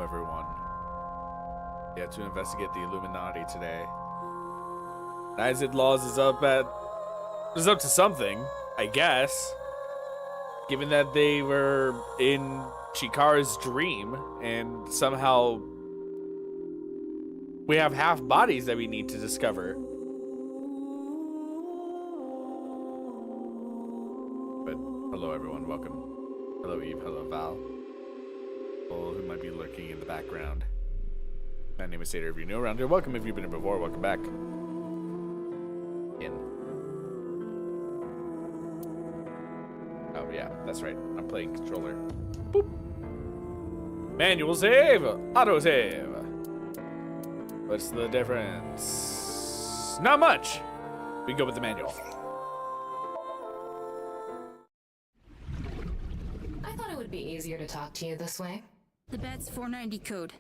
everyone. Yeah, to investigate the Illuminati today. Naixatloz is up to something, I guess. Given that they were in Chikara's dream, and somehow we have half bodies that we need to discover. But hello everyone, welcome. Hello Eve, hello Val. All who might be lurking in the background. My name is Seidyr. If you're new around here, welcome. If you've been here before, welcome back. Oh yeah, that's right. I'm playing controller. Boop. Manual save, auto save. What's the difference? Not much. We go with the manual. I thought it would be easier to talk to you this way. The bat's 490 code.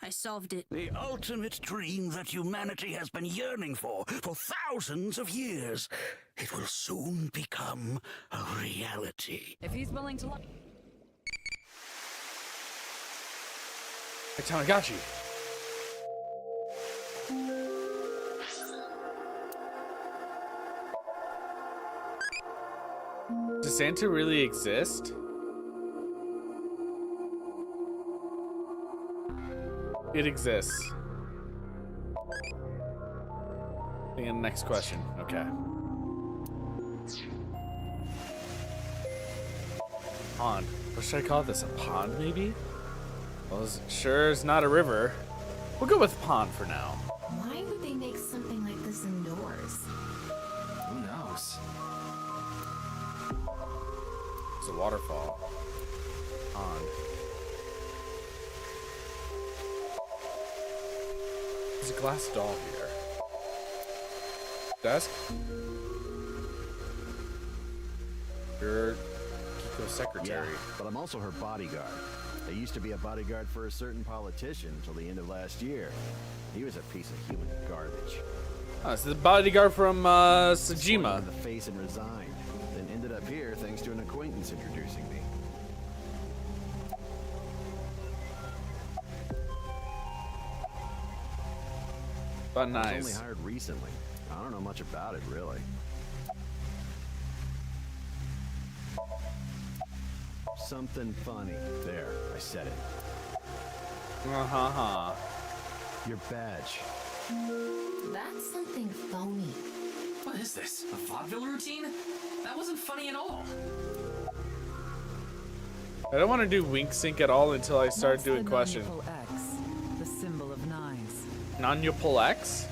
I solved it. The ultimate dream that humanity has been yearning for thousands of years. It will soon become a reality. If he's willing to... Hey, Tamagotchi. Does Santa really exist? It exists. And the next question. Okay. Pond. What should I call this? A pond, maybe? Well, sure is not a river. We'll go with pond for now. Why would they make something like this indoors? Who knows? It's a waterfall. Pond. There's a glass doll here. Desk? You're Kiko's secretary. Yeah, but I'm also her bodyguard. I used to be a bodyguard for a certain politician until the end of last year. He was a piece of human garbage. Oh, this is the bodyguard from Sejima. The face and resigned. Then ended up here thanks to an acquaintance introducing me. But I was nice. only hired recently. I don't know much about it, really. Something funny. There, I said it. Uh-huh. Your badge. That's something phony. What is this? A vaudeville routine? That wasn't funny at all. I don't want to do wink sync at all until I start That's doing the questions. non-upol X, the symbol of knives. Non-upol X?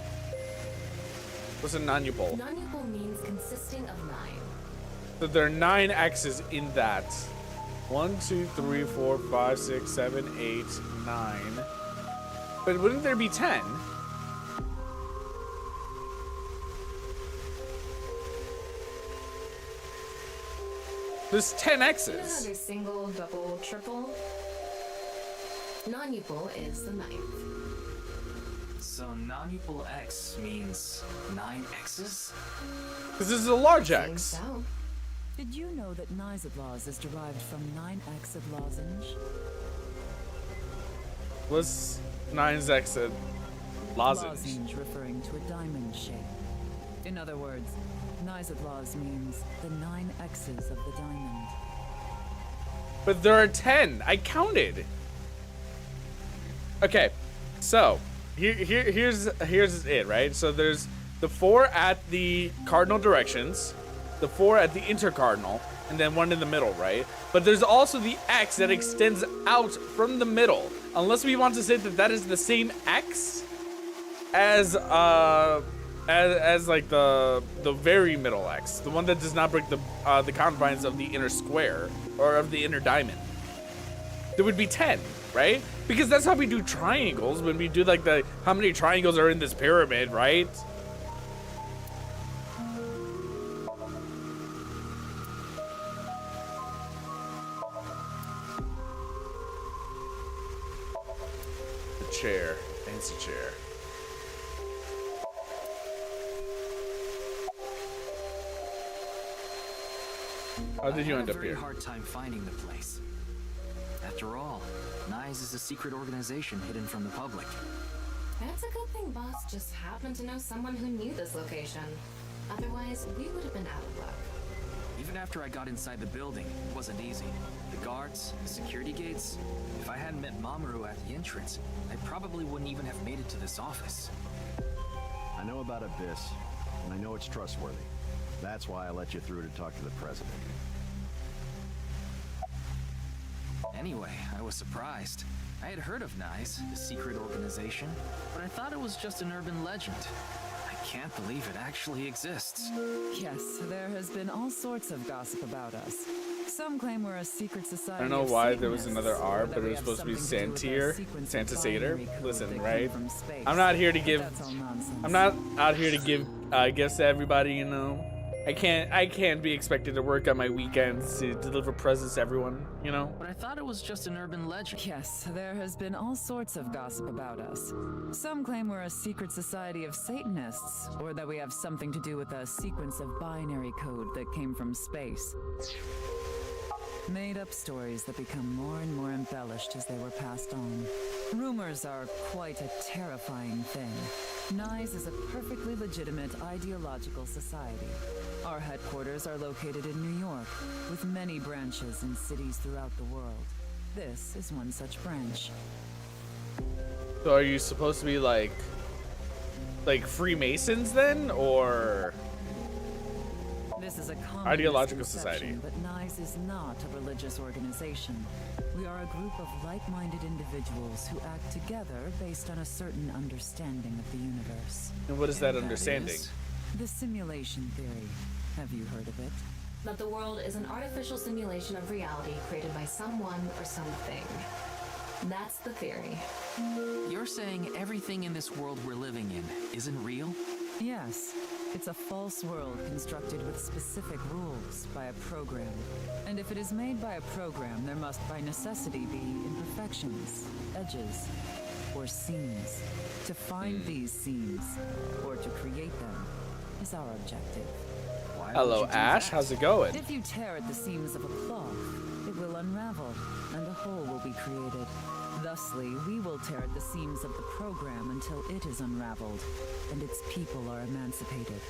What's a non-upol? Non-upol means consisting of 9. So there are 9 X's in that. 1, 2, 3, 4, 5, 6, 7, 8, 9. But wouldn't there be 10? There's 10 You know how X's. there's single, double, triple? Non-upol is the 9th. So non-upol X means 9 X's? Because this is a large Seems X. so. Did you know that Naixatloz is derived from 9x of lozenge? What's 9x at lozenge? Lozenge referring to a diamond shape. In other words, Naixatloz means the 9 X's of the diamond. But there are 10. I counted. Okay, so here's it, right? So there's the 4 at the cardinal directions, the 4 at the intercardinal, and then 1 in the middle, right? But there's also the X that extends out from the middle, unless we want to say that that is the same X as like the very middle X, the one that does not break the confines of the inner square or of the inner diamond. There would be 10, right? Because that's how we do triangles when we do like the how many triangles are in this pyramid, right? The chair, fancy chair. How did you end up I had a here? very hard time finding the place. After After all, NICE is a secret organization hidden from the public. That's a good thing Boss just happened to know someone who knew this location. Otherwise, we would have been out of luck. Even after I got inside the building, it wasn't easy. The guards, the security gates. If I hadn't met Mamoru at the entrance, I probably wouldn't even have made it to this office. I know about Abyss, and I know it's trustworthy. That's why I let you through to talk to the president. Anyway, I was surprised. I had heard of NICE, the secret organization, but I thought it was just an urban legend. I can't believe it actually exists. Yes, there has been all sorts of gossip about us. Some claim we're a secret society. I don't know of why there was Satanists, another R, or that but it we was have supposed to be something to do Seidyr, with a sequence Santa of Seidyr. binary code Listen, that came right? from space. I'm not here to But give. that's all nonsense. I'm not out here to give gifts to everybody. You know, I can't be expected to work on my weekends to deliver presents to everyone. You know. But I thought it was just an urban legend. Yes, there has been all sorts of gossip about us. Some claim we're a secret society of Satanists, or that we have something to do with a sequence of binary code that came from space. Made-up stories that become more and more embellished as they were passed on. Rumors are quite a terrifying thing. NICE is a perfectly legitimate ideological society. Our headquarters are located in New York, with many branches in cities throughout the world. This is one such branch. So are you supposed to be like Freemasons then, or? This is a common Ideological misconception, society. but NICE is not a religious organization. We are a group of like-minded individuals who act together based on a certain understanding of the universe. And what is that And understanding? is- The simulation theory. Have you heard of it? That the world is an artificial simulation of reality created by someone or something. That's the theory. You're saying everything in this world we're living in isn't real? Yes. It's a false world constructed with specific rules by a program. And if it is made by a program, there must by necessity be imperfections, edges, or seams. To find these seams, or to create them, is our objective. Why would Hello, you do Ash. that? How's it going? If you tear at the seams of a cloth, it will unravel, and a hole will be created. Thusly, we will tear at the seams of the program until it is unraveled, and its people are emancipated.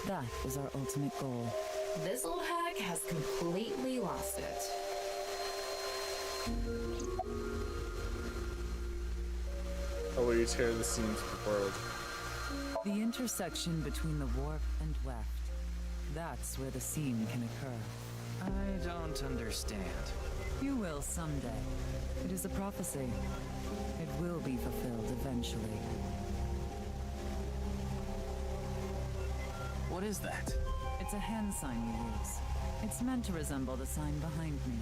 That is our ultimate goal. This old hag has completely lost it. How will you tear the seams of the world? The intersection between the warp and weft. That's where the seam can occur. I don't understand. You will someday. It is a prophecy. It will be fulfilled eventually. What is that? It's a hand sign we use. It's meant to resemble the sign behind me.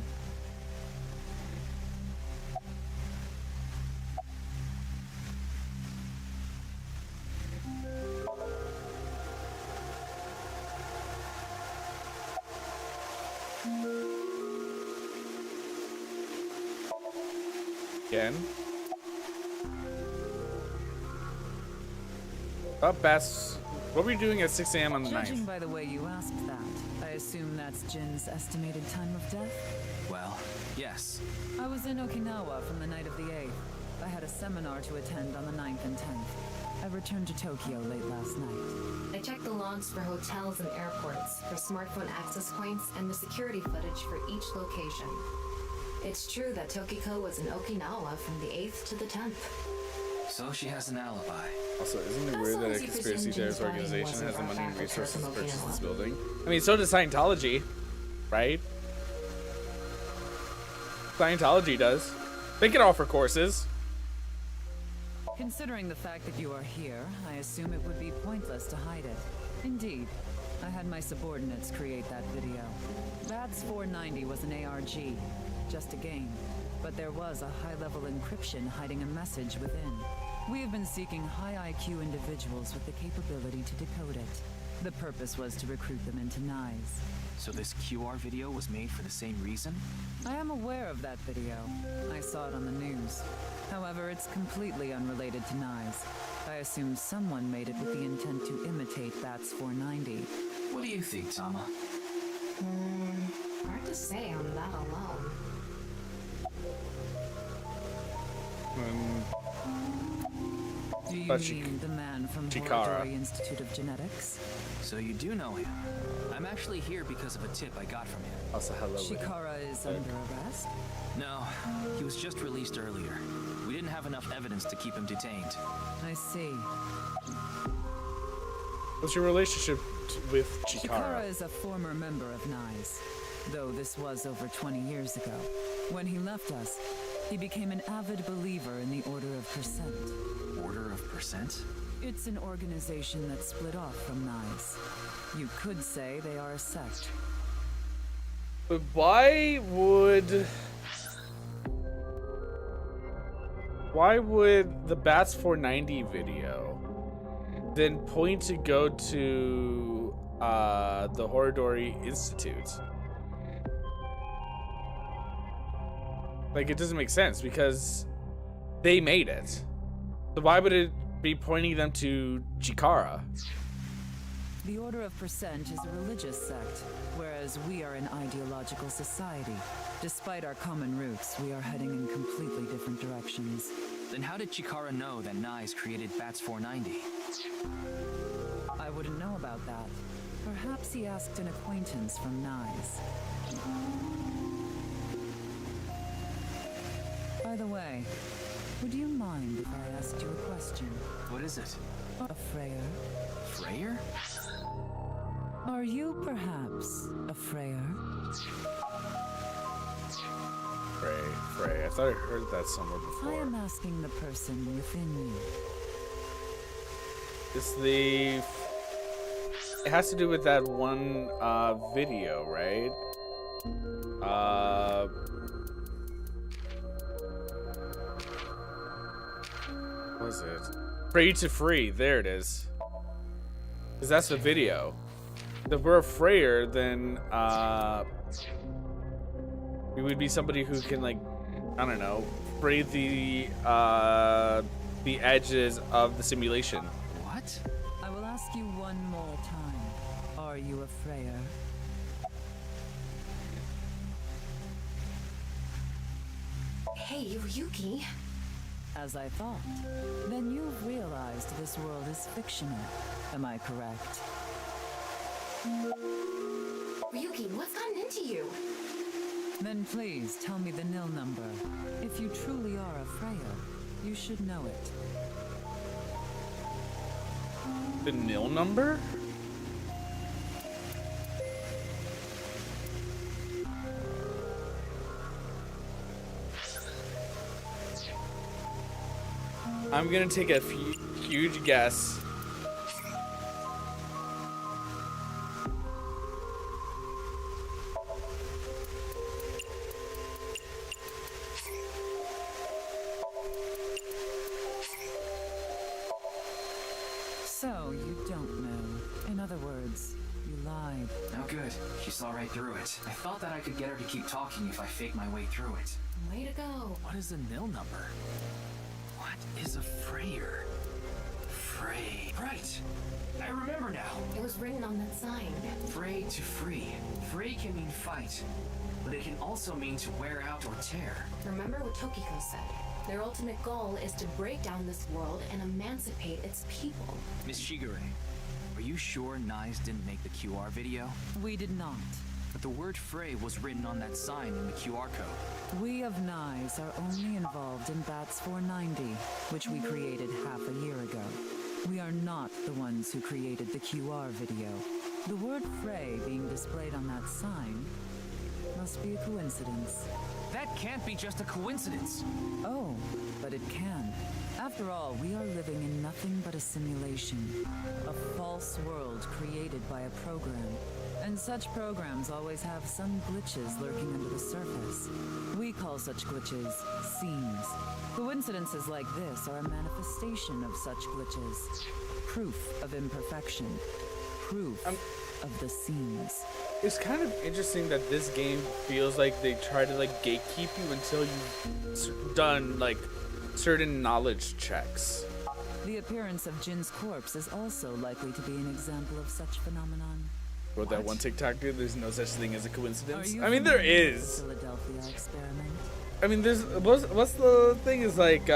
Again? Up, Bass. What were you doing at 6 a.m. on the Judging 9th? by the way you asked that, I assume that's Jin's estimated time of death? Well, yes. I was in Okinawa from the night of the 8th. I had a seminar to attend on the 9th and 10th. I returned to Tokyo late last night. I checked the logs for hotels and airports, for smartphone access points, and the security footage for each location. It's true that Tokiko was in Okinawa from the 8th to the 10th. So she has an alibi. Also, isn't it As weird long that as a you conspiracy presume theorist Jin's body organization wasn't has the brought money and back with her resources to from purchase this Okinawa. building? I mean, so does Scientology, right? Scientology does. They can offer courses. Considering the fact that you are here, I assume it would be pointless to hide it. Indeed, I had my subordinates create that video. Bats 490 was an ARG, just a game. But there was a high-level encryption hiding a message within. We have been seeking high IQ individuals with the capability to decode it. The purpose was to recruit them into NICE. So this QR video was made for the same reason? I am aware of that video. I saw it on the news. However, it's completely unrelated to NICE. I assume someone made it with the intent to imitate Bats 490. What do you think, Tama? Hard to say on that alone. Do you But mean the man from Chikara. Horodori Institute of Genetics? So you do know him. I'm actually here because of a tip I got from him. Also, hello. William. Chikara is under arrest? No, he was just released earlier. We didn't have enough evidence to keep him detained. I see. What's your relationship with Chikara Chikara? is a former member of NICE, though this was over 20 years ago. When he left us, he became an avid believer in the Order of Percent. Order of Percent? It's an organization that split off from NICE. You could say they are a sect. But why would the Bats 490 video then point to go to the Horodori Institute? Like, it doesn't make sense because they made it. So why would it be pointing them to Chikara? The Order of Percent is a religious sect, whereas we are an ideological society. Despite our common roots, we are heading in completely different directions. Then how did Chikara know that NICE created Bats 490? I wouldn't know about that. Perhaps he asked an acquaintance from NICE. By the way, would you mind if I asked you a question? What is it? A Freyer? Freyer? Are you perhaps a Freyer? Frey. I thought I heard that somewhere before. I am asking the person within you. It's the... It has to do with that one video, right? What was it? Free to free. There it is. Because that's the video. If we're a Freyer, then we would be somebody who can, like, I don't know, free the edges of the simulation. What? I will ask you one more time. Are you a Freyer? Hey, Ryuki. As I thought. Then you've realized this world is fictional. Am I correct? Ryuki, what's gotten into you? Then please tell me the nil number. If you truly are a Freya, you should know it. The nil number? I'm gonna take a huge guess. So, you don't know. In other words, you lied. Oh good, she saw right through it. I thought that I could get her to keep talking if I fake my way through it. Way to go. What is a nil number? What is a Freyer? Frey. Right! I remember now. It was written on that sign. Frey to free. Frey can mean fight, but it can also mean to wear out or tear. Remember what Tokiko said. Their ultimate goal is to break down this world and emancipate its people. Miss Shigure, are you sure NICE didn't make the QR video? We did not. But the word Frey was written on that sign in the QR code. We of NICE are only involved in Bats 490, which we created half a year ago. We are not the ones who created the QR video. The word Frey being displayed on that sign must be a coincidence. That can't be just a coincidence. Oh, but it can. After all, we are living in nothing but a simulation. A false world created by a program. And such programs always have some glitches lurking under the surface. We call such glitches seams. Coincidences like this are a manifestation of such glitches. Proof of imperfection. Proof of the seams. It's kind of interesting that this game feels like they try to like gatekeep you until you've done like certain knowledge checks. The appearance of Jin's corpse is also likely to be an example of such phenomenon. What that one TikTok dude, there's no such thing as a coincidence. Are you I mean, there familiar with is. the Philadelphia experiment? I mean, there's what's the thing is like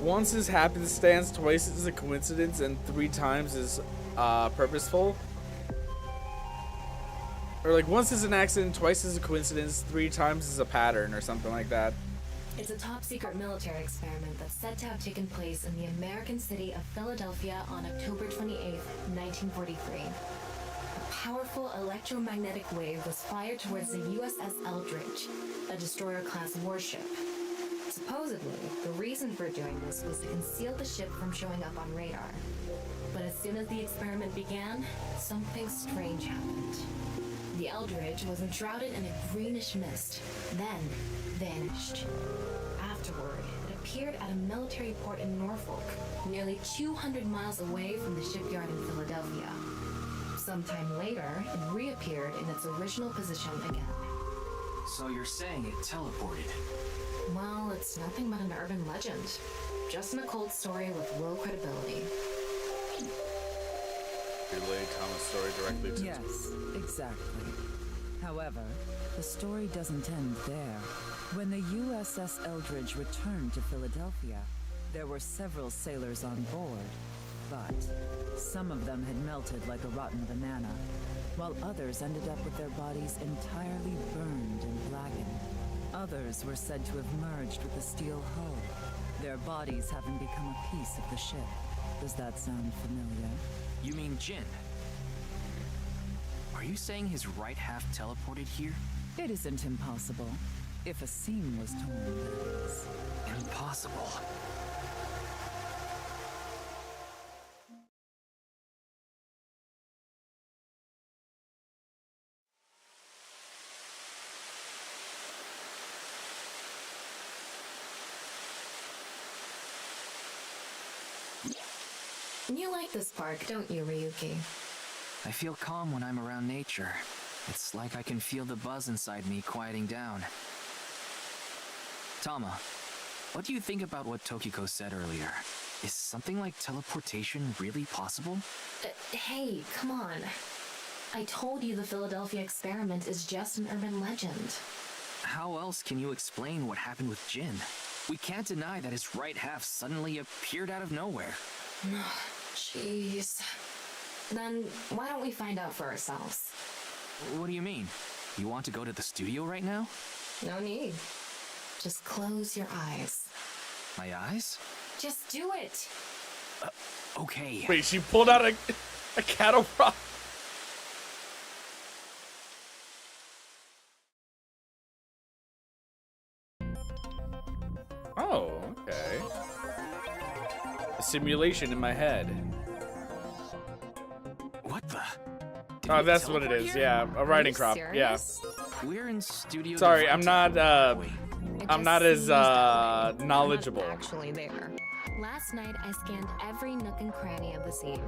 once is happenstance, twice is a coincidence, and 3 times is purposeful. Or like once is an accident, twice is a coincidence, 3 times is a pattern, or something like that. It's a top-secret military experiment that's said to have taken place in the American city of Philadelphia on October 28, 1943. A powerful electromagnetic wave was fired towards the USS Eldridge, a destroyer-class warship. Supposedly, the reason for doing this was to conceal the ship from showing up on radar. But as soon as the experiment began, something strange happened. The Eldridge was enshrouded in a greenish mist, then vanished. Afterward, it appeared at a military port in Norfolk, nearly 200 miles away from the shipyard in Philadelphia. Sometime later, it reappeared in its original position again. So you're saying it teleported? Well, it's nothing but an urban legend. Just an occult story with low credibility. Relay Thomas' story directly to... Yes, exactly. However, the story doesn't end there. When the USS Eldridge returned to Philadelphia, there were several sailors on board, but some of them had melted like a rotten banana, while others ended up with their bodies entirely burned and blackened. Others were said to have merged with the steel hull. Their bodies having become a piece of the ship. Does that sound familiar? You mean Jin? Are you saying his right half teleported here? It isn't impossible. If a seam was torn, that is. Impossible. You like this park, don't you, Ryuki? I feel calm when I'm around nature. It's like I can feel the buzz inside me quieting down. Tama, what do you think about what Tokiko said earlier? Is something like teleportation really possible? Hey, come on. I told you the Philadelphia experiment is just an urban legend. How else can you explain what happened with Jin? We can't deny that his right half suddenly appeared out of nowhere. Jeez. Then why don't we find out for ourselves? What do you mean? You want to go to the studio right now? No need. Just close your eyes. My eyes? Just do it. Okay. Wait, she pulled out a cattle prod. Oh, okay. A simulation in my head. What the? Oh, that's what it is. Yeah, a riding crop. Yeah. We're in studio. Sorry, I'm Divine. not. Wait. I'm not as knowledgeable. Actually, there. Last night, I scanned every nook and cranny of the scene.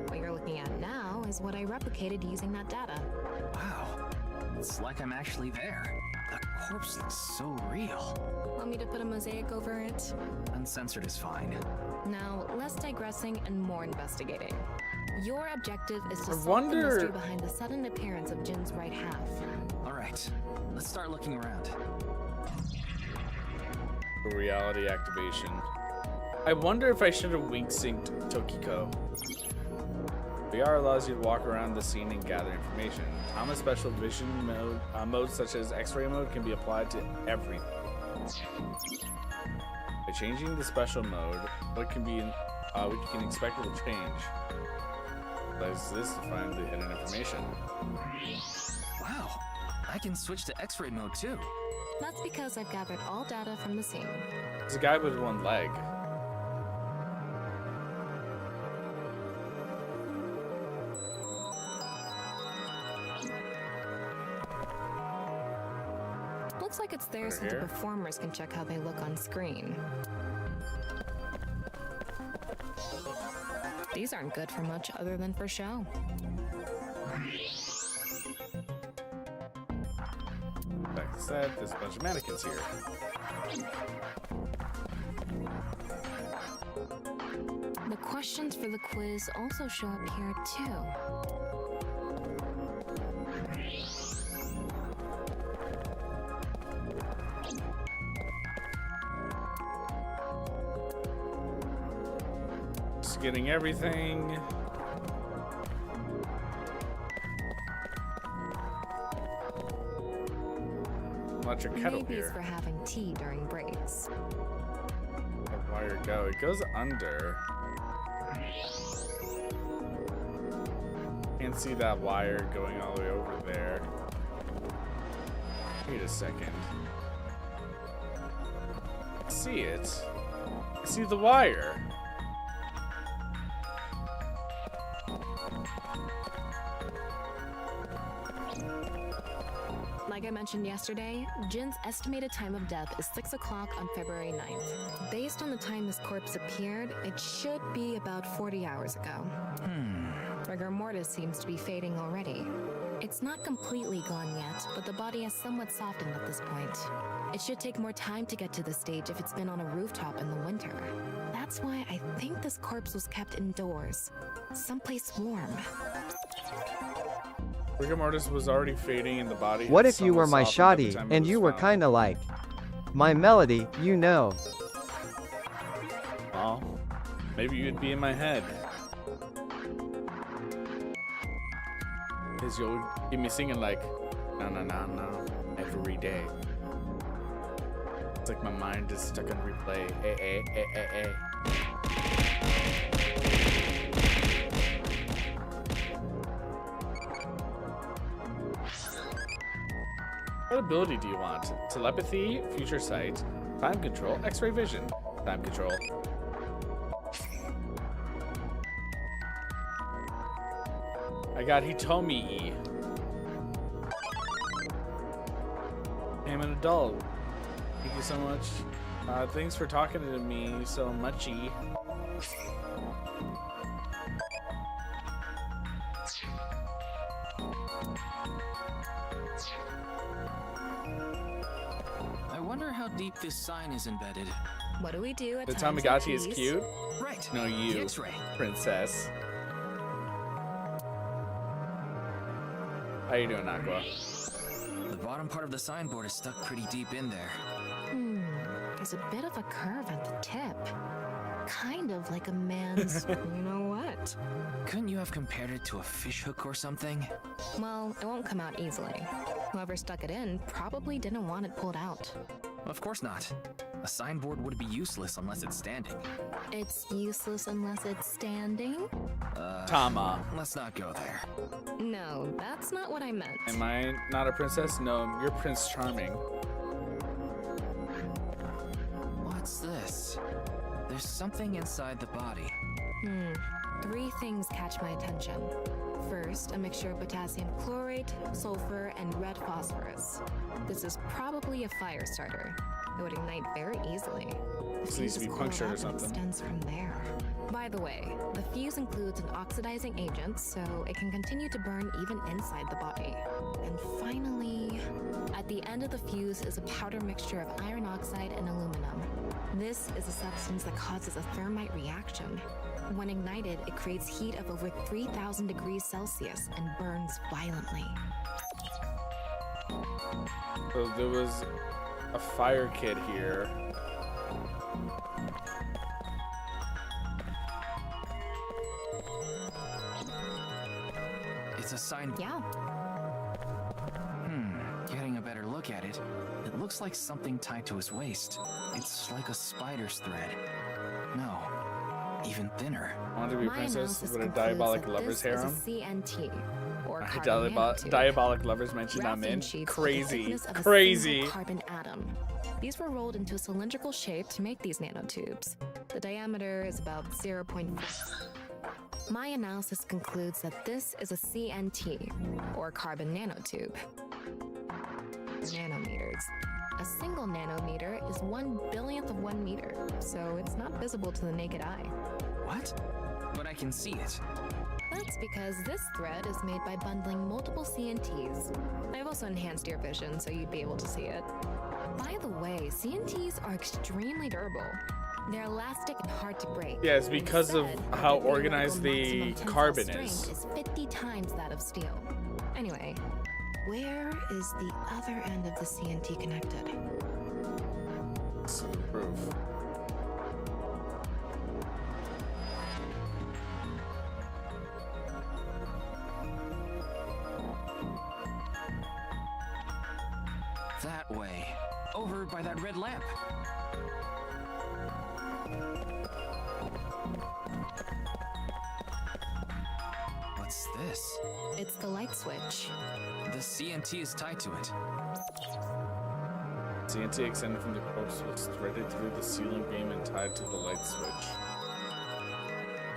What you're looking at now is what I replicated using that data. Wow. It's like I'm actually there. The corpse looks so real. Want me to put a mosaic over it? Uncensored is fine. Now, less digressing and more investigating. Your objective is to solve the wonder- mystery behind the sudden appearance of Jin's right half. All right, let's start looking around. Reality activation. I wonder if I should have wink synced Tokiko. VR allows you to walk around the scene and gather information. Tama's special vision mode, modes such as X-ray mode can be applied to everything. By changing the special mode, what can be, what you can expect will change. Use this to find the hidden information. Wow, I can switch to X-ray mode too. That's because I've gathered all data from the scene. There's a guy with one leg. Looks like it's there so the performers can check how they look on screen. These aren't good for much other than for show. Like I said, there's a bunch of mannequins here. The questions for the quiz also show up here too. getting everything. Electric kettle Maybe it's here. for having tea during breaks. The wire go? It goes under. Can't see that wire going all the way over there. Wait a second. I see it. I see the wire. Like I mentioned yesterday, Jin's estimated time of death is 6 o'clock on February 9th. Based on the time this corpse appeared, it should be about 40 hours ago. Rigor mortis seems to be fading already. It's not completely gone yet, but the body has somewhat softened at this point. It should take more time to get to this stage if it's been on a rooftop in the winter. That's why I think this corpse was kept indoors, someplace warm. Rigor mortis was already fading in the body. What and if you were somewhat my softened at the shoddy time it and was you were found. kinda like my melody, you know? Well, maybe you'd be in my head. Because you'll get me singing like, no, no, no, no, every day. It's like my mind is stuck on replay. What ability do you want? Telepathy, future sight, time control, X-ray vision, time control. I got Hitomi. I'm an adult. Thank you so much. Thanks for talking to me so muchy. I wonder how deep this sign is embedded. What do we do at The times like Tamagotchi is these? cute. Right. No, The you, X-ray. princess. How you doing, Aqua? The bottom part of the signboard is stuck pretty deep in there. There's a bit of a curve at the tip. Kind of like a man's, you know what? Couldn't you have compared it to a fish hook or something? Well, it won't come out easily. Whoever stuck it in probably didn't want it pulled out. Of course not. A signboard would be useless unless it's standing. It's useless unless it's standing? Tama. Let's not go there. No, that's not what I meant. Am I not a princess? No, you're Prince Charming. What's this? There's something inside the body. Three things catch my attention. First, a mixture of potassium chlorate, sulfur, and red phosphorus. This is probably a fire starter. It would ignite very easily. The This needs to fuse be is punctured or coiled up and something. extends from there. By the way, the fuse includes an oxidizing agent, so it can continue to burn even inside the body. And finally, at the end of the fuse is a powder mixture of iron oxide and aluminum. This is a substance that causes a thermite reaction. When ignited, it creates heat of over 3,000 degrees Celsius and burns violently. So there was a fire kit here. It's a sign. Yeah, Getting a better look at it, it looks like something tied to his waist. It's like a spider's thread. No, even thinner. I want to be a my princess analysis with a concludes diabolic that lover's this harem. is a CNT, or carbon Diabolic, nanotube. diabolic lovers mentioned I'm Graphene in. sheets with the Crazy, thickness of a crazy. single carbon atom. These were rolled into a cylindrical shape to make these nanotubes. The diameter is about 0.4. My analysis concludes that this is a CNT, or carbon nanotube. Nanometers. A single nanometer is 1/1000th of 1 meter, so it's not visible to the naked eye. What? But I can see it. That's because this thread is made by bundling multiple CNTs. I've also enhanced your vision so you'd be able to see it. By the way, CNTs are extremely durable. They're elastic and hard to break. Yeah, it's because of Instead, how their organized theoretical the maximum tensile carbon strength is. 50 times that of steel. Anyway, where is the other end of the CNT connected? This is the proof. that way. Over by that red lamp. What's this? It's the light switch. The CNT is tied to it. CNT extended from the corpse was threaded through the ceiling beam and tied to the light switch.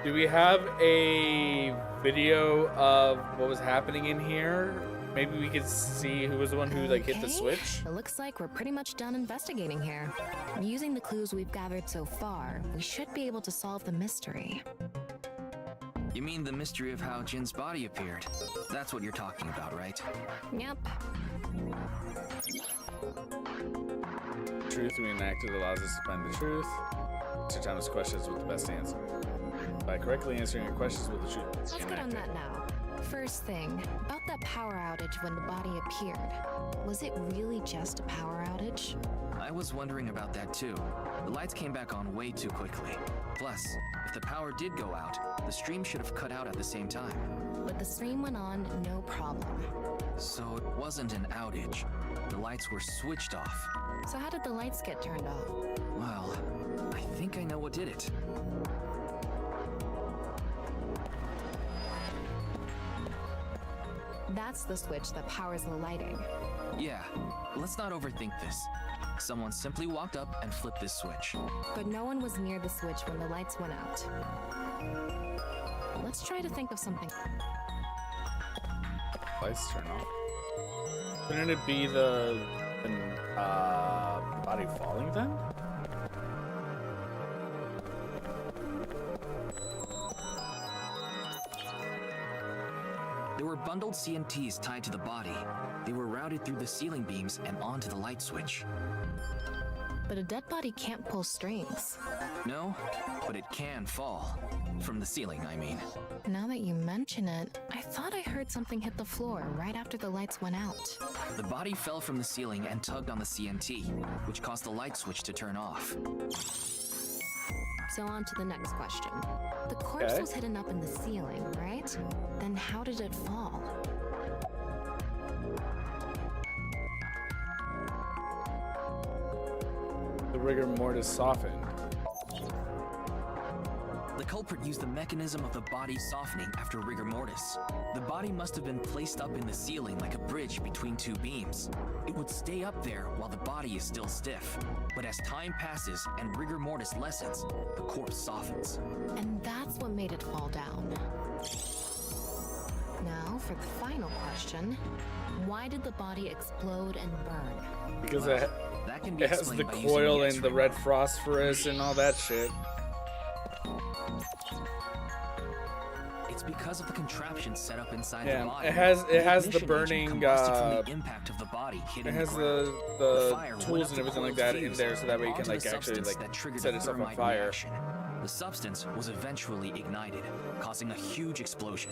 Do we have a video of what was happening in here? Maybe we could see who was the one who like hit the switch. It looks like we're pretty much done investigating here. Using the clues we've gathered so far, we should be able to solve the mystery. You mean the mystery of how Jin's body appeared? That's what you're talking about, right? Yep. Truth reenacted allows us to find the truth. Answer Thomas' questions with the best answer. By correctly answering your questions with the truth. Let's get on that now. First thing, about that power outage when the body appeared. Was it really just a power outage? I was wondering about that too. The lights came back on way too quickly. Plus, if the power did go out, the stream should have cut out at the same time. But the stream went on, no problem. So it wasn't an outage. The lights were switched off. So how did the lights get turned off? Well, I think I know what did it. That's the switch that powers the lighting. Yeah, let's not overthink this. Someone simply walked up and flipped this switch. But no one was near the switch when the lights went out. Let's try to think of something. Lights turn off. Couldn't it be the body falling then? There were bundled CNTs tied to the body. They were routed through the ceiling beams and onto the light switch. But a dead body can't pull strings. No, but it can fall. From the ceiling, I mean. Now that you mention it, I thought I heard something hit the floor right after the lights went out. The body fell from the ceiling and tugged on the CNT, which caused the light switch to turn off. So on to the next question. The corpse was hidden up in the ceiling, right? Then how did it fall? The rigor mortis softened. The culprit used the mechanism of the body softening after rigor mortis. The body must have been placed up in the ceiling like a bridge between two beams. It would stay up there while the body is still stiff. But as time passes and rigor mortis lessens, the corpse softens. And that's what made it fall down. Now for the final question. Why did the body explode and burn? Because Well, that can be it has explained the by using coil and X-ray the red model. phosphorus and all that shit. It's because of the contraption set up inside Yeah, the body. it has the ignition agent burning, combusted from the impact of the body hitting It has ground. the fire went tools up and the everything like coiled that in fuse there, so that way you can onto like the actually substance like that triggered set the itself on thermite fire. reaction. The substance was eventually ignited, causing a huge explosion.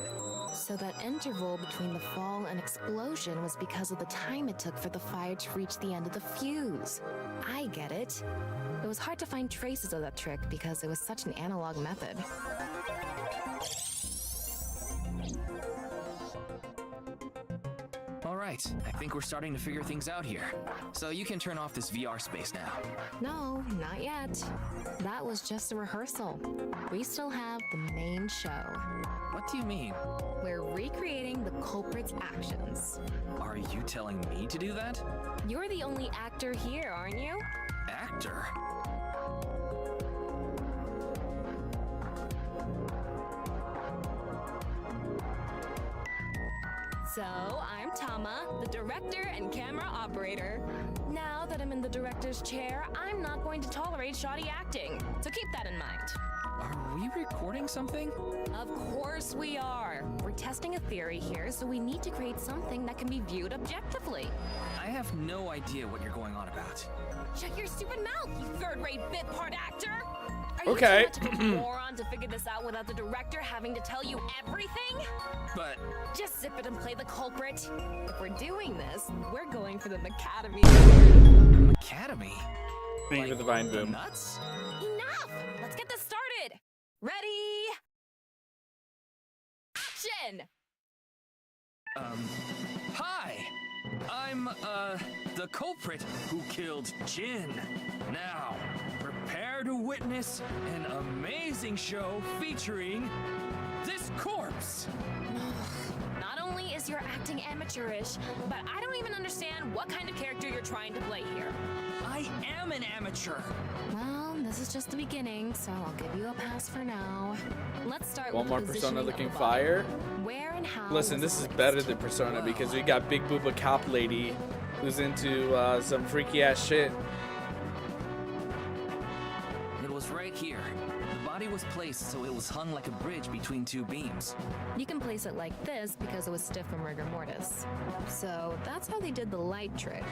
So that interval between the fall and explosion was because of the time it took for the fire to reach the end of the fuse. I get it. It was hard to find traces of that trick because it was such an analog method. All right, I think we're starting to figure things out here. So you can turn off this VR space now. No, not yet. That was just a rehearsal. We still have the main show. What do you mean? We're recreating the culprit's actions. Are you telling me to do that? You're the only actor here, aren't you? Actor? So, I'm Tama, the director and camera operator. Now that I'm in the director's chair, I'm not going to tolerate shoddy acting. So keep that in mind. Are we recording something? Of course we are. We're testing a theory here, so we need to create something that can be viewed objectively. I have no idea what you're going on about. Shut your stupid mouth, you third-rate bit part actor! Are Okay. you too much of a moron to figure this out without the director having to tell you everything? But Just zip it and play the culprit. If we're doing this, we're going for the Academy. Academy? Thank you for the vine the boom. nuts? Enough! Let's get this started! Ready? Action! Hi! I'm I'm, the culprit who killed Jin. Now, prepare to witness an amazing show featuring this corpse. Not only is your acting amateurish, but I don't even understand what kind of character you're trying to play here. I am an amateur. Well, this is just the beginning, so I'll give you a pass for now. Let's start One with more the Persona positioning looking of the body. fire. Where and how? Listen, was this all is placed? better than Persona because we got Big Booba Cop Lady who's into some freaky ass shit. It was right here. The body was placed so it was hung like a bridge between two beams. You can place it like this because it was stiff from rigor mortis. So that's how they did the light trick.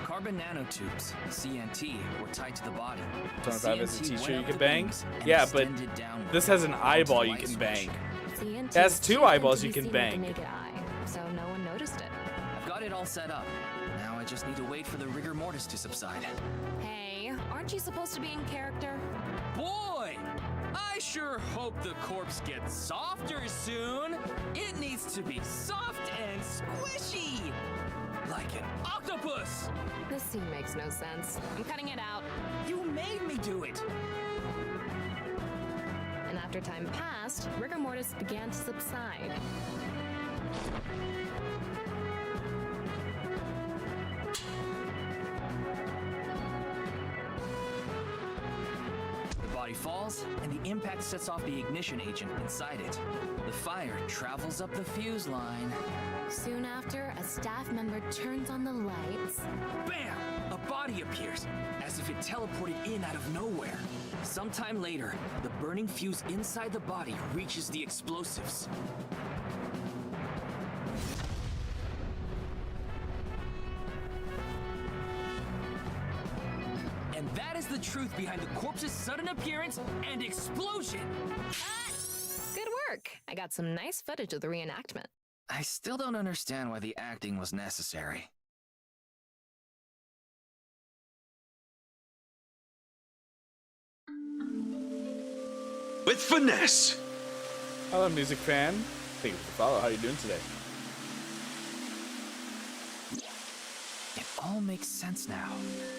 Carbon nanotubes, CNT, were tied to the body. 25 is a CNT teacher went you up can the bang? beams and Yeah, but extended downward this has an onto eyeball the you light can switch. bang. CNT It has is two too thin eyeballs to you be can seen with the bang. naked eye, so no one noticed it. I've got it all set up. Now I just need to wait for the rigor mortis to subside. Hey, aren't you supposed to be in character? Boy! I sure hope the corpse gets softer soon. It needs to be soft and squishy. Like an octopus. This scene makes no sense. I'm cutting it out. You made me do it. And after time passed, rigor mortis began to subside. The body falls, and the impact sets off the ignition agent inside it. The fire travels up the fuse line. Soon after, a staff member turns on the lights. Bam! A body appears, as if it teleported in out of nowhere. Sometime later, the burning fuse inside the body reaches the explosives. And that is the truth behind the corpse's sudden appearance and explosion. Good work! I got some nice footage of the reenactment. I still don't understand why the acting was necessary. With finesse. Hello, music fan. Thank you for the follow. How you doing today? It all makes sense now.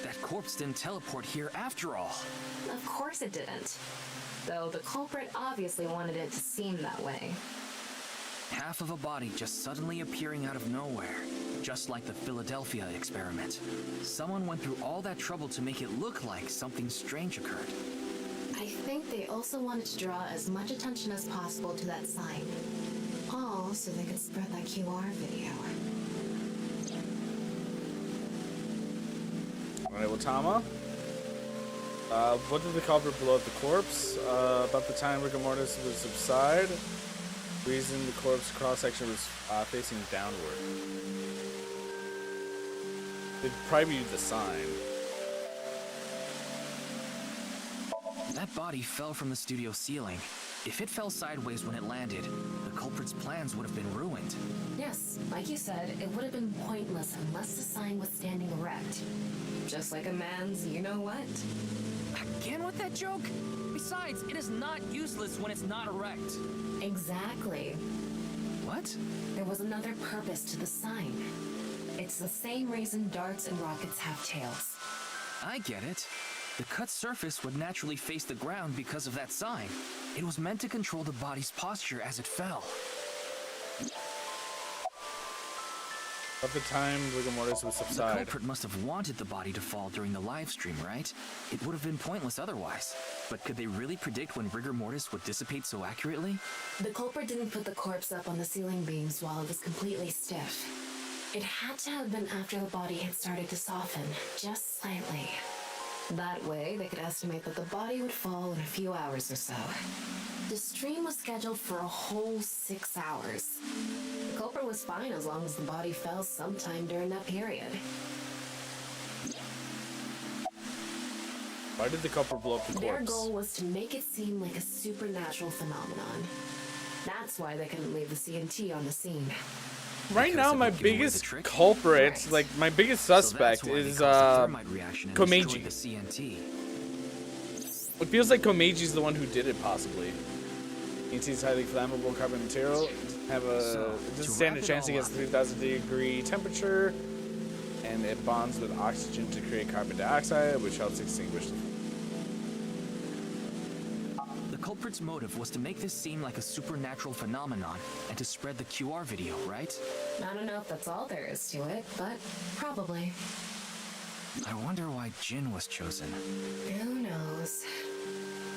That corpse didn't teleport here after all. Of course it didn't. Though the culprit obviously wanted it to seem that way. Half of a body just suddenly appearing out of nowhere. Just like the Philadelphia experiment. Someone went through all that trouble to make it look like something strange occurred. I think they also wanted to draw as much attention as possible to that sign. All so they could spread that QR video. Alright, Watama. What did the culprit blow up the corpse? About the time rigor mortis would subside. Reason the corpse cross-section was facing downward. They'd probably use the sign. That body fell from the studio ceiling. If it fell sideways when it landed, the culprit's plans would have been ruined. Yes, like you said, it would have been pointless unless the sign was standing erect. Just like a man's you-know-what. Again with that joke? Besides, it is not useless when it's not erect. Exactly. What? There was another purpose to the sign. It's the same reason darts and rockets have tails. I get it. The cut surface would naturally face the ground because of that sign. It was meant to control the body's posture as it fell. About the time rigor mortis would The subside. culprit must have wanted the body to fall during the live stream, right? It would have been pointless otherwise. But could they really predict when rigor mortis would dissipate so accurately? The culprit didn't put the corpse up on the ceiling beams while it was completely stiff. It had to have been after the body had started to soften, just slightly. That way, they could estimate that the body would fall in a few hours or so. The stream was scheduled for a whole 6 hours. The culprit was fine as long as the body fell sometime during that period. Why did the culprit blow up the Their corpse? goal was to make it seem like a supernatural phenomenon. That's why they couldn't leave the CNT on the scene. Right Because now, it my would give away the biggest trick? culprit, Right. like my biggest So that's suspect why they is caused a thermite reaction and destroyed Komeiji. the CNT. It feels like Komeiji's the one who did it, possibly. TNT is highly flammable carbon material. It So, doesn't to stand a wrap it chance all against up. 3,000 degree temperature. and it bonds with oxygen to create carbon dioxide, which helps extinguish the flame. The culprit's motive was to make this seem like a supernatural phenomenon and to spread the QR video, right? I don't know if that's all there is to it, but probably. I wonder why Jin was chosen. Who knows?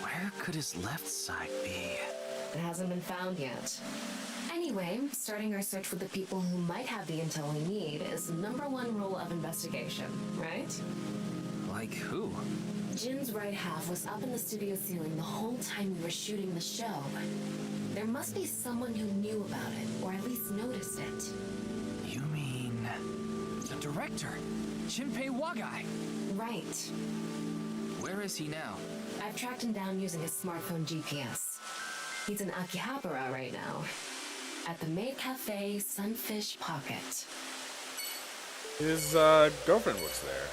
Where could his left side be? It hasn't been found yet. Anyway, starting our search with the people who might have the intel we need is #1 rule of investigation, right? Like who? Jin's right half was up in the studio ceiling the whole time we were shooting the show. There must be someone who knew about it, or at least noticed it. You mean the director, Shinpei Wagai? Right. Where is he now? I've tracked him down using his smartphone GPS. He's in Akihabara right now, at the Maid Cafe Sunfish Pocket. His girlfriend works there.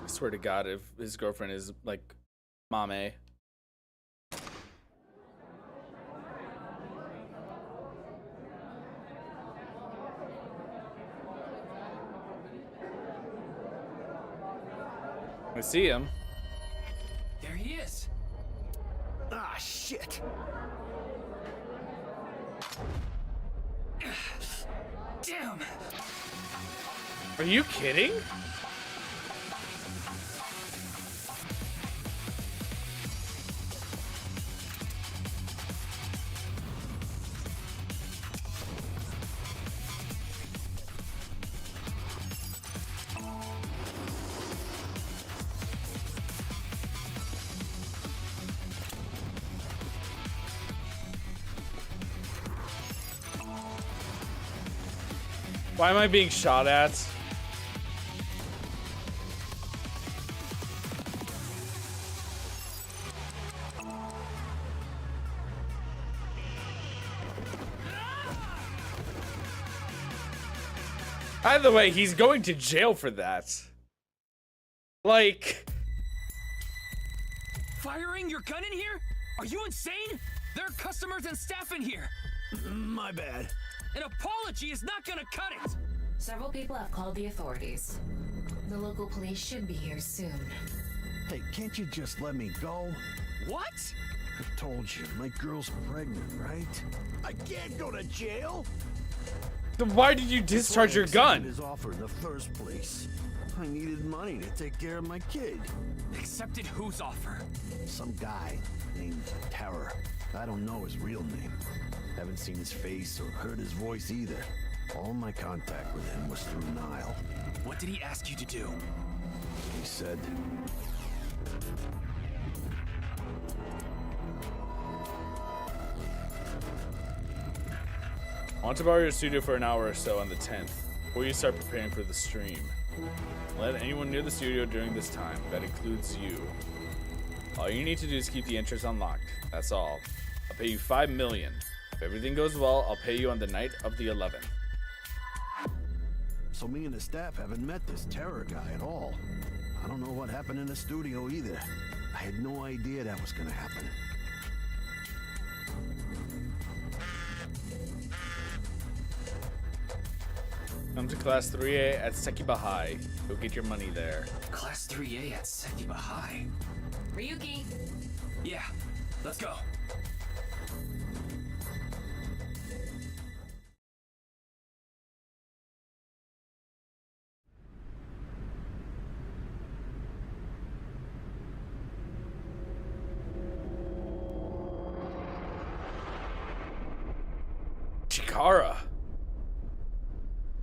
I swear to God, if his girlfriend is like Mame. I see him. There he is. Ah, shit. Damn. Are you kidding? Why am I being shot at? By the way, he's going to jail for that. Like... Firing your gun in here? Are you insane? There are customers and staff in here. My bad. An apology is not gonna cut it. Several people have called the authorities. The local police should be here soon. Hey, can't you just let me go? What? I told you, my girl's pregnant, right? I can't go to jail. Then why did you discharge your gun? His offer in the first place. I needed money to take care of my kid. Accepted whose offer? Some guy named Terror. I don't know his real name. Haven't seen his face or heard his voice either. All my contact with him was through Nile. What did he ask you to do? He said... I want to borrow your studio for an hour or so on the 10th, before you start preparing for the stream. Let anyone near the studio during this time. That includes you. All you need to do is keep the entrance unlocked. That's all. I'll pay you $5 million. If everything goes well, I'll pay you on the night of the 11th. So me and the staff haven't met this Terror guy at all. I don't know what happened in the studio either. I had no idea that was gonna happen. Come to Class 3A at Sekiba High. Go get your money there. Class 3A at Sekiba High. Ryuki! Yeah, let's go. Chikara.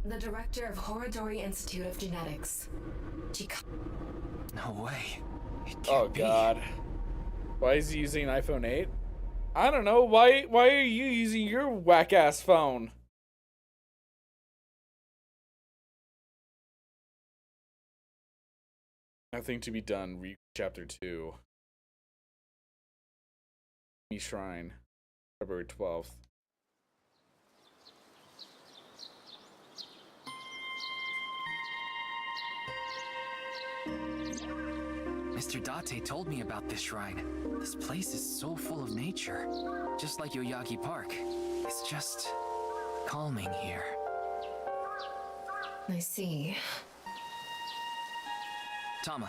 The director of Horodori Institute of Genetics. No way. It can't Oh be. God. Why is he using an iPhone 8? I don't know. Why are you using your whack ass phone? Nothing to be done. Read chapter 2. Me Shrine. February 12th. Mr. Date told me about this shrine. This place is so full of nature. Just like Yoyagi Park. It's just calming here. I see. Tama,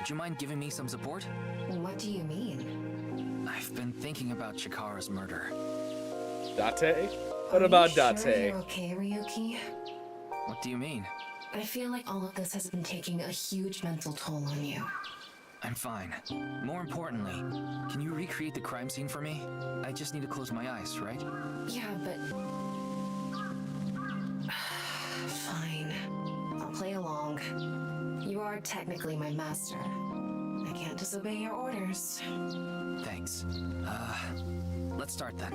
would you mind giving me some support? What do you mean? I've been thinking about Chikara's murder. Date? What about Are you Date? sure you're okay, Ryuki? What do you mean? I feel like all of this has been taking a huge mental toll on you. I'm fine. More importantly, can you recreate the crime scene for me? I just need to close my eyes, right? Yeah, but... Fine. I'll play along. You are technically my master. I can't disobey your orders. Thanks. Let's start then.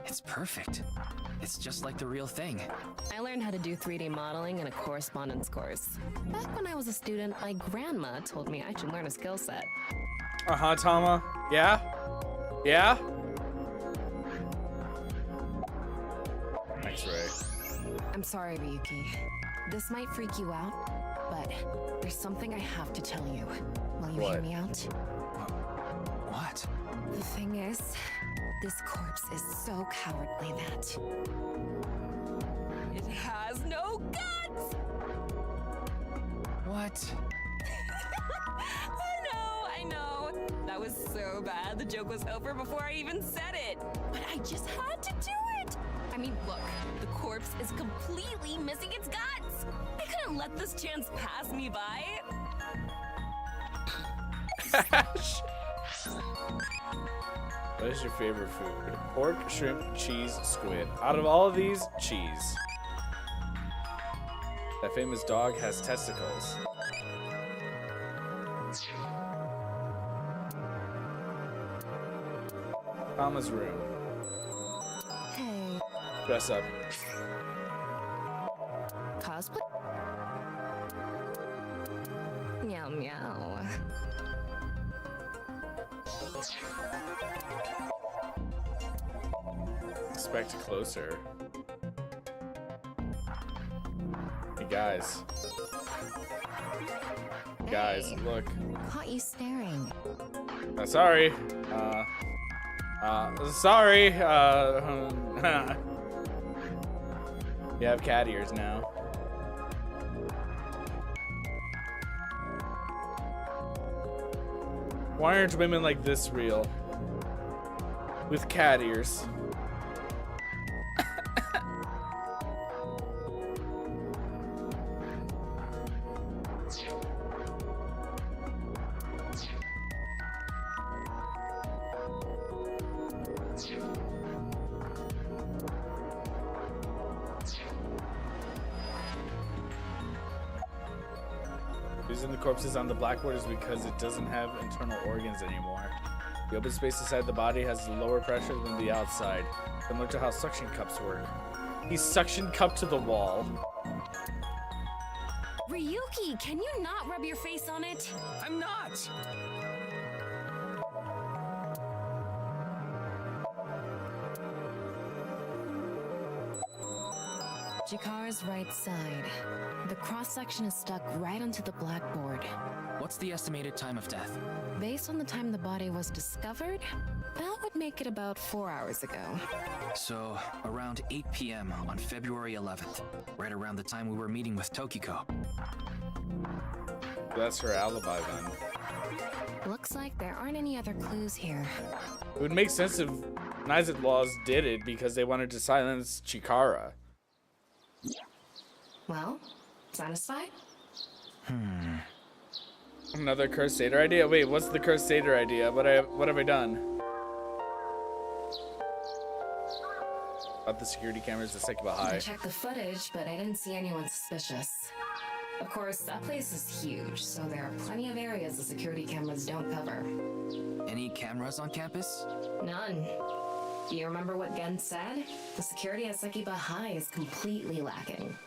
It's perfect. It's just like the real thing. I learned how to do 3D modeling in a correspondence course. Back when I was a student, my grandma told me I should learn a skill set. Uh-huh, Tama. Yeah? Yeah? Thanks, Ray. I'm sorry, Ryuki. This might freak you out, but there's something I have to tell you. Will you hear me out? What? The thing is, this corpse is so cowardly that... It has no guts! What? I know. That was so bad. The joke was over before I even said it. But I just had to do it. I mean, look, the corpse is completely missing its guts. I couldn't let this chance pass me by. What is your favorite food? Pork, shrimp, cheese, squid. Out of all of these, cheese. That famous dog has testicles. Tama's room. Hey, Dress up. cosplay? Meow meow. Inspect closer. Hey guys. Guys, look. Caught you staring. Sorry. Sorry. You have cat ears now. Why aren't women like this real? With cat ears. Using the corpses on the blackboard is because it doesn't have internal organs anymore. The open space inside the body has lower pressure than the outside, similar to how suction cups work. He's suction cupped to the wall. Ryuki, can you not rub your face on it? I'm not! Chikara's right side. The cross-section is stuck right onto the blackboard. What's the estimated time of death? Based on the time the body was discovered, that would make it about 4 hours ago. So, around 8 p.m. on February 11th, right around the time we were meeting with Tokiko. That's her alibi then. Looks like there aren't any other clues here. It would make sense if Naixatloz did it because they wanted to silence Chikara. Well, satisfied? Another cursed Seidyr idea? Wait, what's the cursed Seidyr idea? What have I done? About the security cameras at Seidyr I High. checked the footage, but I didn't see anyone suspicious. Of course, that place is huge, so there are plenty of areas the security cameras don't cover. Any cameras on campus? None. Do you remember what Gen said? The security at Seidyr High is completely lacking.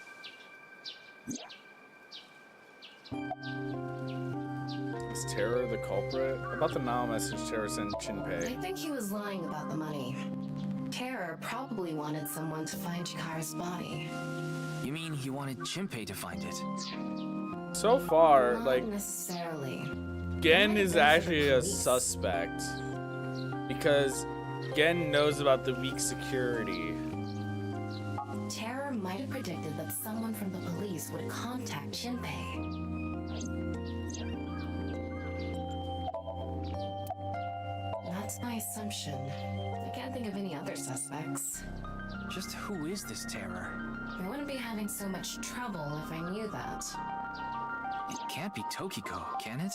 Is Terror the culprit? About the Nile message Terror sent Shinpei. I think he was lying about the money. Terror probably wanted someone to find Chikara's body. You mean he wanted Shinpei to find it? So far, Not like, necessarily. Gen is actually a suspect because Gen knows about the weak security. Terror might have predicted that someone from the police would contact Shinpei. That's my assumption. I can't think of any other suspects. Just who is this Terror? I wouldn't be having so much trouble if I knew that. It can't be Tokiko, can it?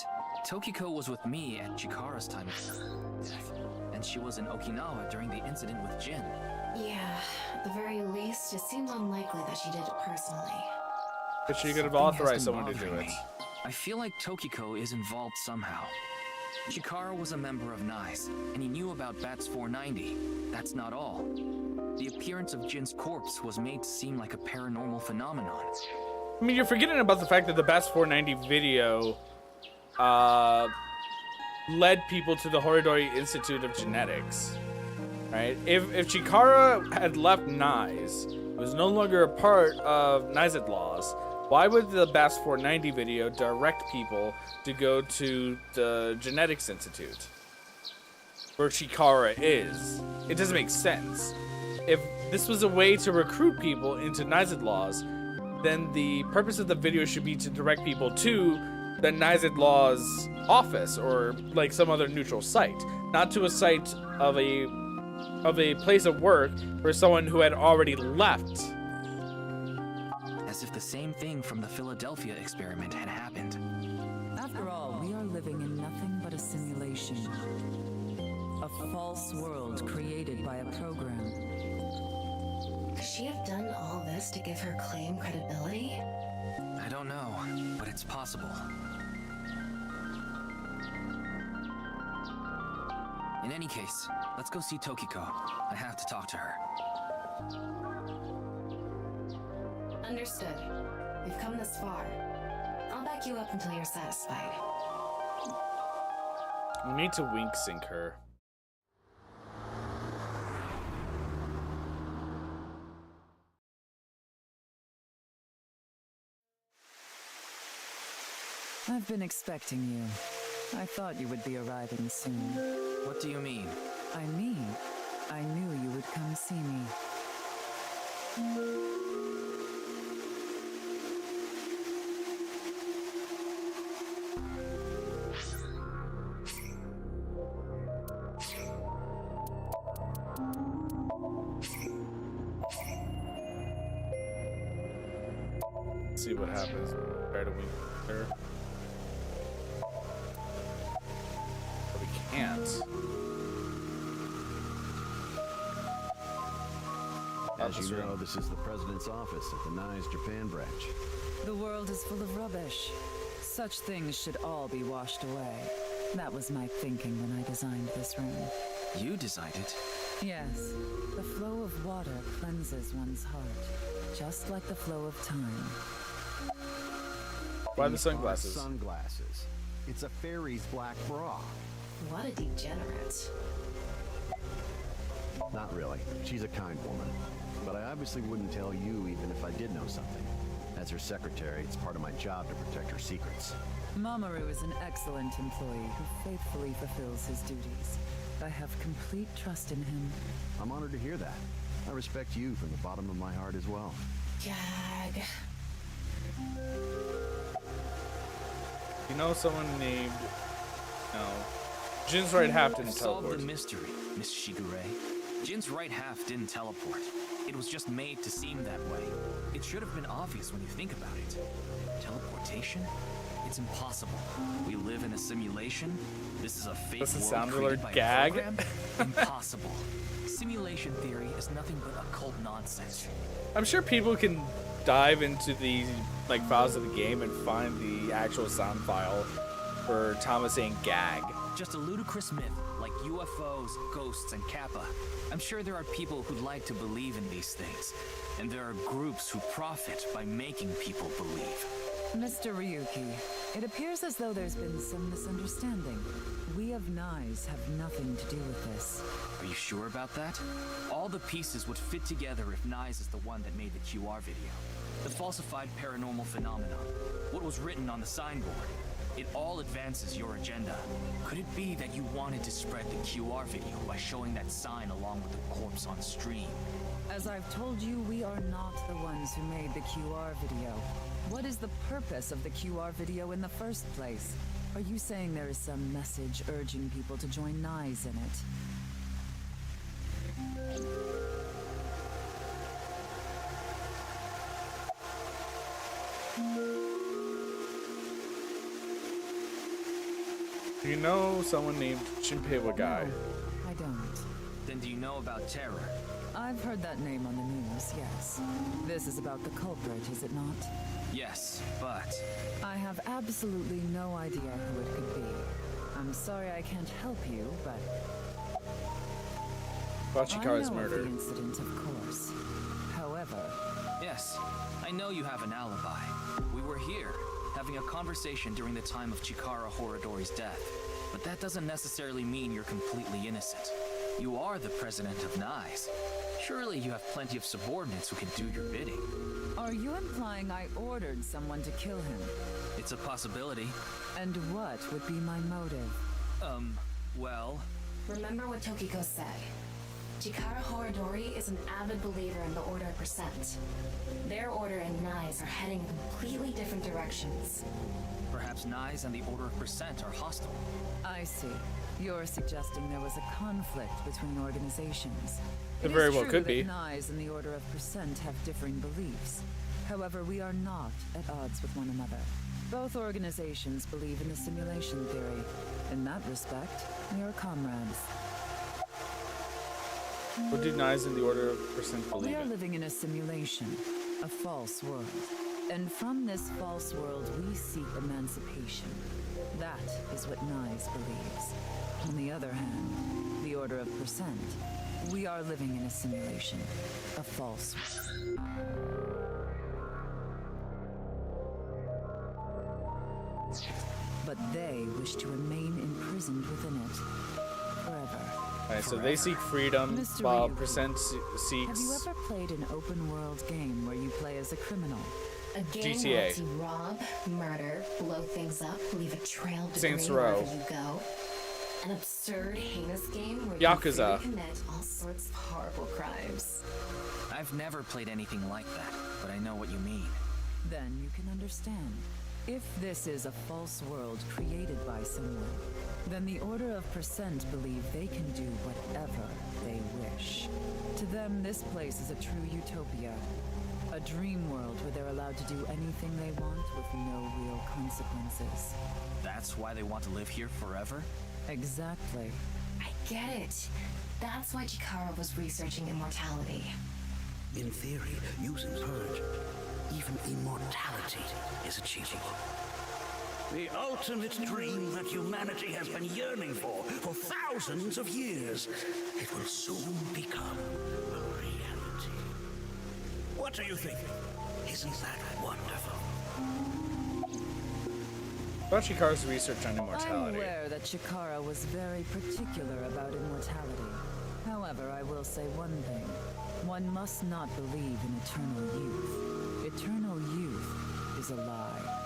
Tokiko was with me at Chikara's time of death, and she was in Okinawa during the incident with Jin. Yeah, at the very least, it seems unlikely that she did it personally. But she could have Something has authorized been someone to do bothering it. me. I feel like Tokiko is involved somehow. Chikara was a member of NICE, and he knew about Bats 490. That's not all. The appearance of Jin's corpse was made to seem like a paranormal phenomenon. I mean, you're forgetting about the fact that the Bats 490 video led people to the Horidori Institute of Genetics, right? If Chikara had left NICE, was no longer a part of Naixatloz, why would the Bats 490 video direct people to go to the Genetics Institute, where Chikara is? It doesn't make sense. If this was a way to recruit people into Naixatloz, then the purpose of the video should be to direct people to the Naixatloz office or like some other neutral site, not to a site of a place of work for someone who had already left. As if the same thing from the Philadelphia experiment had happened. After all, we are living in nothing but a simulation. A false world created by a program. Could she have done all this to give her claim credibility? I don't know, but it's possible. In any case, let's go see Tokiko. I have to talk to her. Understood. We've come this far. I'll back you up until you're satisfied. We need to wink sync her. I've been expecting you. I thought you would be arriving soon. What do you mean? I mean, I knew you would come see me. Let's see what happens. Try to wink her. But we can't. As you know, this is the president's office at the NICE Japan branch. The world is full of rubbish. Such things should all be washed away. That was my thinking when I designed this room. You designed it? Yes, the flow of water cleanses one's heart, just like the flow of time. Why the sunglasses? Sunglasses. It's a fairy's black bra. What a degenerate. Not really. She's a kind woman. But I obviously wouldn't tell you even if I did know something. As her secretary, it's part of my job to protect her secrets. Mamoru is an excellent employee who faithfully fulfills his duties. I have complete trust in him. I'm honored to hear that. I respect you from the bottom of my heart as well. Gag. You know someone named... No. Jin's right half didn't Solve teleport. the mystery, Miss Shigure. Jin's right half didn't teleport. It was just made to seem that way. It should have been obvious when you think about it. Teleportation? It's impossible. We live in a simulation. This is a fake Doesn't world sound created like by a gag. program? Impossible. Simulation theory is nothing but occult nonsense. I'm sure people can dive into the like files of the game and find the actual sound file for Thomas saying gag. Just a ludicrous myth, like UFOs, ghosts, and Kappa. I'm sure there are people who'd like to believe in these things, and there are groups who profit by making people believe. Mr. Ryuki, It appears as though there's been some misunderstanding. We of Nyes have nothing to do with this. Are you sure about that? All the pieces would fit together if Nyes is the one that made the QR video. The falsified paranormal phenomenon. What was written on the signboard. It all advances your agenda. Could it be that you wanted to spread the QR video by showing that sign along with the corpse on stream? As I've told you, we are not the ones who made the QR video. What is the purpose of the QR video in the first place? Are you saying there is some message urging people to join Nyes in it? Do you know someone named Shinpeiwa Guy? No, I don't. Then do you know about Terror? I've heard that name on the news, yes. This is about the culprit, is it not? Yes, but... I have absolutely no idea who it could be. I'm sorry I can't help you, but... About Chikara's I know murder. of the incident, of course. However... Yes, I know you have an alibi. We were here, having a conversation during the time of Chikara Horadori's death. But that doesn't necessarily mean you're completely innocent. You are the president of Nyes. Surely you have plenty of subordinates who can do your bidding. Are you implying I ordered someone to kill him? It's a possibility. And what would be my motive? Well... Remember what Tokiko said. Chikara Horadori is an avid believer in the Order of Percent. Their order and Nyes are heading in completely different directions. Perhaps Nyes and the Order of Percent are hostile. I see. You're suggesting there was a conflict between organizations. It very well could It be. is true that Nyes and the Order of Percent have differing beliefs. However, we are not at odds with one another. Both organizations believe in the simulation theory. In that respect, we are comrades. What do Nyes in the Order of Percent believe We are in? living in a simulation, a false world. And from this false world, we seek emancipation. That is what Nyes believes. On the other hand, the Order of Percent, we are living in a simulation, a false world. But they wish to remain imprisoned within it forever. Alright, so they seek freedom, Mr. while Ryuki, Percent Have seeks... you ever played an open world game where you play as a criminal? A game GTA. where you rob, murder, blow things up, leave a trail of debris Saints Row. wherever you go. An absurd, heinous game where Yakuza. you commit all sorts of horrible crimes. I've never played anything like that, but I know what you mean. Then you can understand. If this is a false world created by someone, then the Order of Percent believe they can do whatever they wish. To them, this place is a true utopia. A dream world where they're allowed to do anything they want with no real consequences. That's why they want to live here forever? Exactly. I get it. That's why Chikara was researching immortality. In theory, using Purge, even immortality is achievable. The ultimate dream that humanity has been yearning for thousands of years. It will soon become a reality. What do you think? Isn't that wonderful? About Chikara's research on I'm immortality. aware that Chikara was very particular about immortality. However, I will say one thing. One must not believe in eternal youth. Eternal youth is a lie.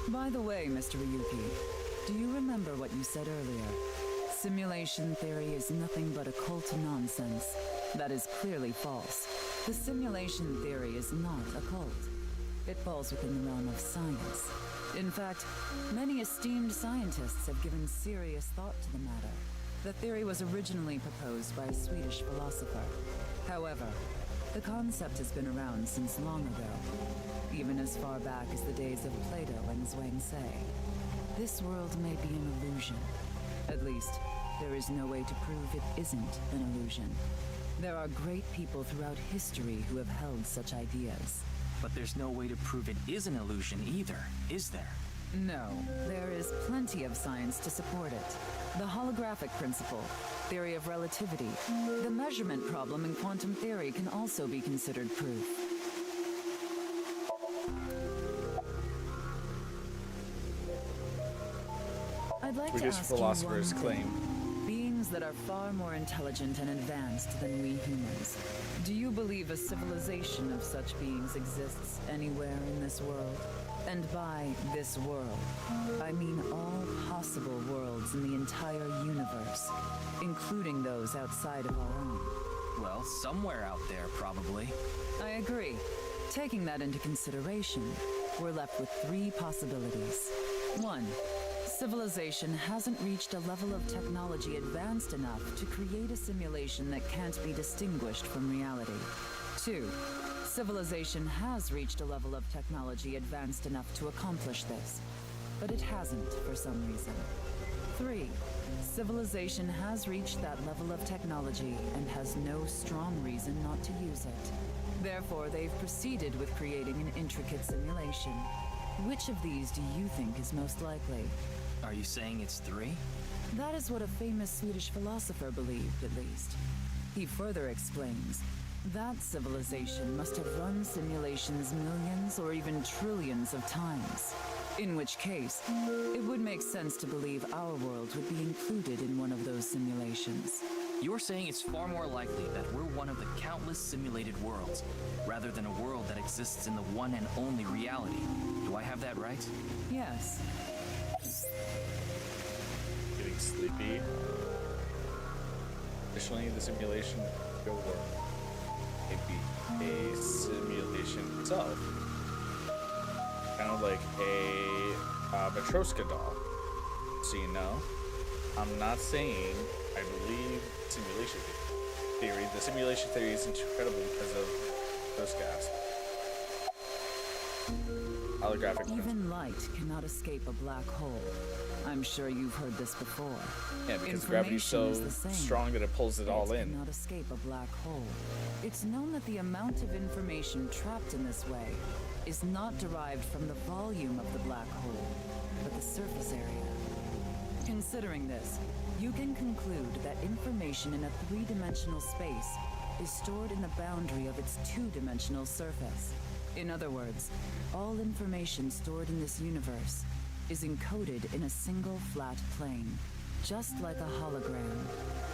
By the way, Mr. Ryuki, do you remember what you said earlier? Simulation theory is nothing but occult nonsense. That is clearly false. The simulation theory is not occult. It falls within the realm of science. In fact, many esteemed scientists have given serious thought to the matter. The theory was originally proposed by a Swedish philosopher. However, the concept has been around since long ago, even as far back as the days of Plato and Zhuangzi. This world may be an illusion. At least, there is no way to prove it isn't an illusion. There are great people throughout history who have held such ideas. But there's no way to prove it is an illusion either, is there? No, there is plenty of science to support it. The holographic principle, theory of relativity, the measurement problem in quantum theory can also be considered proof. like Swedish to ask philosophers you one claim. thing. Beings that are far more intelligent and advanced than we humans. Do you believe a civilization of such beings exists anywhere in this world? And by this world, I mean all possible worlds in the entire universe, including those outside of our own. Well, somewhere out there, probably. I agree. Taking that into consideration, we're left with three possibilities. 1. Civilization hasn't reached a level of technology advanced enough to create a simulation that can't be distinguished from reality. 2. Civilization has reached a level of technology advanced enough to accomplish this, but it hasn't for some reason. 3. Civilization has reached that level of technology and has no strong reason not to use it. Therefore, they've proceeded with creating an intricate simulation. Which of these do you think is most likely? Are you saying it's 3? That is what a famous Swedish philosopher believed, at least. He further explains, that civilization must have run simulations millions or even trillions of times. In which case, it would make sense to believe our world would be included in one of those simulations. You're saying it's far more likely that we're one of the countless simulated worlds, rather than a world that exists in the one and only reality. Do I have that right? Yes. Getting sleepy. Additionally, the simulation could work. Maybe a simulation itself. Kind of like a Matryoshka doll. So you know, I'm not saying I believe simulation theory. The simulation theory is incredible because of those gas. Holographic. Even light cannot escape a black hole. I'm sure you've heard this before. Yeah, because gravity's so strong that it pulls it all in. Cannot escape a black hole. It's known that the amount of information trapped in this way is not derived from the volume of the black hole, but the surface area. Considering this, you can conclude that information in a three-dimensional space is stored in the boundary of its two-dimensional surface. In other words, all information stored in this universe is encoded in a single flat plane, just like a hologram.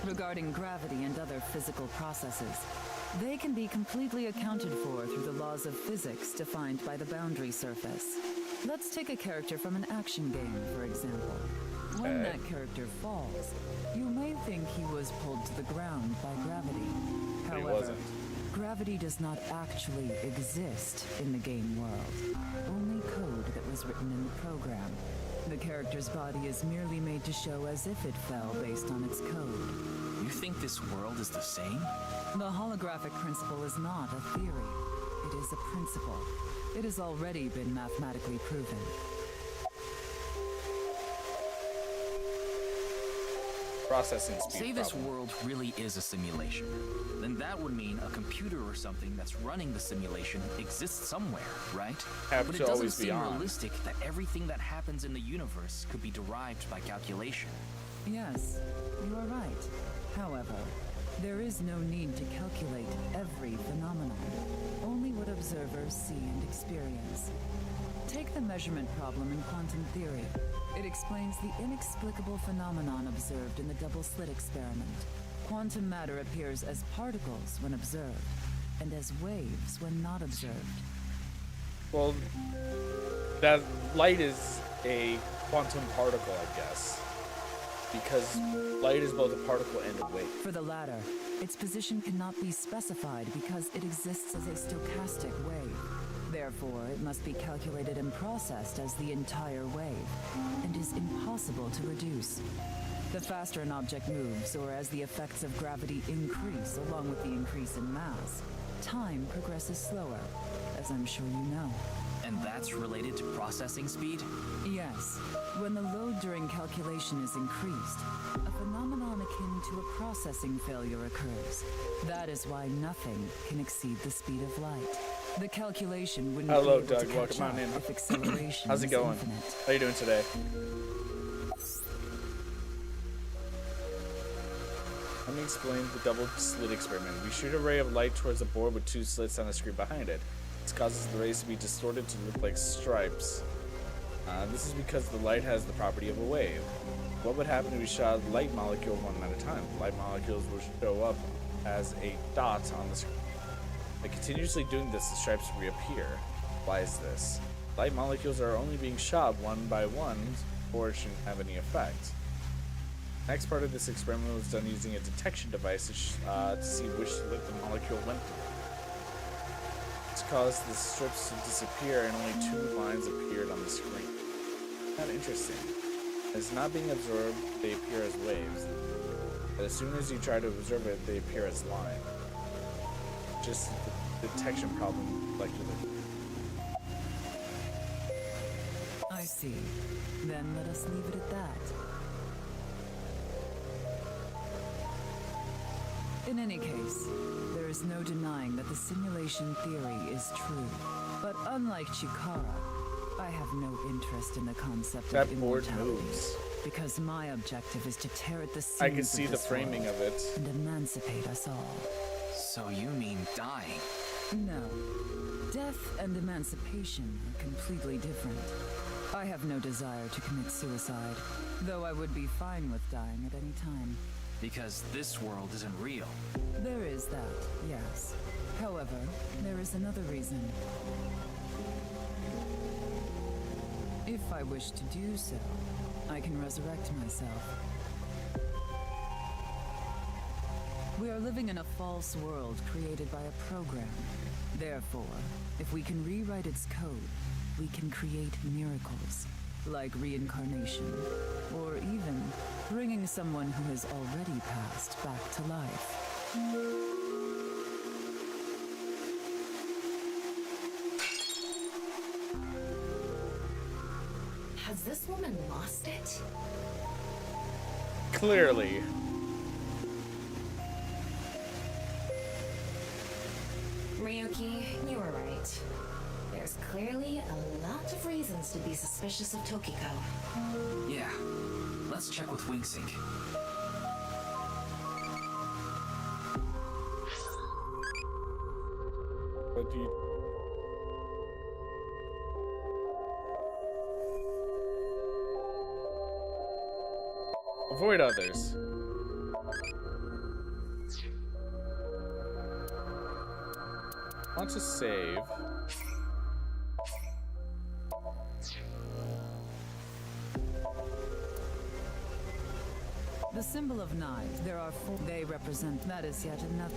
Regarding gravity and other physical processes, they can be completely accounted for through the laws of physics defined by the boundary surface. Let's take a character from an action game, for example. When that character falls, you may think he was pulled to the ground by gravity. However, gravity does not actually exist in the game world, only code that was written in the program. The character's body is merely made to show as if it fell based on its code. You think this world is the same? The holographic principle is not a theory. It is a principle. It has already been mathematically proven. Processing speed. Say this world really is a simulation. Then that would mean a computer or something that's running the simulation exists somewhere, right? But it doesn't seem realistic that everything that happens in the universe could be derived by calculation. Yes, you are right. However, there is no need to calculate every phenomenon, only what observers see and experience. Take the measurement problem in quantum theory. It explains the inexplicable phenomenon observed in the double-slit experiment. Quantum matter appears as particles when observed, and as waves when not observed. Well, that light is a quantum particle, I guess. Because light is both a particle and a wave. For the latter, its position cannot be specified because it exists as a stochastic wave. Therefore, it must be calculated and processed as the entire wave, and is impossible to reduce. The faster an object moves, or as the effects of gravity increase along with the increase in mass, time progresses slower, as I'm sure you know. And that's related to processing speed? Yes. When the load during calculation is increased, a phenomenon akin to a processing failure occurs. That is why nothing can exceed the speed of light. The calculation wouldn't Hello, be able Doug. to Welcome on in. if acceleration How's it going? Infinite. How you doing today? Let me explain the double slit experiment. We shoot a ray of light towards a board with two slits on the screen behind it. This causes the rays to be distorted to look like stripes. This is because the light has the property of a wave. What would happen if we shot light molecule one at a time? Light molecules will show up as a dot on the screen. By continuously doing this, the stripes reappear. Why is this? Light molecules are only being shot one by one, or it shouldn't have any effect. Next part of this experiment was done using a detection device to see which lit the molecule went through. This caused the strips to disappear and only 2 lines appeared on the screen. Not interesting. As not being absorbed, they appear as waves. But as soon as you try to observe it, they appear as line. Just the detection problem collectively. I see. Then let us leave it at that. In any case, there is no denying that the simulation theory is true. But unlike Chikara, I have no interest in the concept of immortality. Because my objective is to tear at the seams I can see the framing of it. And emancipate us all. So you mean dying? No. Death and emancipation are completely different. I have no desire to commit suicide, though I would be fine with dying at any time. Because this world isn't real. There is that, yes. However, there is another reason. If I wish to do so, I can resurrect myself. We are living in a false world created by a program. Therefore, if we can rewrite its code, we can create miracles, like reincarnation, or even bringing someone who has already passed back to life. Has this woman lost it? Clearly. Ryuki, you were right. There's clearly a lot of reasons to be suspicious of Tokiko. Yeah. Let's check with WingSync. What do you... Avoid others. Want to save. The symbol of knives, there are 4. They represent, that is yet another.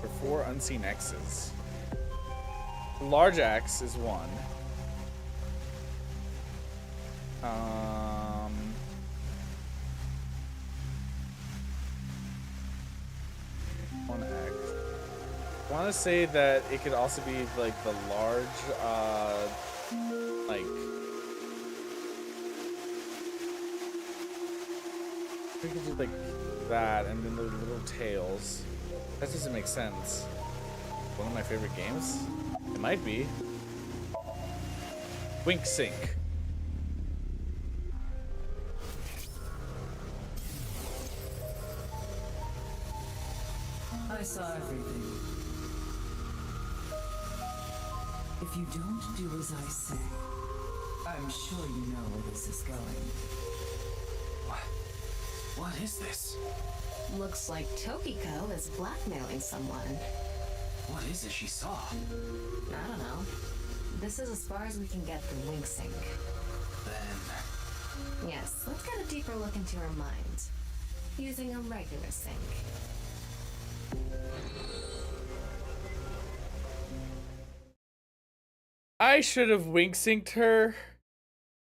For 4 unseen X's. The large X is 1. One X. I want to say that it could also be like the large, like. We could do like that, and then the little tails. That doesn't make sense. One of my favorite games? It might be. WingSync. I saw everything. If you don't do as I say, I'm sure you know where this is going. What is this? Looks like Tokiko is blackmailing someone. What is it she saw? I don't know. This is as far as we can get through WingSync. Then... Yes, let's get a deeper look into her mind. Using a regular sync. I should have WingSynced her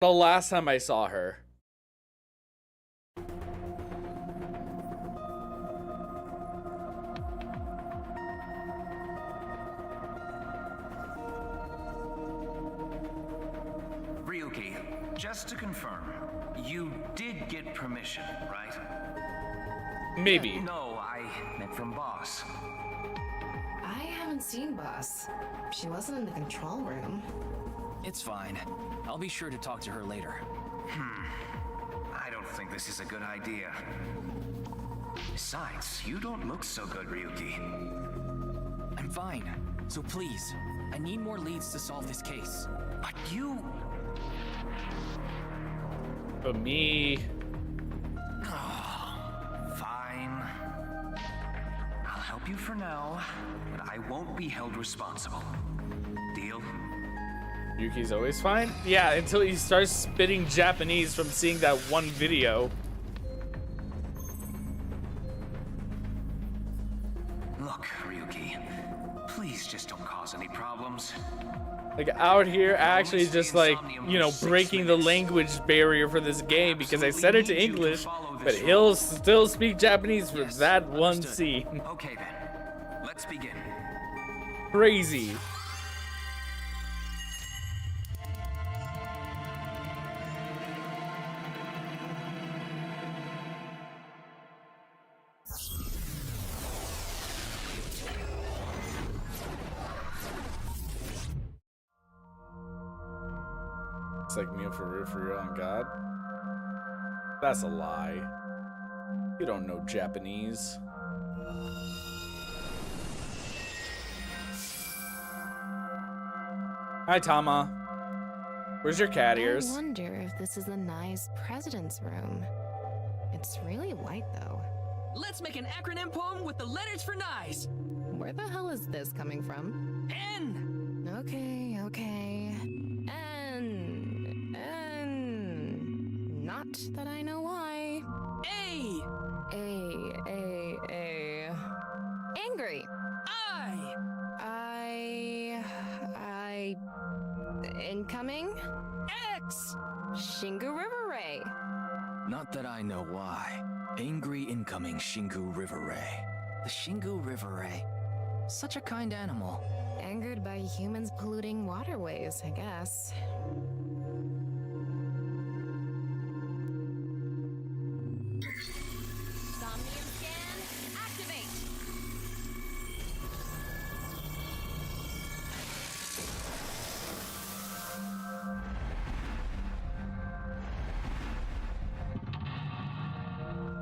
the last time I saw her. Ryuki, just to confirm, you did get permission, right? Maybe. No, I meant from Boss. I haven't seen Boss. She wasn't in the control room. It's fine. I'll be sure to talk to her later. I don't think this is a good idea. Besides, you don't look so good, Ryuki. I'm fine. So please, I need more leads to solve this case. But you... But me. Fine. I'll help you for now, but I won't be held responsible. Deal? Yuki's always fine? Yeah, until he starts spitting Japanese from seeing that one video. Look, Ryuki, please just don't cause any problems. Like out here actually just like, you know, breaking the language barrier for this game because I set it to English, but he'll still speak Japanese for that one scene. Okay then, let's begin. Crazy. It's like me for real on God. That's a lie. You don't know Japanese. Hi, Tama. Where's your cat ears? I wonder if this is the nice president's room. It's really white, though. Let's make an acronym poem with the letters for nice. Where the hell is this coming from? N. Okay, okay. N. Not that I know why. A. A. Angry. I. Incoming. X. Shingu River Ray. Not that I know why. Angry incoming Shingu River Ray. The Shingu River Ray. Such a kind animal. Angered by humans polluting waterways, I guess. Somnium scan, activate.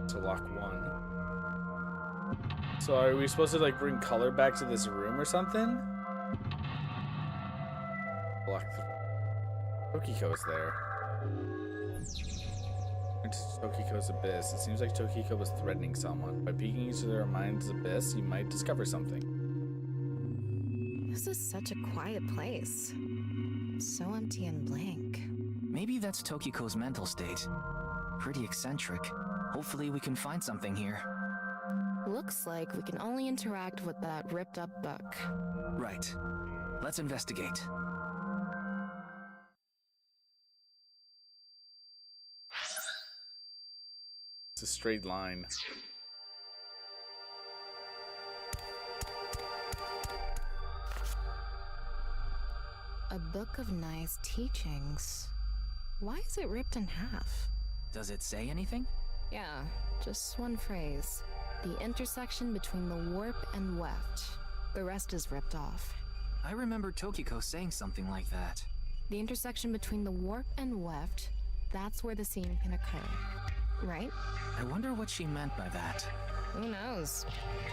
To lock one. So are we supposed to like bring color back to this room or something? Block Tokiko's there. Into Tokiko's abyss. It seems like Tokiko was threatening someone. By peeking into their mind's abyss, you might discover something. This is such a quiet place. So empty and blank. Maybe that's Tokiko's mental state. Pretty eccentric. Hopefully we can find something here. Looks like we can only interact with that ripped up book. Right. Let's investigate. It's a straight line. A book of nice teachings. Why is it ripped in half? Does it say anything? Yeah, just one phrase. The intersection between the warp and weft. The rest is ripped off. I remember Tokiko saying something like that. The intersection between the warp and weft, that's where the seam can occur. Right? I wonder what she meant by that. Who knows?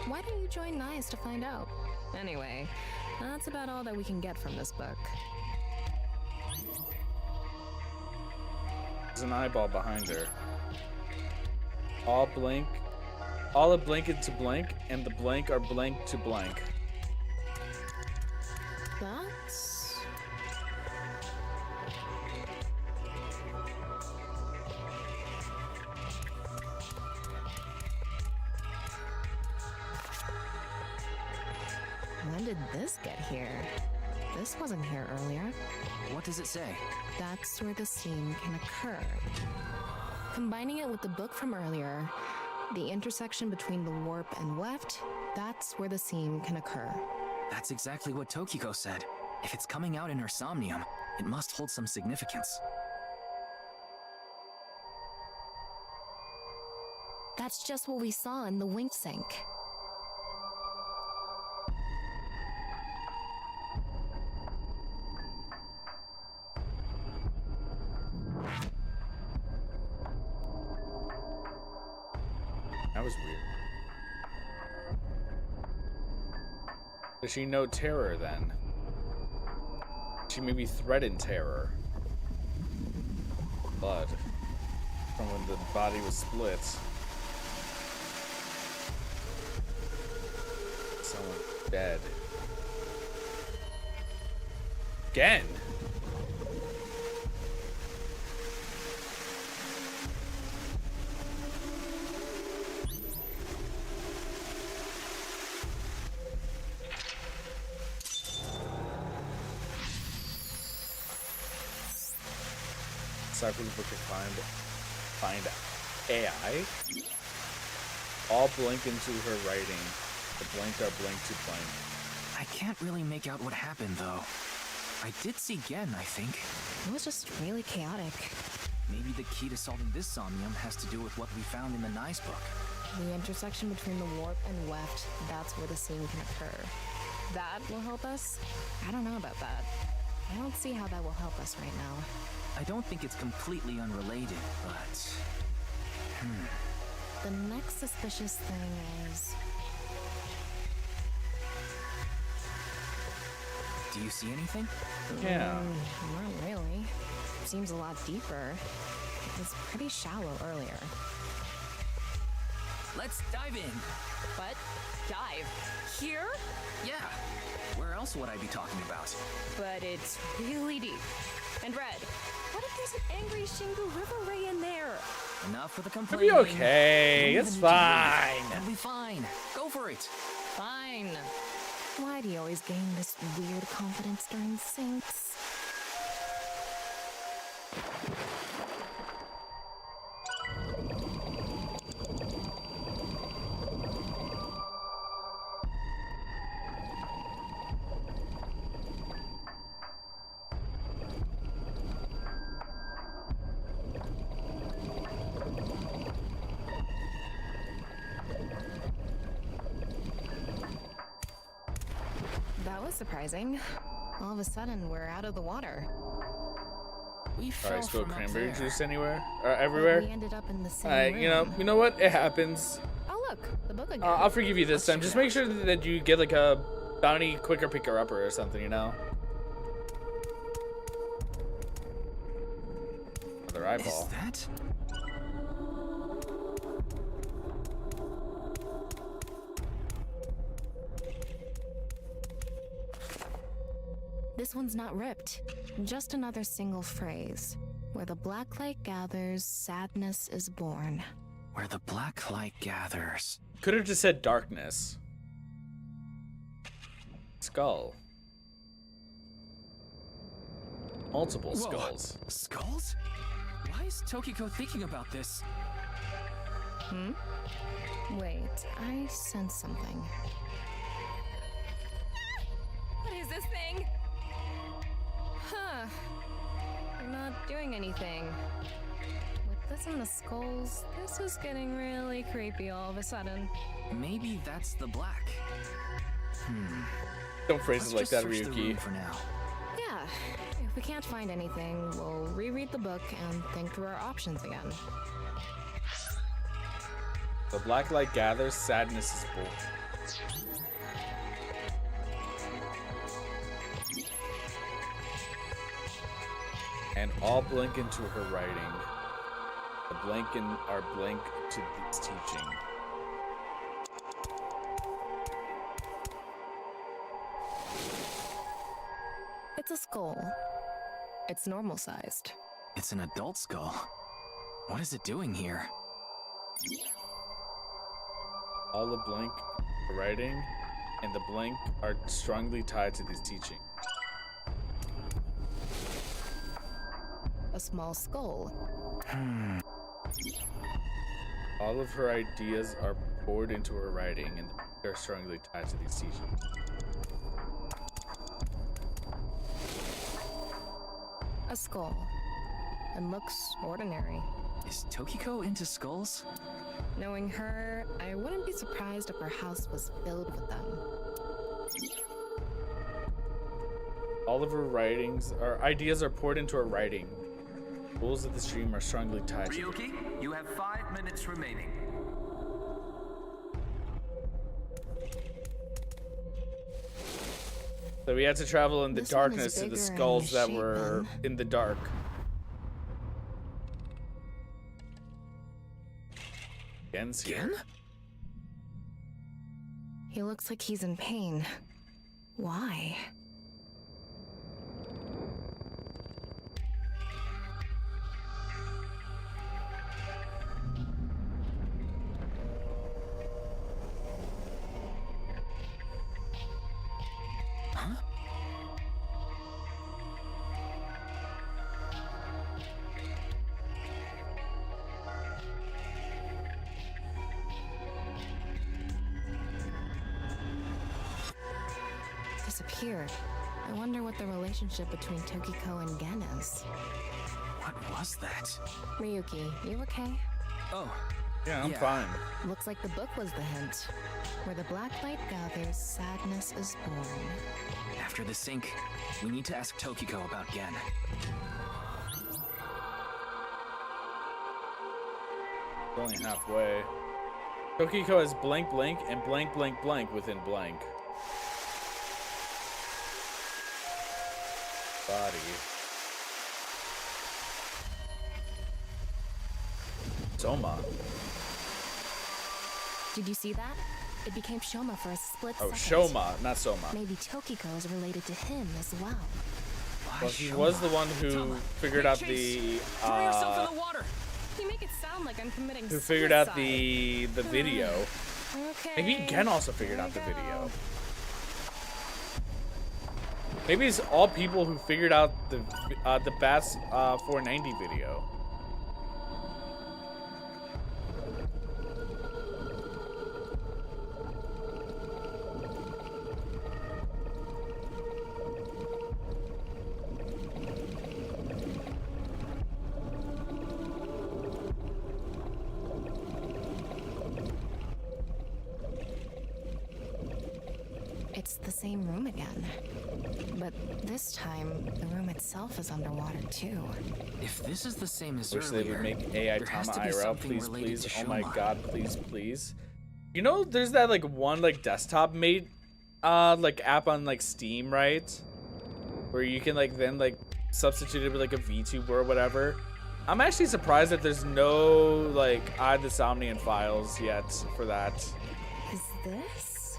Why don't you join NICE to find out? Anyway, that's about all that we can get from this book. There's an eyeball behind her. All a blanket to blank, and the blank are blank to blank. That's... When did this get here? This wasn't here earlier. What does it say? That's where the seam can occur. Combining it with the book from earlier, the intersection between the warp and weft, that's where the seam can occur. That's exactly what Tokiko said. If it's coming out in her somnium, it must hold some significance. That's just what we saw in the wink sink. That was weird. Does she know terror then? She maybe threatened terror. blood from when the body was split. Someone dead. Again. Decipher the book and find AI. All blink into her writing. The blank are blank to blank. I can't really make out what happened, though. I did see Gen, I think. It was just really chaotic. Maybe the key to solving this somnium has to do with what we found in the Nice book. The intersection between the warp and weft, that's where the scene can occur. That will help us? I don't know about that. I don't see how that will help us right now. I don't think it's completely unrelated, but... The next suspicious thing is... Do you see anything? Yeah. Not really. Seems a lot deeper. It was pretty shallow earlier. Let's dive in. What? Dive? Here? Yeah. Where else would I be talking about? But it's really deep. And red. What if there's an angry Shingu River Ray in there? Enough with the It'll complaining. be okay. It's fine. It'll be fine. Go for it. Fine. Why do you always gain this weird confidence during syncs? That was surprising. All of a sudden, we're out of the water. We fell Alright, spill from up cranberry there. juice anywhere? Everywhere? We ended up in the same Alright, room. you know what? It happens. Oh look, the book again. I'll forgive you this time. Just make sure that you get like a bounty quicker picker upper or something, you know? Another eyeball. Is that? This one's not ripped. Just another single phrase. Where the black light gathers, sadness is born. Where the black light gathers. Could have just said darkness. Skull. Multiple Whoa. skulls. Skulls? Why is Tokiko thinking about this? Wait, I sense something. What is this thing? Huh. You're not doing anything. With this and the skulls, this is getting really creepy all of a sudden. Maybe that's the black. Don't phrase Let's it like just that, search the Ryuki. room for now. Yeah, if we can't find anything, we'll reread the book and think through our options again. The black light gathers, sadness is born. And all blink into her writing. The blank are blank to its teaching. It's a skull. It's normal sized. It's an adult skull. What is it doing here? All the blank writing and the blank are strongly tied to this teaching. A small skull. All of her ideas are poured into her writing and they're strongly tied to these teachings. A skull. And looks ordinary. Is Tokiko into skulls? Knowing her, I wouldn't be surprised if her house was filled with them. All of her writings or ideas are poured into her writing. Rules of the stream are strongly tied to Ryuki, you have 5 minutes remaining. So we had to travel in the This one is darkness to the bigger in skulls that shape were then. in the dark. ends here. Again? He looks like he's in pain. Why? Huh? Disappeared. I wonder what the relationship between Tokiko and Gen is. What was that? Ryuki, you okay? Oh. Yeah, I'm fine. Looks like the book was the hint. Where the black light gathers, sadness is born. After the sync, we need to ask Tokiko about Gen. Only halfway. Tokiko has blank blank and blank blank blank within blank. Body. Soma. Did you see that? It became Shoma for a split Oh, second. Shoma, not Soma. Maybe Tokiko is related to him as well. Well, he was the one who figured out the Throw yourself in the water. You make it sound like I'm committing who figured out suicide. the video. Okay. Maybe Gen also figured out the video. Maybe it's all people who figured out the Bats 490 video. It's the same room again. But this time, the room itself is underwater too. If this is the same as Wish earlier, they would make AI there has Tama to be IRL, something please, related please. to Oh my Shoma. god, please, please. You know, there's that like one like desktop made like app on like Steam, right? Where you can like then like substitute it with like a VTuber or whatever. I'm actually surprised that there's no like the SOMNIUM files yet for that. Is this?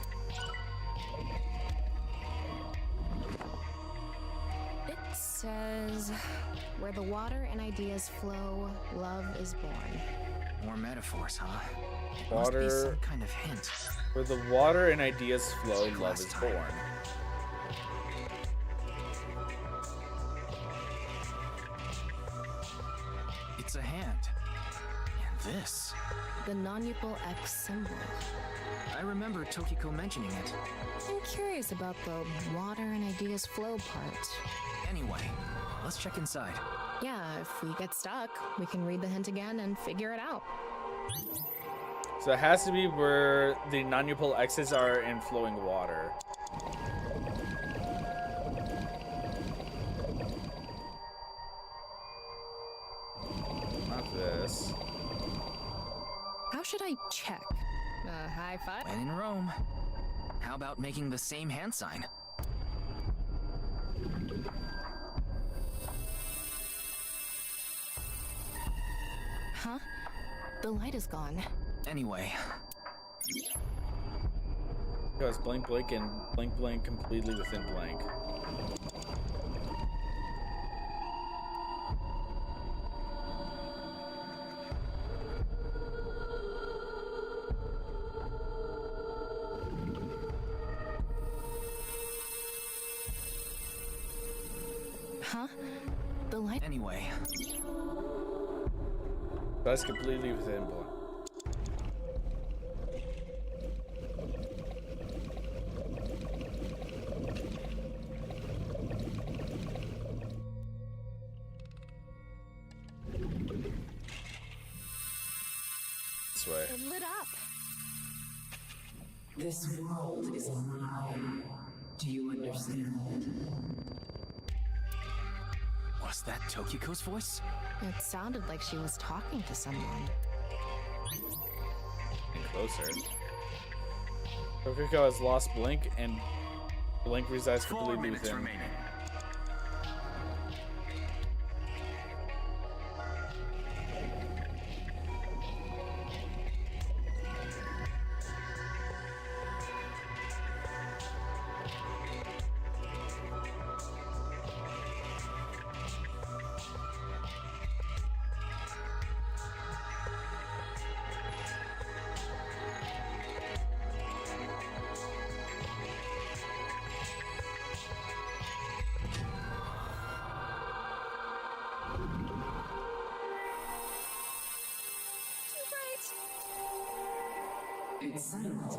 It says, where the water and ideas flow, love is born. More metaphors, huh? It must be Water, some kind of hint. where the water and ideas flow, Like love last is time. born. It's a hand. And this. The non-equal X symbol. I remember Tokiko mentioning it. I'm curious about the water and ideas flow part. Anyway, let's check inside. Yeah, if we get stuck, we can read the hint again and figure it out. So it has to be where the non-upole X's are in flowing water. Not this. How should I check? High five? When in Rome, how about making the same hand sign? Huh? The light is gone. Anyway, Because blank blank and blank blank completely within blank. Huh? The light. anyway, That's completely within blank. This way. It lit up. This world is a lie. Do you understand? was that Tokiko's voice? It sounded like she was talking to someone. And closer. Tokiko has lost Blink, and Blink resides 4 completely minutes within. remaining. remain silent,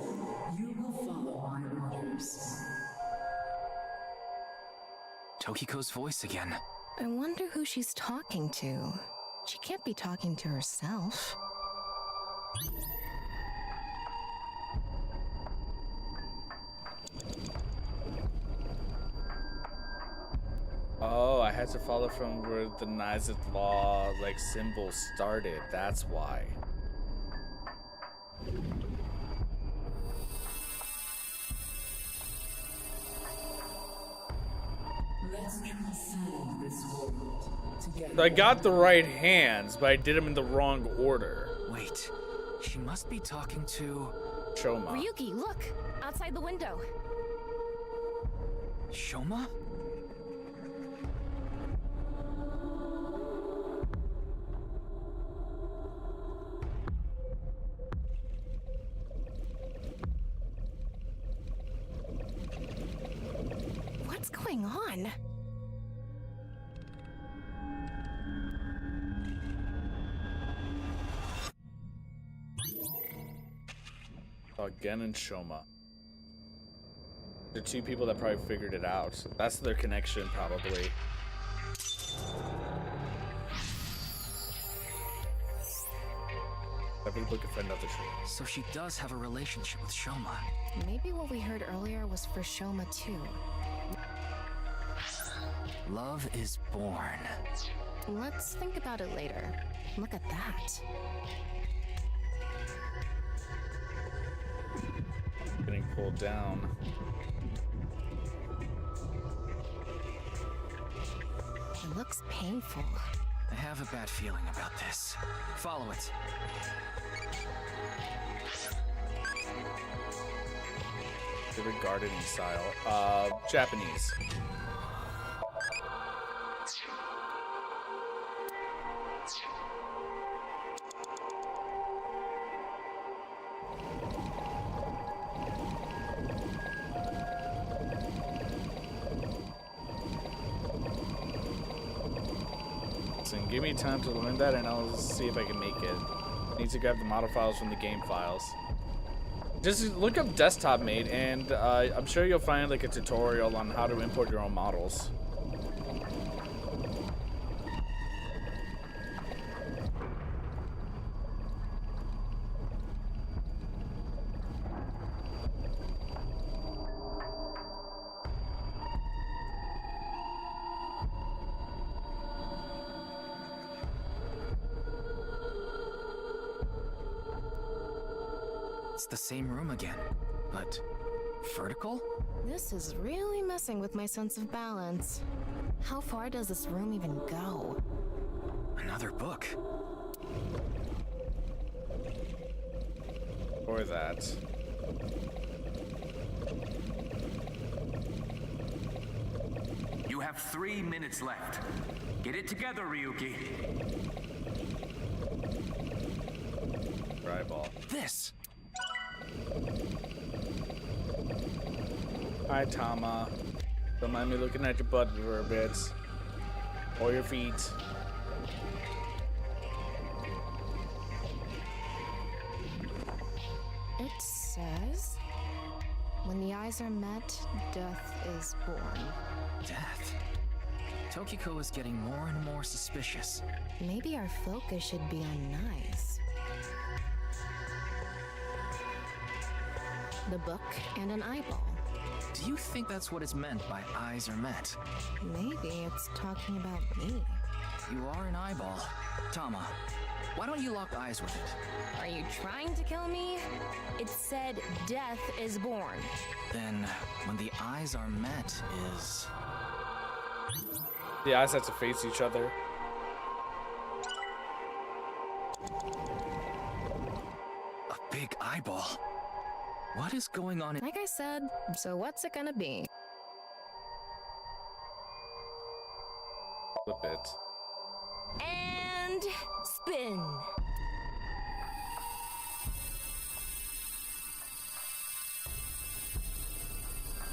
you will follow my orders. Tokiko's voice again. I wonder who she's talking to. She can't be talking to herself. Oh, I had to follow from where the Naixatloz like symbol started. That's why. Let's transcend this world together. I got the right hands, but I did them in the wrong order. Wait, she must be talking to Shoma. Ryuki, look! Outside the window. Shoma? What's going on? Again and Shoma. They're two people that probably figured it out. That's their connection, probably. Every book a friend of the tree. So she does have a relationship with Shoma. Maybe what we heard earlier was for Shoma too. Love is born. Let's think about it later. Look at that. Getting pulled down. It looks painful. I have a bad feeling about this. Follow it. Favorite gardening style. Japanese. Listen, give me time to learn that and I'll see if I can make it. Need to grab the model files from the game files. Just look up desktop mate and I'm sure you'll find like a tutorial on how to import your own models. It's the same room again, but vertical? This is really messing with my sense of balance. How far does this room even go? Another book. Or that. You have 3 minutes left. Get it together, Ryuki. Eyeball. This. Hi, Tama. Don't mind me looking at your butt for a bit. Or your feet. It says, when the eyes are met, death is born. Death? Tokiko is getting more and more suspicious. Maybe our focus should be on knives. The book and an eyeball. Do you think that's what is meant by eyes are met? Maybe it's talking about me. You are an eyeball. Tama, why don't you lock eyes with it? Are you trying to kill me? It said death is born. Then, when the eyes are met is... The eyes have to face each other. A big eyeball. What is going on? Like I said, so what's it gonna be? Flip it. And spin.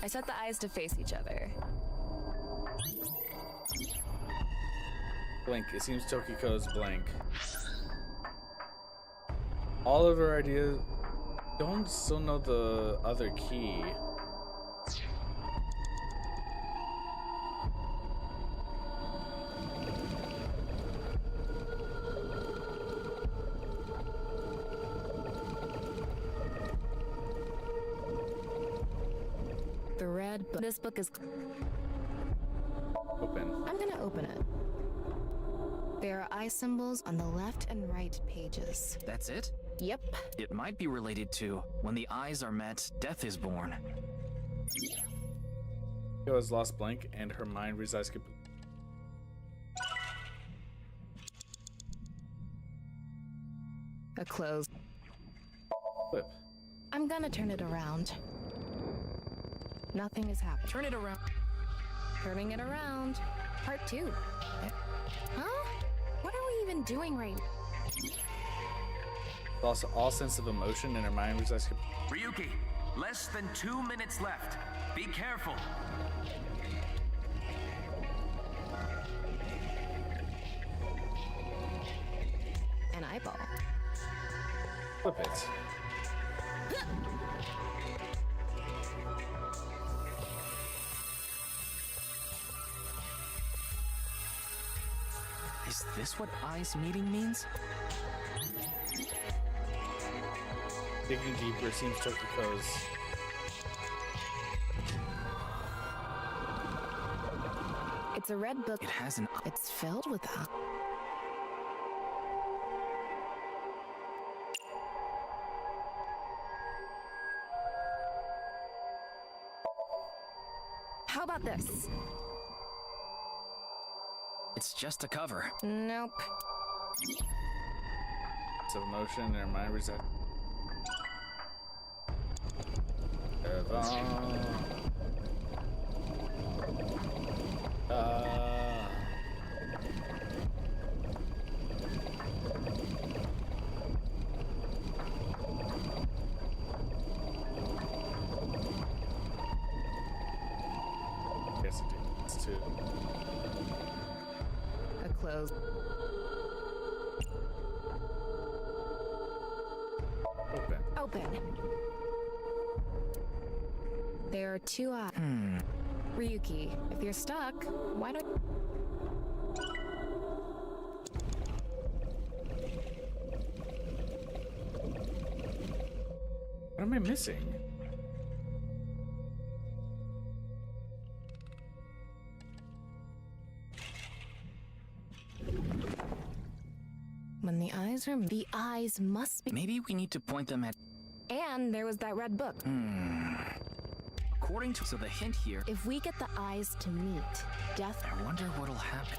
I set the eyes to face each other. Blink. It seems Tokiko's blank. All of her ideas don't still know the other key. The red book. This book is Open. I'm gonna open it. There are eye symbols on the left and right pages. That's it? Yep. It might be related to when the eyes are met, death is born. Yo has lost blank and her mind resides completely. A close. Flip. I'm gonna turn it around. Nothing is happening. Turn it around. Turning it around. Part 2. Huh? What are we even doing right now? Lost all sense of emotion and her mind resides completely. Ryuki, less than 2 minutes left. Be careful. An eyeball. Flip it. Is this what eyes meeting means? Digging deeper seems Tokiko's. It's a red book. It has an. It's filled with that. How about this? It's just a cover. Nope. Sense of emotion and her mind resides. Yes, it's two. A close. Open. Open. There are 2 eyes. Ryuki, if you're stuck, why don't... What am I missing? When the eyes are... The eyes must be... Maybe we need to point them at. And there was that red book. According to. So the hint here. If we get the eyes to meet, death... I wonder what'll happen.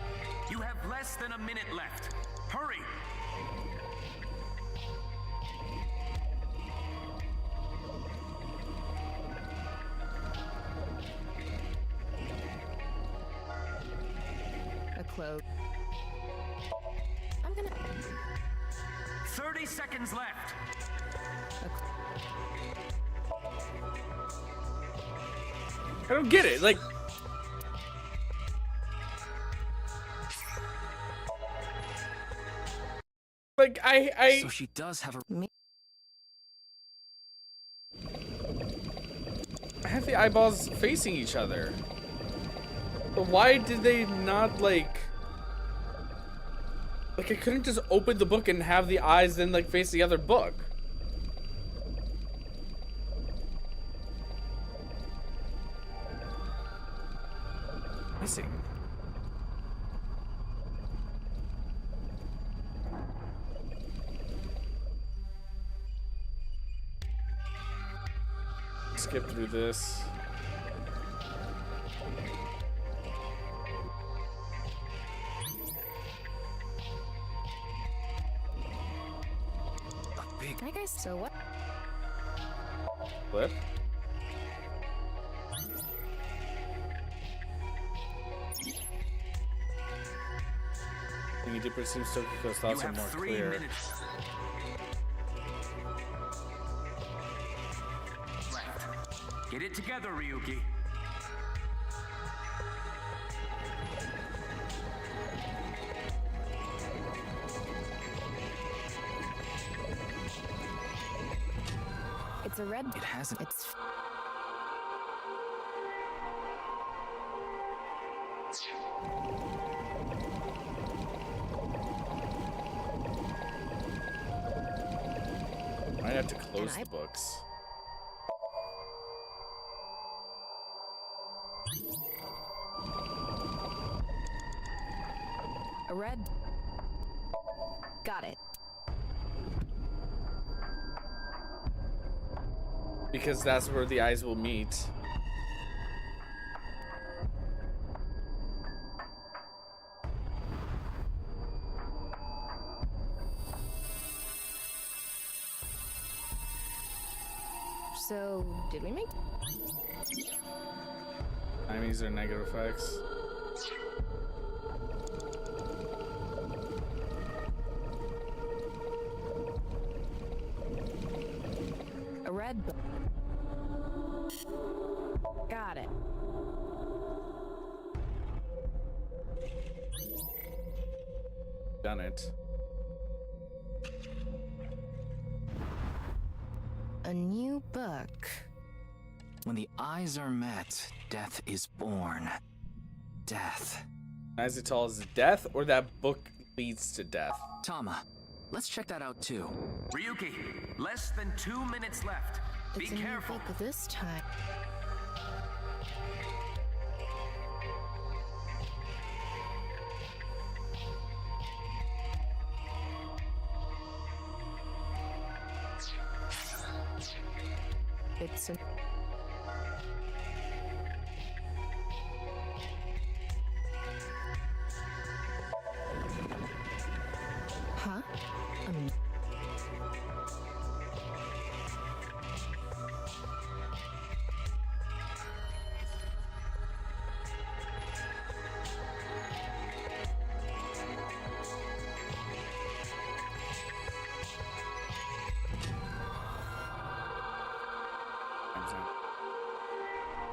You have less than a minute left. Hurry! A close. I'm gonna... 30 seconds left. I don't get it. Like, So she does have a. I have the eyeballs facing each other. But why did they not like I couldn't just open the book and have the eyes then like face the other book. Missing. Skip through this. Hi guys, so what? Flip. Digging deeper seems Tokiko's thoughts are more clear. Minutes. Left. Get it together, Ryuki. infrared. It hasn't. It's Might have to close the books. a red. Got it. Because that's where the eyes will meet. So, did we make? Timings are negative effects. A red. Got it. Done it. A new book. When the eyes are met, death is born. Death. Naixatloz's death, or that book leads to death? Tama, let's check that out too. Ryuki, less than 2 minutes left. Be It's a careful. new book this time. It's a huh?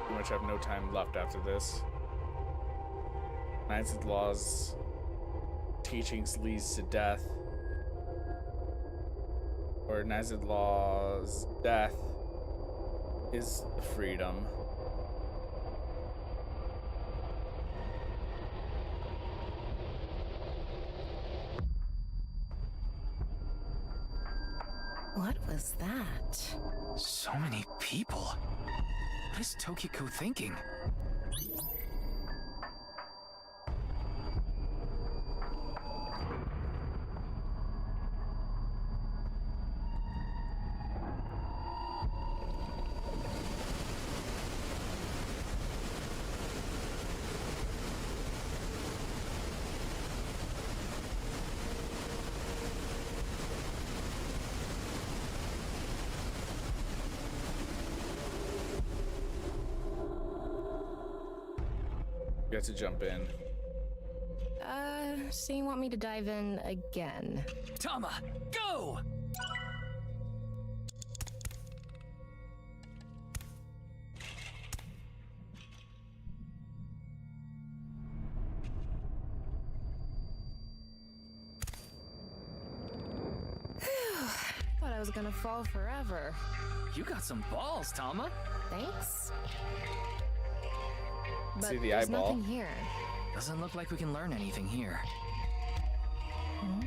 Pretty much have no time left after this. Naixatloz's teachings leads to death. Or Naixatloz's death is freedom. What was that? So many people. What is Tokiko thinking? You have to jump in. So you want me to dive in again? Tama, go! Thought I was gonna fall forever. You got some balls, Tama. Thanks. But See the there's eyeball? nothing here. Doesn't look like we can learn anything here. Hmm?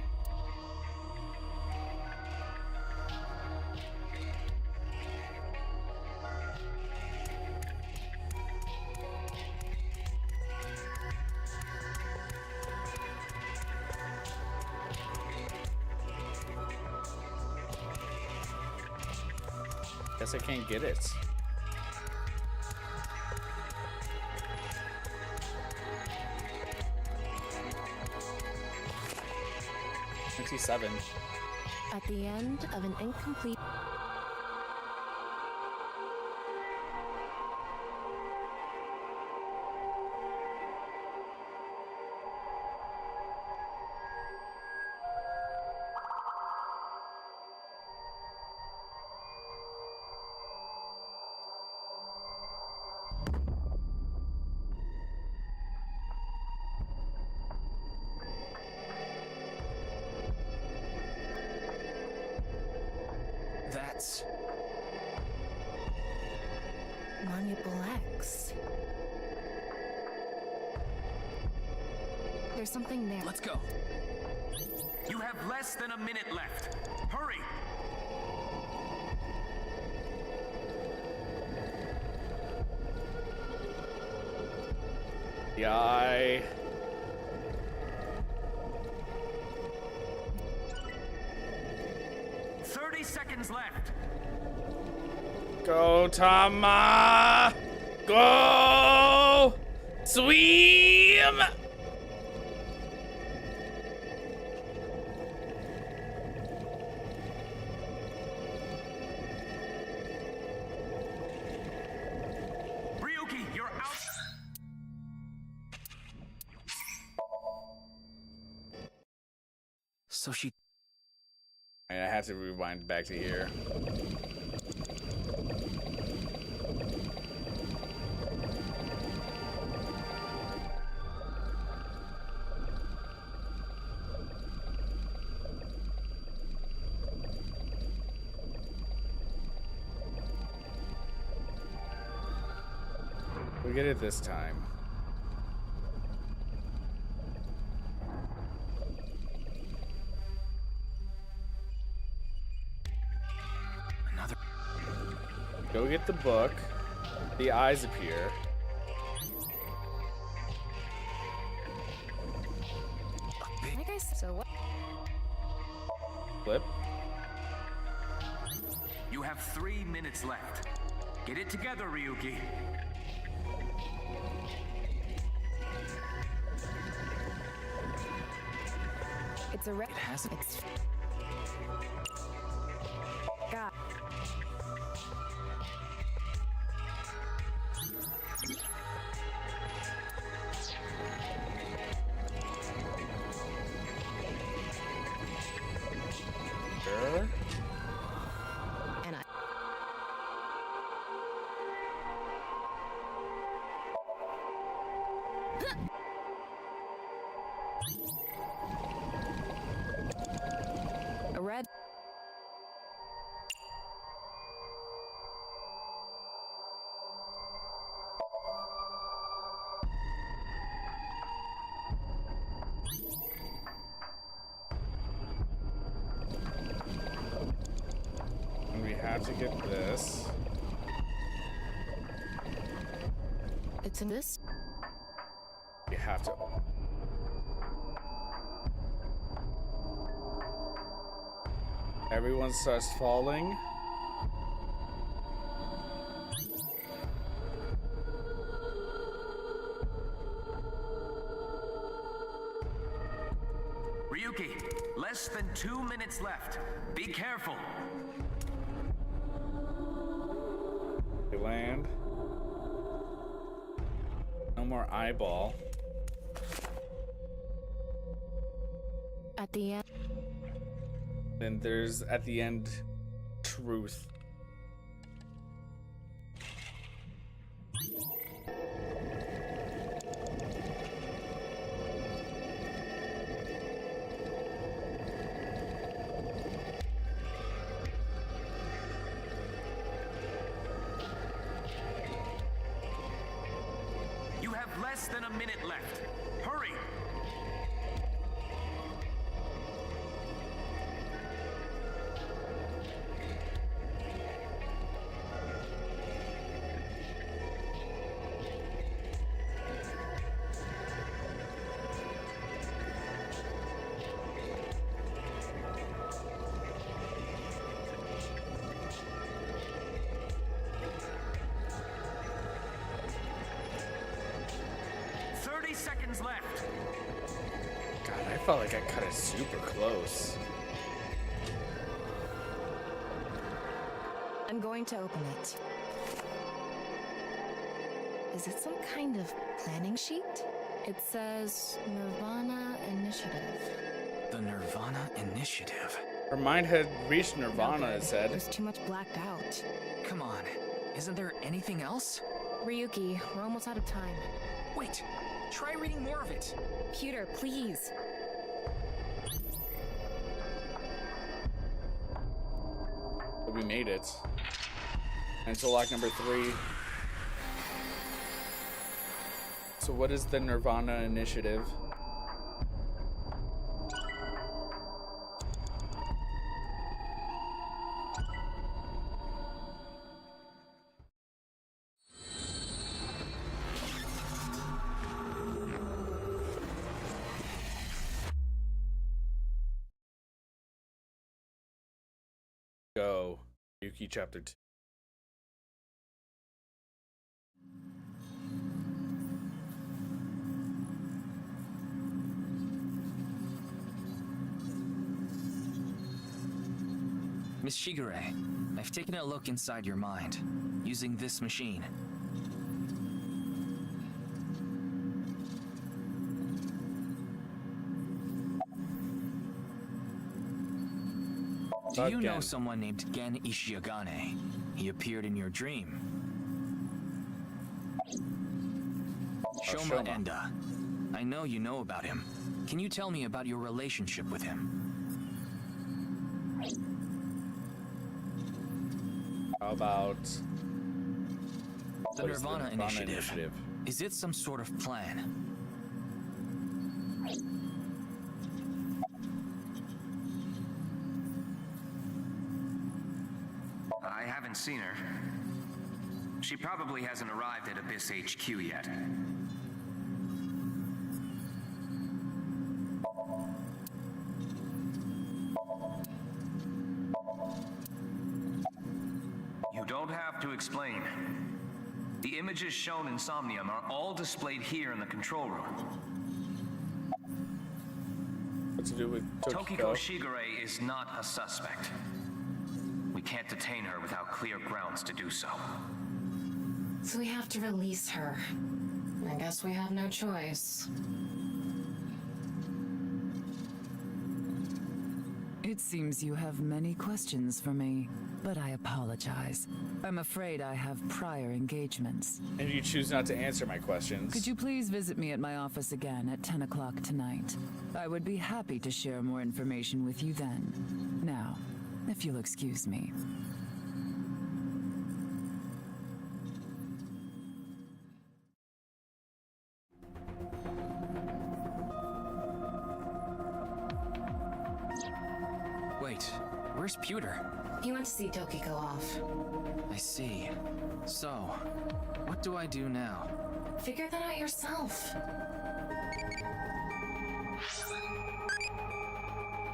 Guess I can't get it. Seven. At the end of an incomplete. there's something there. Let's go. You have less than a minute left. Hurry! Yeah. 30 seconds left. Go, Tama! Go! Swim! Ryuki, you're out. So she... And I have to rewind back to here. We get it this time. Another... Go get the book. The eyes appear. Like I said, so what? Flip. You have 3 minutes left. Get it together, Ryuki. It's a red. It hasn't... It's... God. Sure. And I... A red. And we have to get this. It's in this. We have to. Everyone starts falling. Ryuki, less than 2 minutes left. Be careful. We land. No more eyeball. At the end. Then there's at the end truth. You have less than a minute left. Hurry! Seconds left. God, I felt like I cut it super close. I'm going to open it. Is it some kind of planning sheet? It says nirvanA Initiative. The nirvanA Initiative. Her mind had reached nirvana, it said. There's too much blacked out. Come on. Isn't there anything else? Ryuki, we're almost out of time. Wait. Try reading more of it. Computer, please. But we made it. Mental lock number 3. So what is the nirvanA Initiative? go. Yuki chapter 2. Miss Shigure, I've taken a look inside your mind, using this machine. Do you know someone named Gen Ishiagane? He appeared in your dream. Shoma Enda. I know you know about him. Can you tell me about your relationship with him? How about the nirvanA initiative? Is it some sort of plan? I haven't seen her. She probably hasn't arrived at Abyss HQ yet. You don't have to explain. The images shown in Somnium are all displayed here in the control room. What to do with Tokiko Shigure is not a suspect. We can't detain her without clear grounds to do so. So we have to release her. I guess we have no choice. It seems you have many questions for me, but I apologize. I'm afraid I have prior engagements. And you choose not to answer my questions. Could you please visit me at my office again at 10 o'clock tonight? I would be happy to share more information with you then. Now, if you'll excuse me. Wait, where's Pewter? He went to see Tokiko off. I see. So, what do I do now? Figure that out yourself.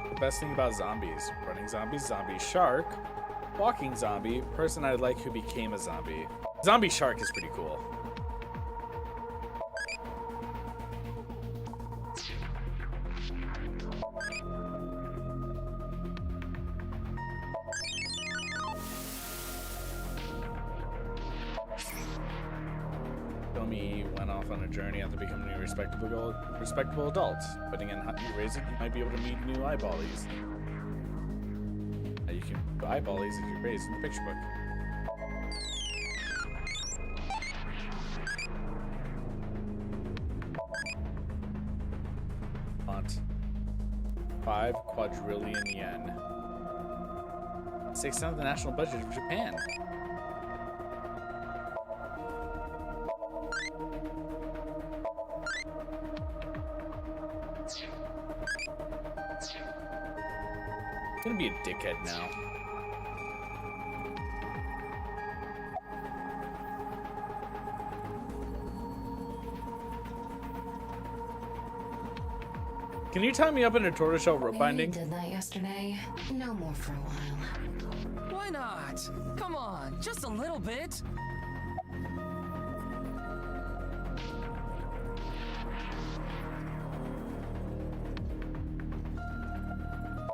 The best thing about zombies: running zombies, zombie shark, walking zombie, person I like who became a zombie. Zombie shark is pretty cool. Domi went off on a journey after becoming a respectable adult. Depending on how you raise it, you might be able to meet new eyeballies. You can eyeballies if you're raised in the picture book. Font. 5 quadrillion yen. 6% of the national budget of Japan. I'm gonna be a dickhead now. Can you tie me up in a tortoiseshell rope binding? We did that yesterday. No more for a while. Why not? Come on, just a little bit.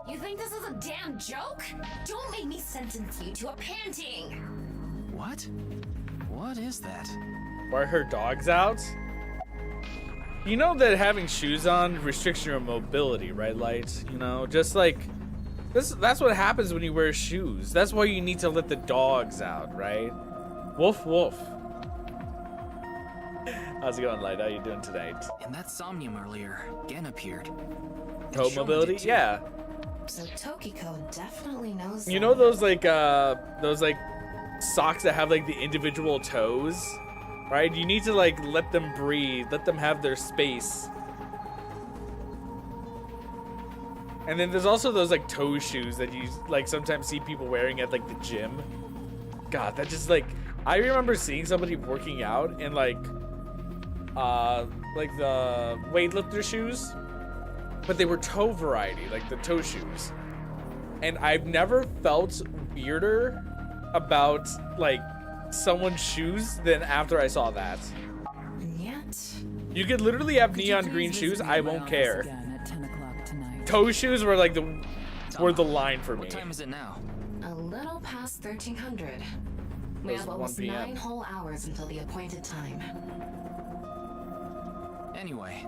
You think this is a damn joke? Don't make me sentence you to a panting! What? What is that? Why are her dogs out? You know that having shoes on restricts your mobility, right, Light? You know, just like that's what happens when you wear shoes. That's why you need to let the dogs out, right? Woof woof. How's it going, Light? How you doing tonight? In that Somnium earlier, Gen appeared. Toe mobility? Yeah. So Tokiko definitely knows. You know those like socks that have like the individual toes, right? You need to like let them breathe, let them have their space. And then there's also those like toe shoes that you like sometimes see people wearing at like the gym. God, that just like, I remember seeing somebody working out in like the weightlifter shoes, but they were toe variety, like the toe shoes. and I've never felt weirder about like someone's shoes than after I saw that. And yet, you could literally have neon green shoes, I won't care. Toe shoes were like the line for me. What time is it now? a little past 1300. We have almost 9 whole hours until the appointed time. Anyway,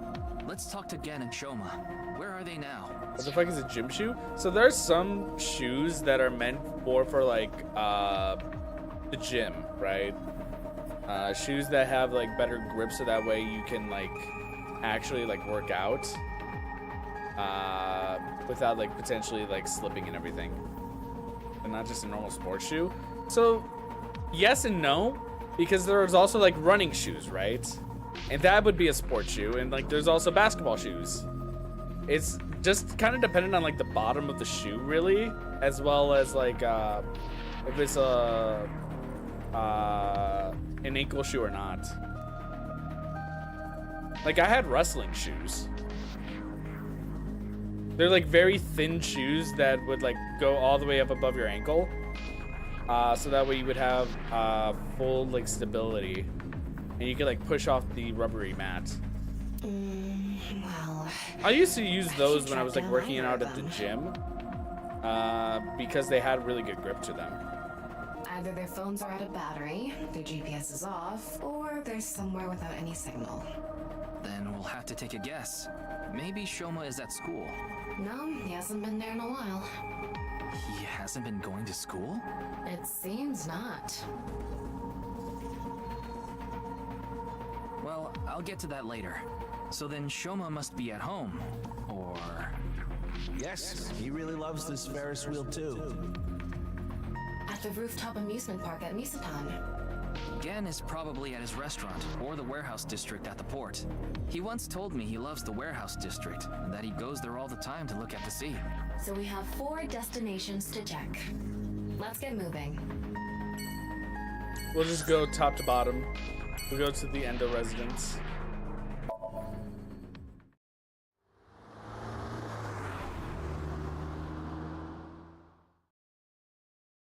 let's talk to Gen and Shoma. Where are they now? What the fuck is a gym shoe? So there's some shoes that are meant for like the gym, right? Shoes that have like better grip so that way you can like actually like work out without like potentially like slipping and everything, and not just a normal sports shoe. So yes and no, because there's also like running shoes, right? And that would be a sports shoe, and like there's also basketball shoes. It's just kind of dependent on like the bottom of the shoe, really, as well as like if it's an ankle shoe or not. Like I had wrestling shoes. They're like very thin shoes that would like go all the way up above your ankle, so that way you would have full like stability, and you could like push off the rubbery mat. Well, I used to use those when I was like working out at the gym, because they had really good grip to them. either their phones are out of battery, their GPS is off, or they're somewhere without any signal. Then we'll have to take a guess. Maybe Shoma is at school. No, he hasn't been there in a while. He hasn't been going to school? It seems not. Well, I'll get to that later. So then Shoma must be at home, or... Yes, he really loves this Ferris wheel too. At the rooftop amusement park at Misatan. Gen is probably at his restaurant, or the warehouse district at the port. He once told me he loves the warehouse district, and that he goes there all the time to look at the sea. So we have 4 destinations to check. Let's get moving. We'll just go top to bottom. We'll go to the Endo residence.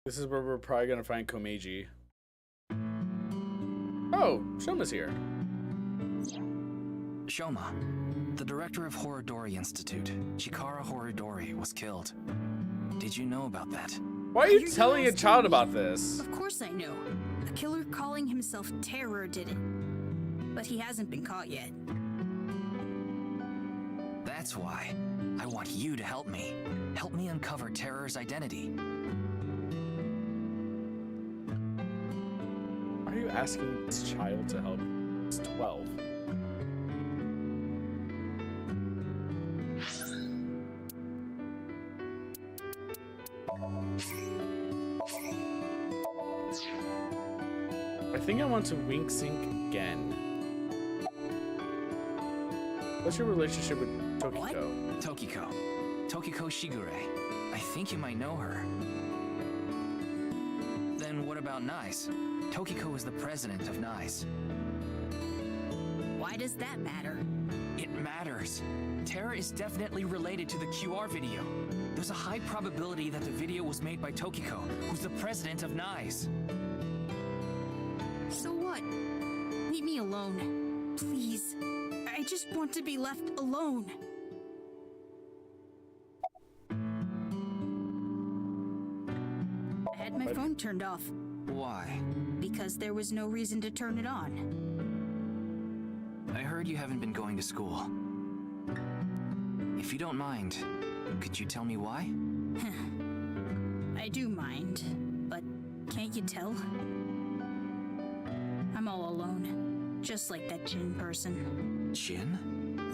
This is where we're probably gonna find Komeiji. Oh, Shoma's here. Shoma, the director of Horodori Institute, Chikara Horodori, was killed. Did you know about that? Why are you telling a child about this? Of course I know. A killer calling himself Terror did it. But he hasn't been caught yet. That's why. I want you to help me. Help me uncover Terror's identity. Why are you asking this child to help? It's 12. I think I want to wink sync again. What's your relationship with Tokiko? Tokiko Shigure. I think you might know her. Then what about NICE? Tokiko is the president of NICE. Why does that matter? It matters. Terra is definitely related to the QR video. There's a high probability that the video was made by Tokiko, who's the president of NICE. So what? Leave me alone. Please. I just want to be left alone. I had my phone turned off. Why? Because there was no reason to turn it on. I heard you haven't been going to school. If you don't mind, could you tell me why? I do mind, but can't you tell? I'm all alone, just like that Jin person. Jin?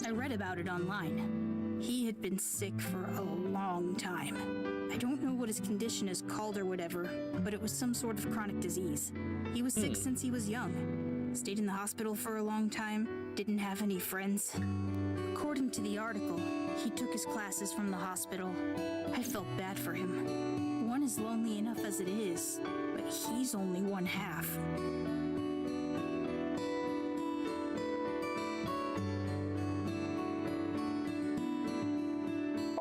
I read about it online. He had been sick for a long time. I don't know what his condition is called or whatever, but it was some sort of chronic disease. He was sick since he was young. Stayed in the hospital for a long time, didn't have any friends. According to the article, he took his classes from the hospital. I felt bad for him. One is lonely enough as it is, but he's only one half.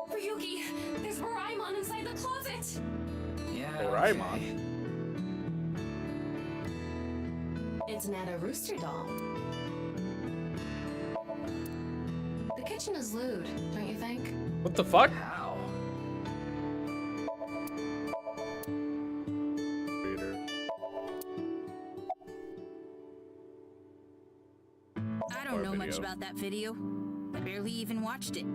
Ryuki, there's Doraemon inside the closet! Paimon. It's not a rooster doll. The kitchen is lewd, don't you think? What the fuck? How? I don't know much about that video. I barely even watched it.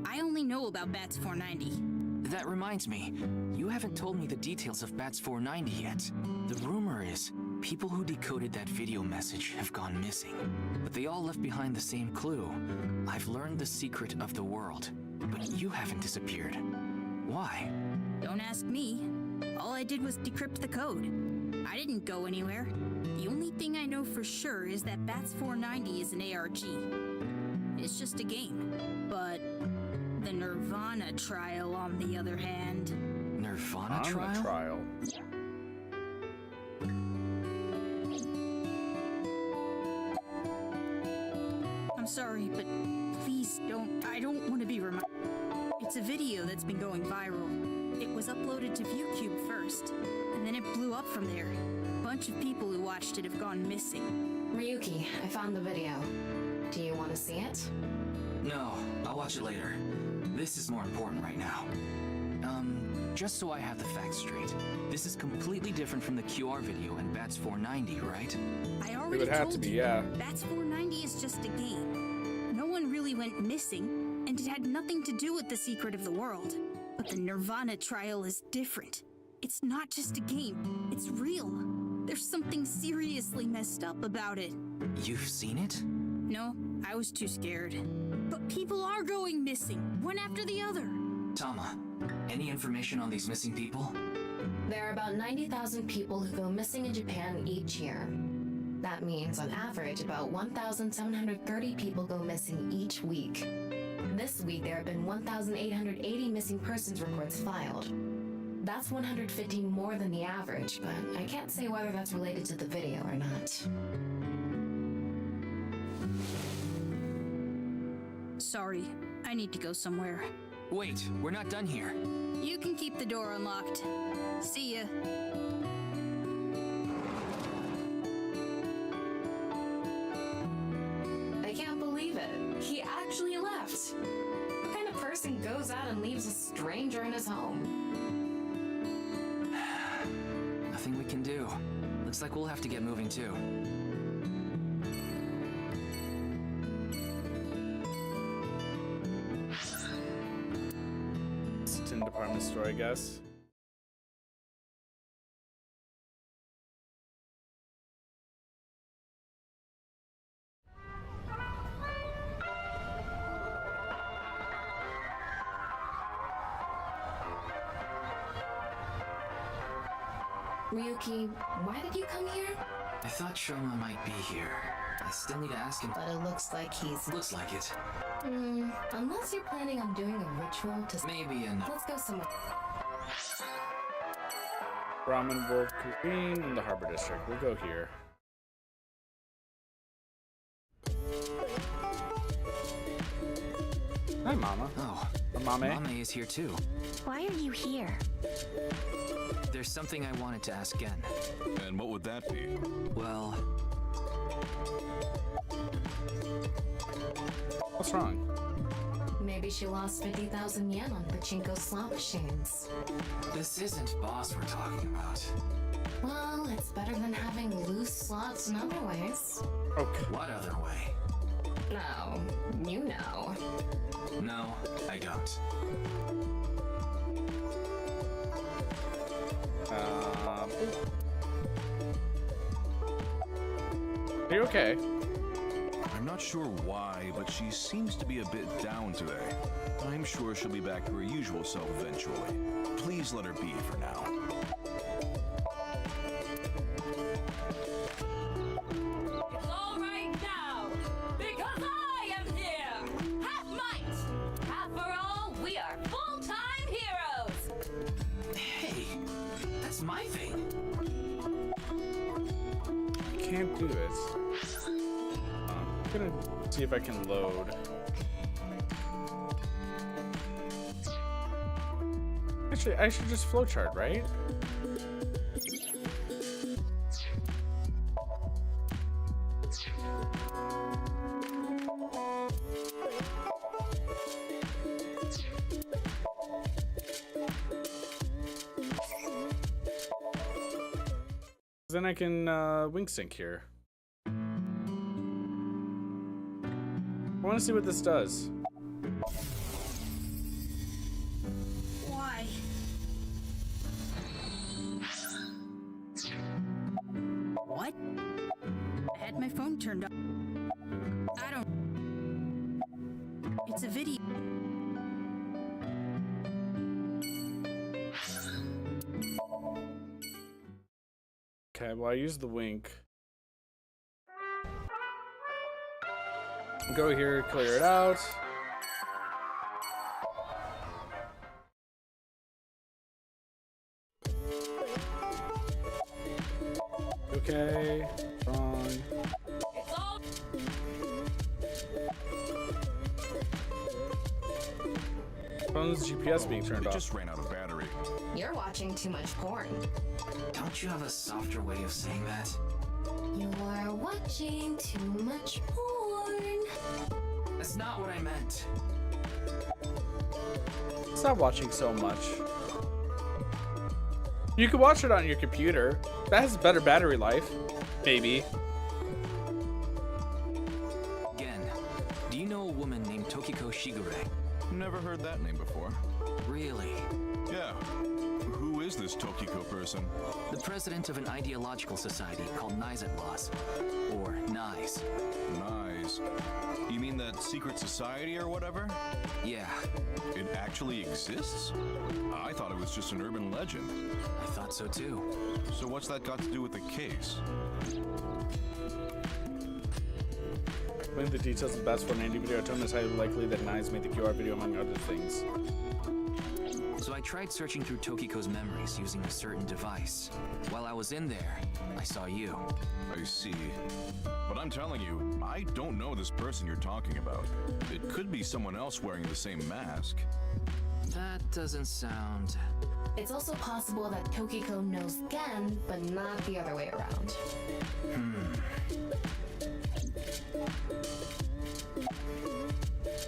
I only know about Bats 490. That reminds me, you haven't told me the details of Bats 490 yet. The rumor is, people who decoded that video message have gone missing, but they all left behind the same clue. I've learned the secret of the world, but you haven't disappeared. Why? Don't ask me. All I did was decrypt the code. I didn't go anywhere. The only thing I know for sure is that Bats 490 is an ARG. It's just a game. But the nirvanA trial, on the other hand... nirvanA trial? I'm sorry, but please don't... I don't want to be reminded. It's a video that's been going viral. It was uploaded to ViewCube first, and then it blew up from there. A bunch of people who watched it have gone missing. Ryuki, I found the video. Do you want to see it? No, I'll watch it later. This is more important right now. Just so I have the facts straight, this is completely different from the QR video and Bats 490, right? I already It would have to told be, you, yeah. Bats 490 is just a game. No one really went missing, and it had nothing to do with the secret of the world. But the nirvanA trial is different. It's not just a game, it's real. There's something seriously messed up about it. You've seen it? No, I was too scared. But people are going missing, one after the other. Tama, any information on these missing people? There are about 90,000 people who go missing in Japan each year. That means, on average, about 1,730 people go missing each week. This week, there have been 1,880 missing persons reports filed. That's 115 more than the average, but I can't say whether that's related to the video or not. Sorry, I need to go somewhere. Wait, we're not done here. You can keep the door unlocked. See ya. I can't believe it. He actually left. What kind of person goes out and leaves a stranger in his home? Nothing we can do. Looks like we'll have to get moving too. It's in department store, I guess. Ryuki, why did you come here? I thought Shoma might be here. I still need to ask him. But it looks like he's... Looks like it. Unless you're planning on doing a ritual to... Maybe an... Let's go somewhere. Ramen Bowl Cuisine in the Harbor District. We'll go here. Hi, Mama. Oh, Mame. Mame is here too. Why are you here? There's something I wanted to ask Gen. And what would that be? Well... What's wrong? Maybe she lost 50,000 yen on pachinko slot machines. This isn't boss we're talking about. Well, it's better than having loose slots in other ways. Okay. What other way? No, you know. No, I don't. Are you okay? I'm not sure why, but she seems to be a bit down today. I'm sure she'll be back to her usual self eventually. Please let her be for now. It's all right now, because I am here! Half might! Half for all, we are full-time heroes! Hey, that's my thing. I can't do this. I'm gonna see if I can load. Actually, I should just flowchart, right? Then I can wing sync here. I want to see what this does. Why? What? I had my phone turned on. I don't. It's a video. Okay, well, I use the wink. Go here, clear it out. Okay, wrong. Phone's GPS being turned off. It just ran out of battery. You're watching too much porn. Don't you have a softer way of saying that? You're watching too much porn. That's not what I meant. Stop watching so much. You can watch it on your computer. That has better battery life. Maybe. Gen, do you know a woman named Tokiko Shigure? Never heard that name before. Really? Yeah. Who is this Tokiko person? The president of an ideological society called Naixatloz. Or NICE. Nice. You mean that secret society or whatever? Yeah. It actually exists? I thought it was just an urban legend. I thought so too. So what's that got to do with the case? When the details of the Bats 490 video, I told him it's highly likely that Nice made the QR video among other things. So I tried searching through Tokiko's memories using a certain device. While I was in there, I saw you. I see. But I'm telling you, I don't know this person you're talking about. It could be someone else wearing the same mask. That doesn't sound... It's also possible that Tokiko knows Gen, but not the other way around.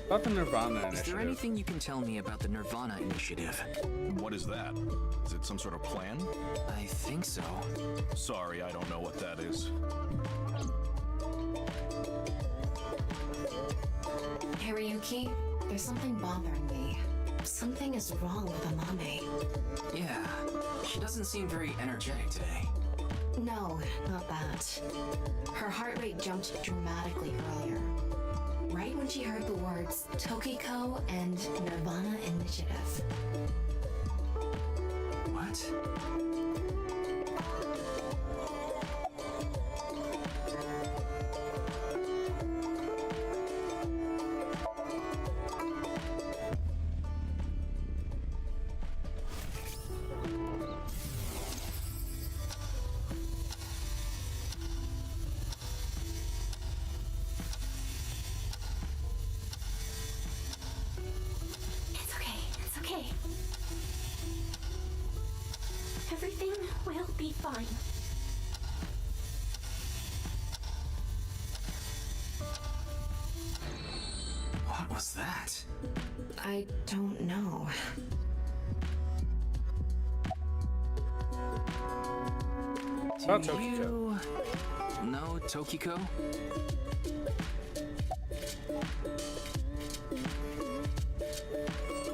About the nirvanA initiative. Is there anything you can tell me about the nirvanA initiative? What is that? Is it some sort of plan? I think so. Sorry, I don't know what that is. Hariyuki, there's something bothering me. Something is wrong with Amame. Yeah, she doesn't seem very energetic today. No, not that. Her heart rate jumped dramatically earlier. Right when she heard the words Tokiko and nirvanA initiative. What? It's okay. Everything will be fine. What was that? I don't know. About Do Tokiko. you know Tokiko?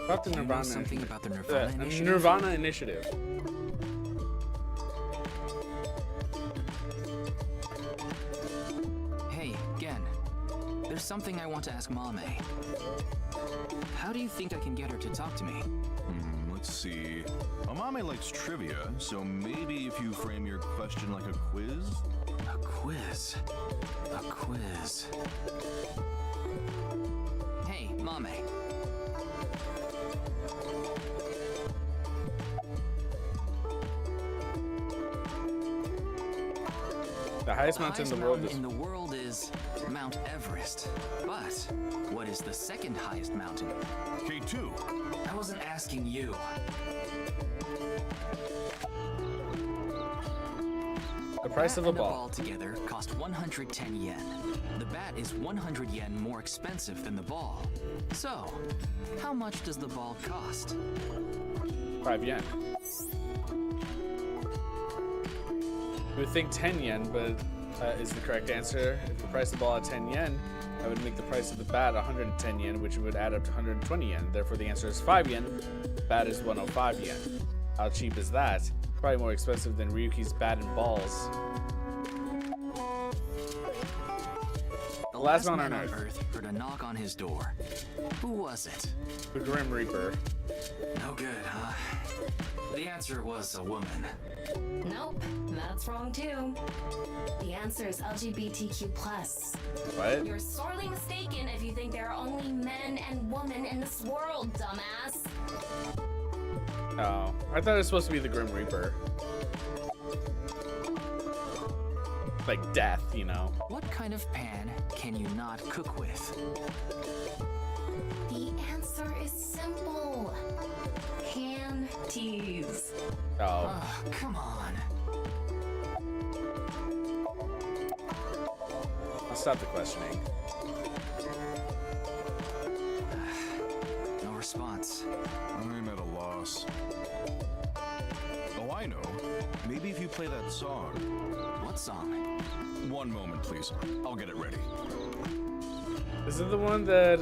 About the Do you know nirvanA. something about the nirvanA initiative? nirvanA initiative. Hey, Gen. There's something I want to ask Mame. How do you think I can get her to talk to me? Let's see. Amame likes trivia, so maybe if you frame your question like a quiz? A quiz. A quiz. Hey, Mame. The highest mountain in the world is... in the world is Mount Everest. But what is the second highest mountain? K2. I wasn't asking you. The price of a and the ball. ball together cost 110 yen. The bat is 100 yen more expensive than the ball. So, how much does the ball cost? 5 yen. You would think 10 yen, but is the correct answer. If you price the ball at 10 yen, that would make the price of the bat 110 yen, which would add up to 120 yen. Therefore, the answer is 5 yen. Bat is 105 yen. How cheap is that? Probably more expensive than Ryuki's bat and balls. The last man on Earth heard a knock on his door. Who was it? The Grim Reaper. No good, huh? The answer was a woman. Nope, that's wrong too. The answer is LGBTQ+. What? You're sorely mistaken if you think there are only men and women in this world, dumbass. Oh, I thought it was supposed to be the Grim Reaper. Like death, you know. What kind of pan can you not cook with? The answer is simple. Panties. Oh. Come on. I'll stop the questioning. No response. I'm at a loss. Oh, I know. Maybe if you play that song. What song? One moment, please. I'll get it ready. Is it the one that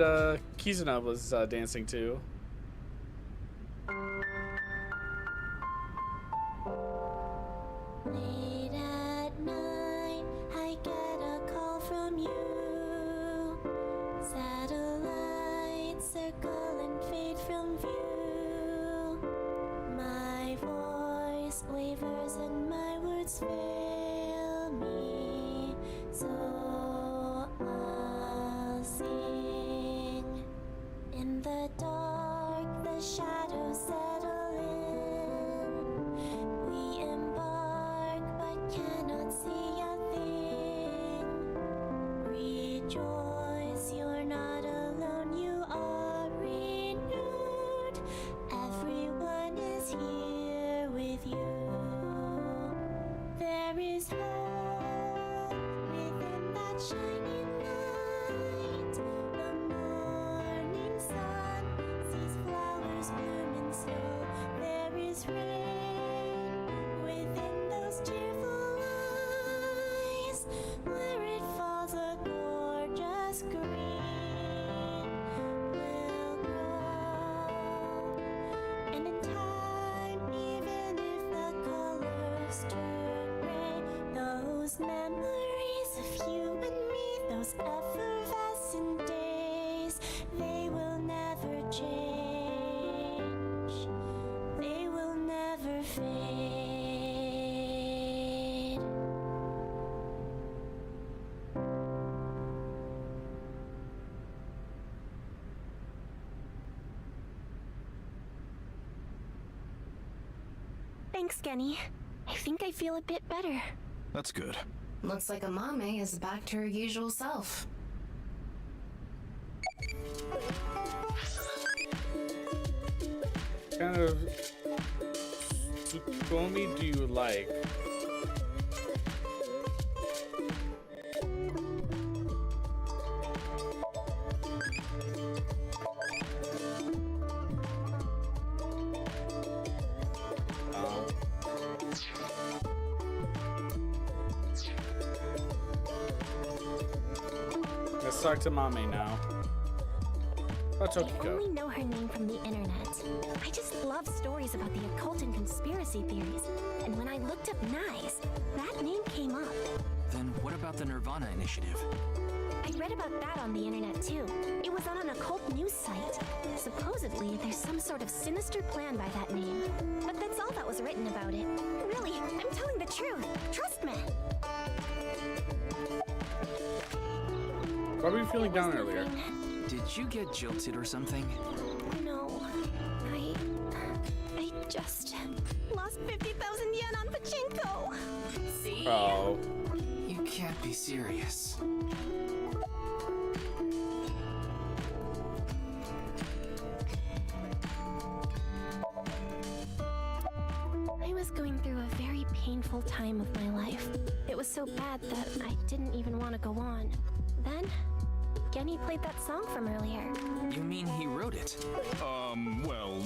Kizuna was dancing to? Late at night, I get a call from you. Satellites circle and fade from view. My voice wavers and my words fail me. So I'll sing. In the dark, the shadows settle in. We embark but cannot see a thing. Rejoice, you're not alone, you are renewed. Everyone is here with you. There is hope within that shining light. The morning sun sees flowers bloom in snow. There is rain within those cheerful eyes. Where it falls, a gorgeous green will grow. And in time, even if the colors turn gray, those memories of you and me, those effervescent days, they will never change. They will never fade. Thanks, Genny. I think I feel a bit better. That's good. Looks like Amame is back to her usual self. Kind of Tsukomi do you like? Let's talk to Mame now. Oh, I Tokiko. only know her name from the internet. I just love stories about the occult and conspiracy theories. And when I looked up Nais, that name came up. Then what about the nirvanA initiative? I read about that on the internet too. It was on an occult news site. Supposedly, there's some sort of sinister plan by that name. But that's all that was written about it. Really, I'm telling the truth. Trust me. Why were you feeling down earlier? Did you get jilted or something? No, I just lost 50,000 yen on pachinko. See? Oh. You can't be serious. I was going through a very painful time of my life. It was so bad that I didn't even want to go on. Then, Genny played that song from earlier. You mean he wrote it? Well,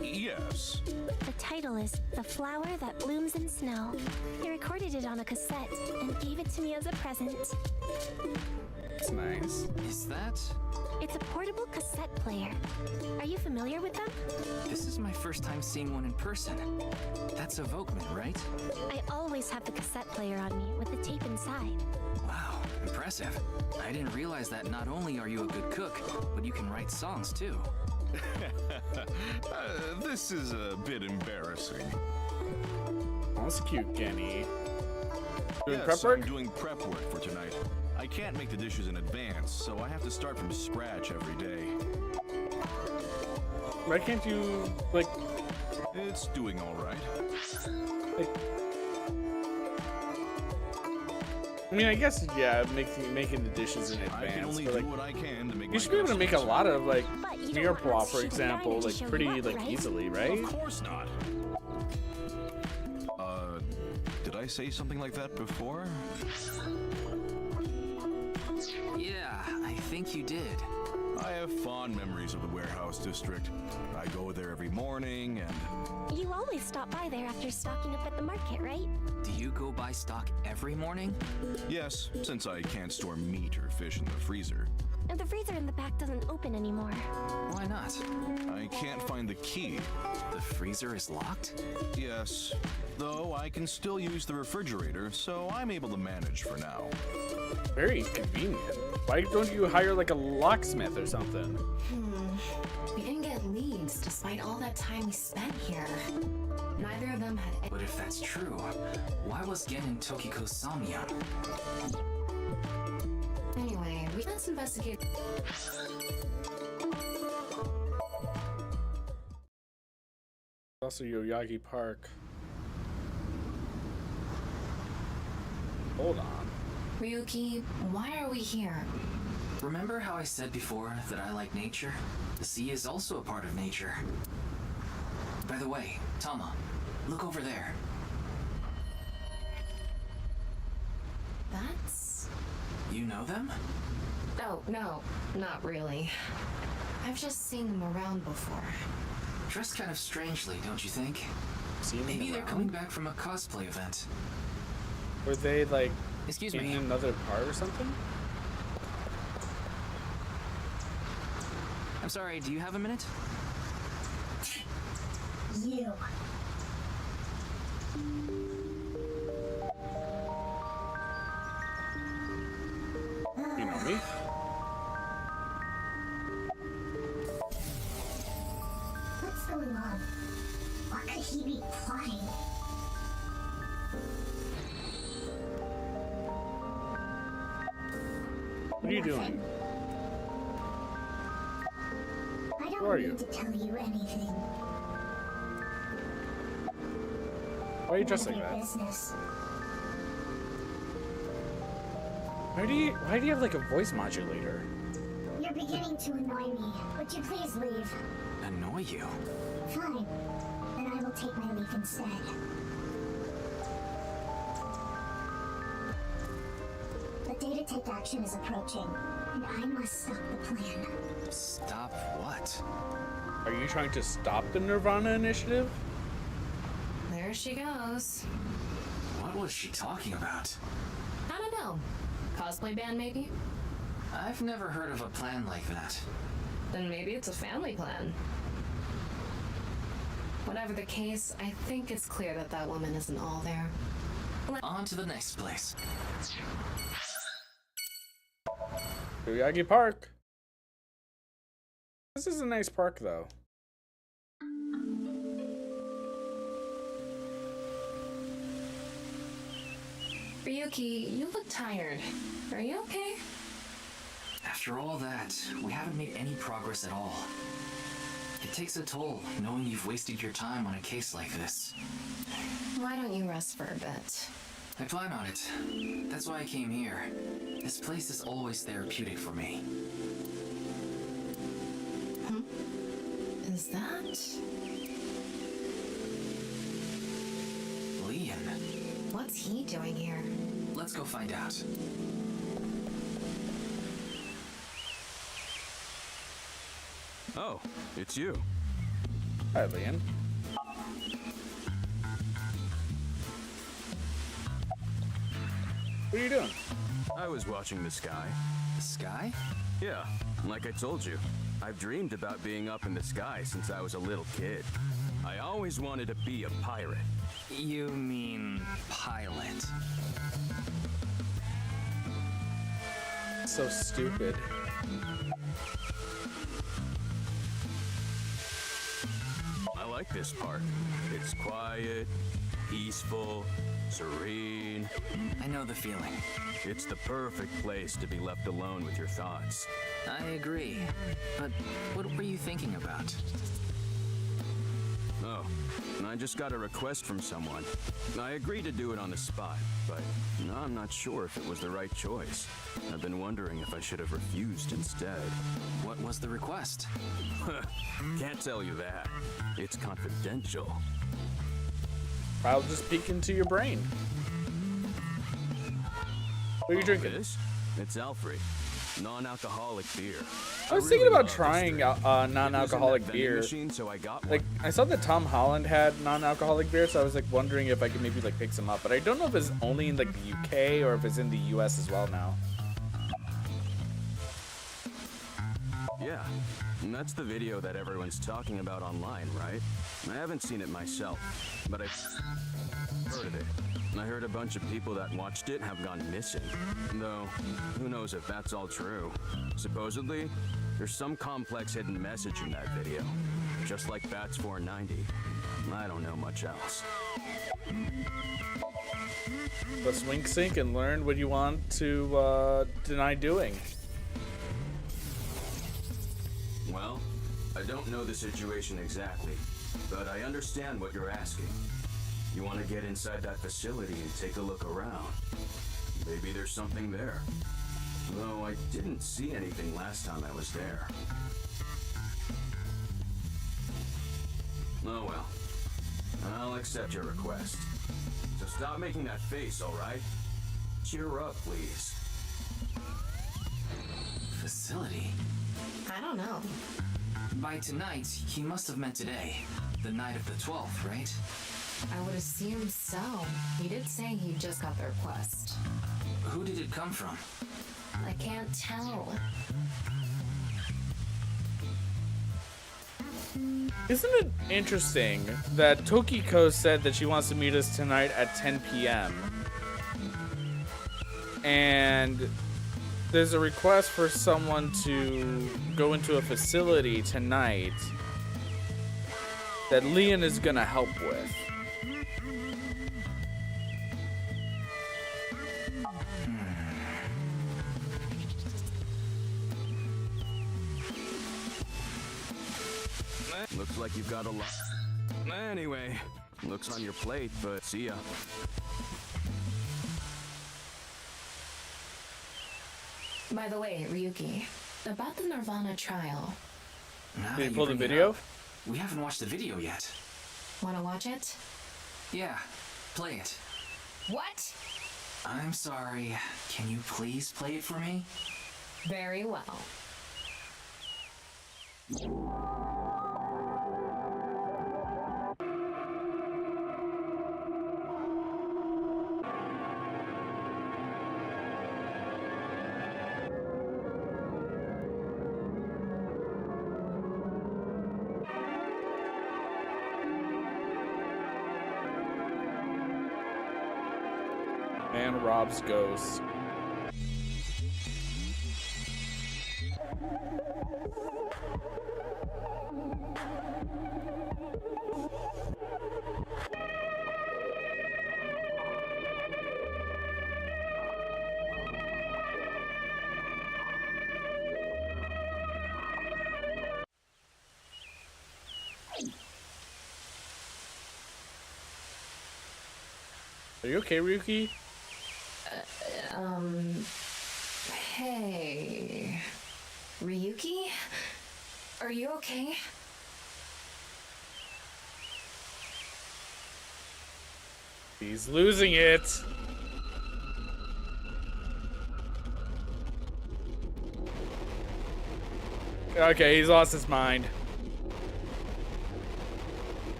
yes. The title is The Flower That Blooms in Snow. He recorded it on a cassette and gave it to me as a present. That's nice. Is that? It's a portable cassette player. Are you familiar with them? This is my first time seeing one in person. That's a Volkman, right? I always have the cassette player on me with the tape inside. Wow, impressive. I didn't realize that not only are you a good cook, but you can write songs too. This is a bit embarrassing. Oh, that's cute, Genny. Doing Yes, prep work? I'm doing prep work for tonight. I can't make the dishes in advance, so I have to start from scratch every day. Why can't you, like... It's doing all right. I mean, I guess, yeah, making the dishes in advance. I can only but, like, do what I can to make you should be able to make a lot of, like, mirepoix, for shooting example, wine to like, show pretty, you up, like, right? easily, right? Of course not. Did I say something like that before? Yeah, I think you did. I have fond memories of the warehouse district. I go there every morning and... You always stop by there after stocking up at the market, right? Do you go buy stock every morning? Yes, since I can't store meat or fish in the freezer. And the freezer in the back doesn't open anymore. Why not? I can't find the key. The freezer is locked? Yes, though I can still use the refrigerator, so I'm able to manage for now. Very convenient. Why don't you hire, like, a locksmith or something? We didn't get leads despite all that time we spent here. Neither of them had. But if that's true, why was Gen in Tokiko's Somnium? Anyway, let's investigate. Also, Yoyagi Park. Hold on. Ryuki, why are we here? Remember how I said before that I like nature? The sea is also a part of nature. By the way, Tama, look over there. That's... You know them? Oh, no, not really. I've just seen them around before. Dressed kind of strangely, don't you think? Seen Maybe them they're around? coming back from a cosplay event. Were they, like, Excuse in me. another part or something? I'm sorry, do you have a minute? You. You know me? What's going on? What could he be plotting? What are you doing? I Who are don't you? need to tell you anything. Why are you dressed None like of your that? business. Why do you have, like, a voice modulator? You're beginning to annoy me. Would you please leave? Annoy you? Fine. Then I will take my leave instead. The day to take action is approaching, and I must stop the plan. Stop what? Are you trying to stop the nirvanA initiative? There she goes. What was she talking about? I don't know. Cosplay band, maybe? I've never heard of a plan like that. Then maybe it's a family plan. Whatever the case, I think it's clear that that woman isn't all there. On to the next place. Yoyagi Park. This is a nice park, though. Ryuki, you look tired. Are you okay? After all that, we haven't made any progress at all. It takes a toll knowing you've wasted your time on a case like this. Why don't you rest for a bit? I plan on it. That's why I came here. This place is always therapeutic for me. Is that... Leon. What's he doing here? Let's go find out. Oh, it's you. Hi, Leon. What are you doing? I was watching the sky. The sky? Yeah, like I told you. I've dreamed about being up in the sky since I was a little kid. I always wanted to be a pirate. You mean pilot? So stupid. I like this part. It's quiet, peaceful, serene. I know the feeling. It's the perfect place to be left alone with your thoughts. I agree. But what were you thinking about? Oh, I just got a request from someone. I agreed to do it on the spot, but I'm not sure if it was the right choice. I've been wondering if I should have refused instead. What was the request? Can't tell you that. It's confidential. I'll just peek into your brain. What are you drinking? This? It's Alfred. Non-alcoholic beer. I was thinking about trying non-alcoholic beer. So I got like, I saw that Tom Holland had non-alcoholic beer, so I was like wondering if I could maybe like pick some up. But I don't know if it's only in like the UK or if it's in the US as well now. Yeah, and that's the video that everyone's talking about online, right? I haven't seen it myself, but I've heard of it. I heard a bunch of people that watched it have gone missing. Though, who knows if that's all true. Supposedly, there's some complex hidden message in that video. Just like Bats 490. I don't know much else. Let's wink sync and learn what you want to deny doing. Well, I don't know the situation exactly, but I understand what you're asking. You want to get inside that facility and take a look around. Maybe there's something there. Though I didn't see anything last time I was there. Oh well. I'll accept your request. So stop making that face, alright? Cheer up, please. Facility? I don't know. By tonight, he must have meant today. The night of the 12th, right? I would assume so. He did say he just got the request. Who did it come from? I can't tell. Isn't it interesting that Tokiko said that she wants to meet us tonight at 10 p.m. and there's a request for someone to go into a facility tonight that Leon is gonna help with. Looks like you've got a lot. Anyway, looks on your plate, but see ya. By the way, Ryuki, about the nirvanA trial. Did you pull the video? We haven't watched the video yet. Wanna watch it? Yeah, play it. What? I'm sorry. Can you please play it for me? Very well. Man robs ghosts. Are you okay, Ryuki? Hey. Ryuki? Are you okay? He's losing it. Okay, he's lost his mind.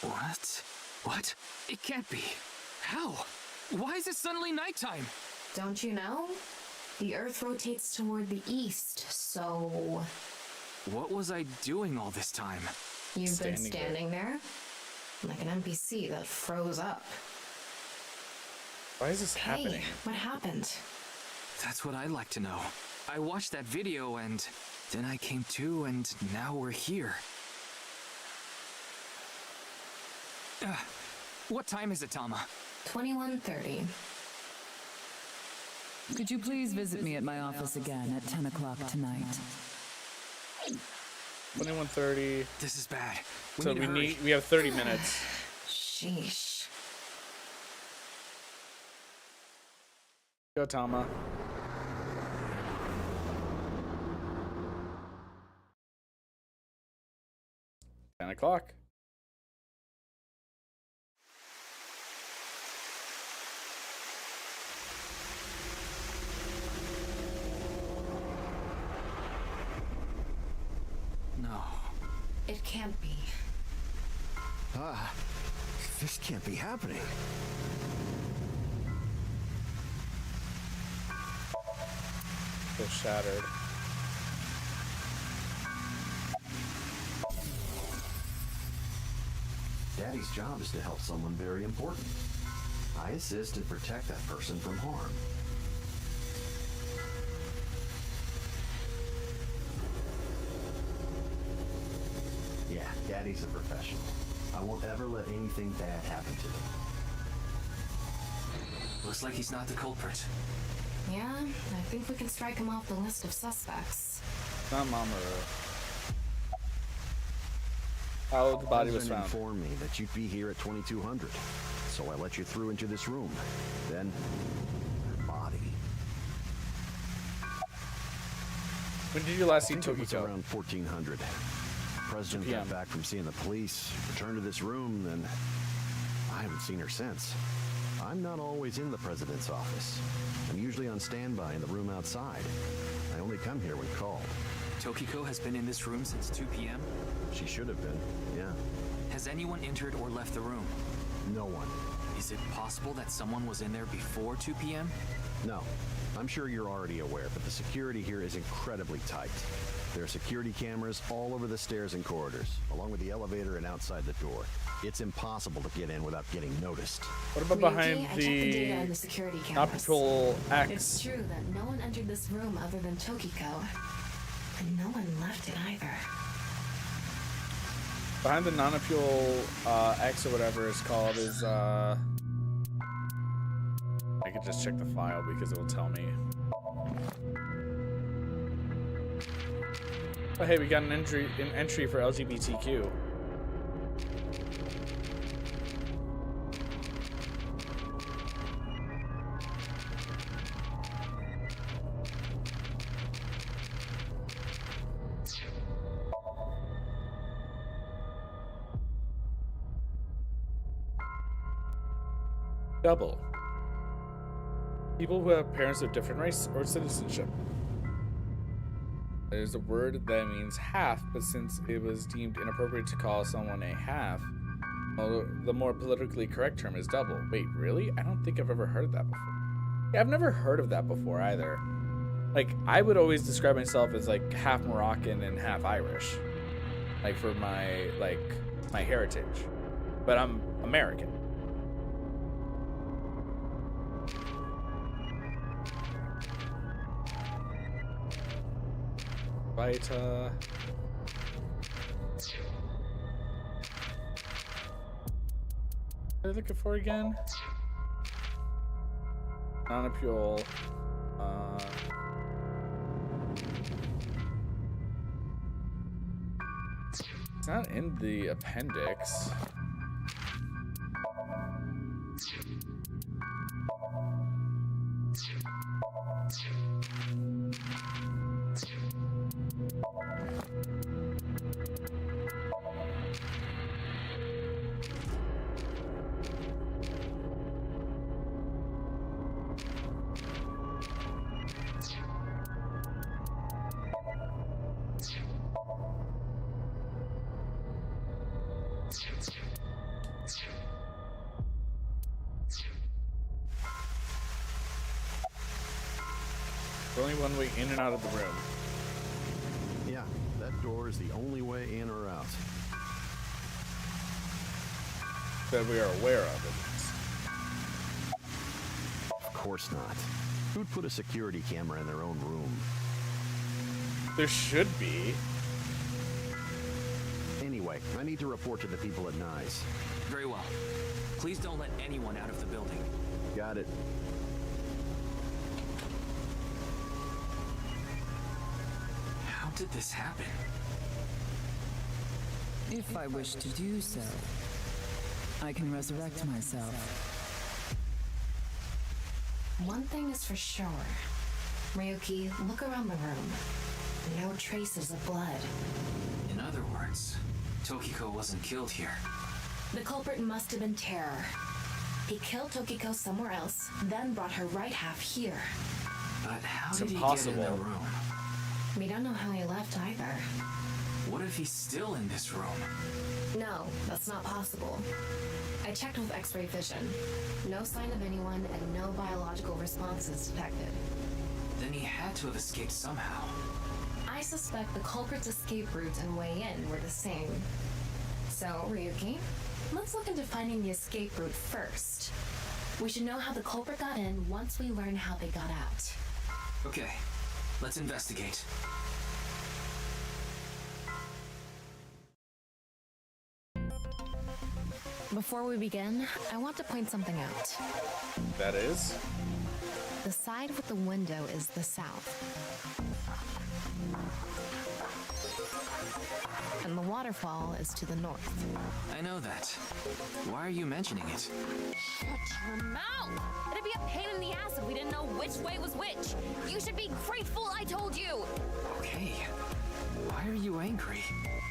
What? What? It can't be. How? Why is it suddenly nighttime? Don't you know? The Earth rotates toward the east, so... What was I doing all this time? You've been standing there? Like an NPC that froze up. Why is this happening? What happened? That's what I'd like to know. I watched that video and then I came to and now we're here. What time is it, Tama? 21:30. Could you please visit me at my office again at 10 o'clock tonight? 21:30. This is bad. So we have 30 minutes. Sheesh. Go, Tama. $10. No. It can't be. This can't be happening. So shattered. Daddy's job is to help someone very important. I assist and protect that person from harm. Yeah, Daddy's a professional. I won't ever let anything bad happen to him. Looks like he's not the culprit. Yeah, I think we can strike him off the list of suspects. Not Mamoru. How the body was found. Informed me that you'd be here at 2200, so I let you through into this room. Then, her body. When did you last see It was Tokiko? around 1400. President 2 got PM. back from seeing the police, returned to this room, and I haven't seen her since. I'm not always in the president's office. I'm usually on standby in the room outside. I only come here when called. Tokiko has been in this room since 2 p.m.? She should have been, yeah. Has anyone entered or left the room? No one. Is it possible that someone was in there before 2 p.m.? No. I'm sure you're already aware, but the security here is incredibly tight. There are security cameras all over the stairs and corridors, along with the elevator and outside the door. It's impossible to get in without getting noticed. What about behind I checked the data on the security cameras. Optical X? It's true that no one entered this room other than Tokiko. And no one left it either. Behind the non-appeal X or whatever it's called is I could just check the file because it will tell me. Oh hey, we got an entry for LGBTQ. Double. People who have parents of different race or citizenship. There's a word that means half, but since it was deemed inappropriate to call someone a half, well, the more politically correct term is double. Wait, really? I don't think I've ever heard that before. Yeah, I've never heard of that before either. Like, I would always describe myself as like half Moroccan and half Irish. Like for my heritage. But I'm American. Right, what are they looking for again? Non-appeal. It's not in the appendix. There's only one way in and out of the room. Yeah, that door is the only way in or out. That we are aware of it. Of course not. Who'd put a security camera in their own room? There should be. Anyway, I need to report to the people at Nice. Very well. Please don't let anyone out of the building. Got it. How did this happen? If I wish to do so, I can resurrect myself. One thing is for sure. Ryuki, look around the room. No traces of blood. In other words, Tokiko wasn't killed here. The culprit must have been Terror. He killed Tokiko somewhere else, then brought her right half here. But how It's did impossible. he get in the room? We don't know how he left either. What if he's still in this room? No, that's not possible. I checked with X-ray vision. No sign of anyone and no biological responses detected. Then he had to have escaped somehow. I suspect the culprit's escape route and way in were the same. So, Ryuki, let's look into finding the escape route first. We should know how the culprit got in once we learn how they got out. Okay, let's investigate. Before we begin, I want to point something out. That is? The side with the window is the south. And the waterfall is to the north. I know that. Why are you mentioning it? Shut your mouth! It'd be a pain in the ass if we didn't know which way was which. You should be grateful I told you. Okay. Why are you angry?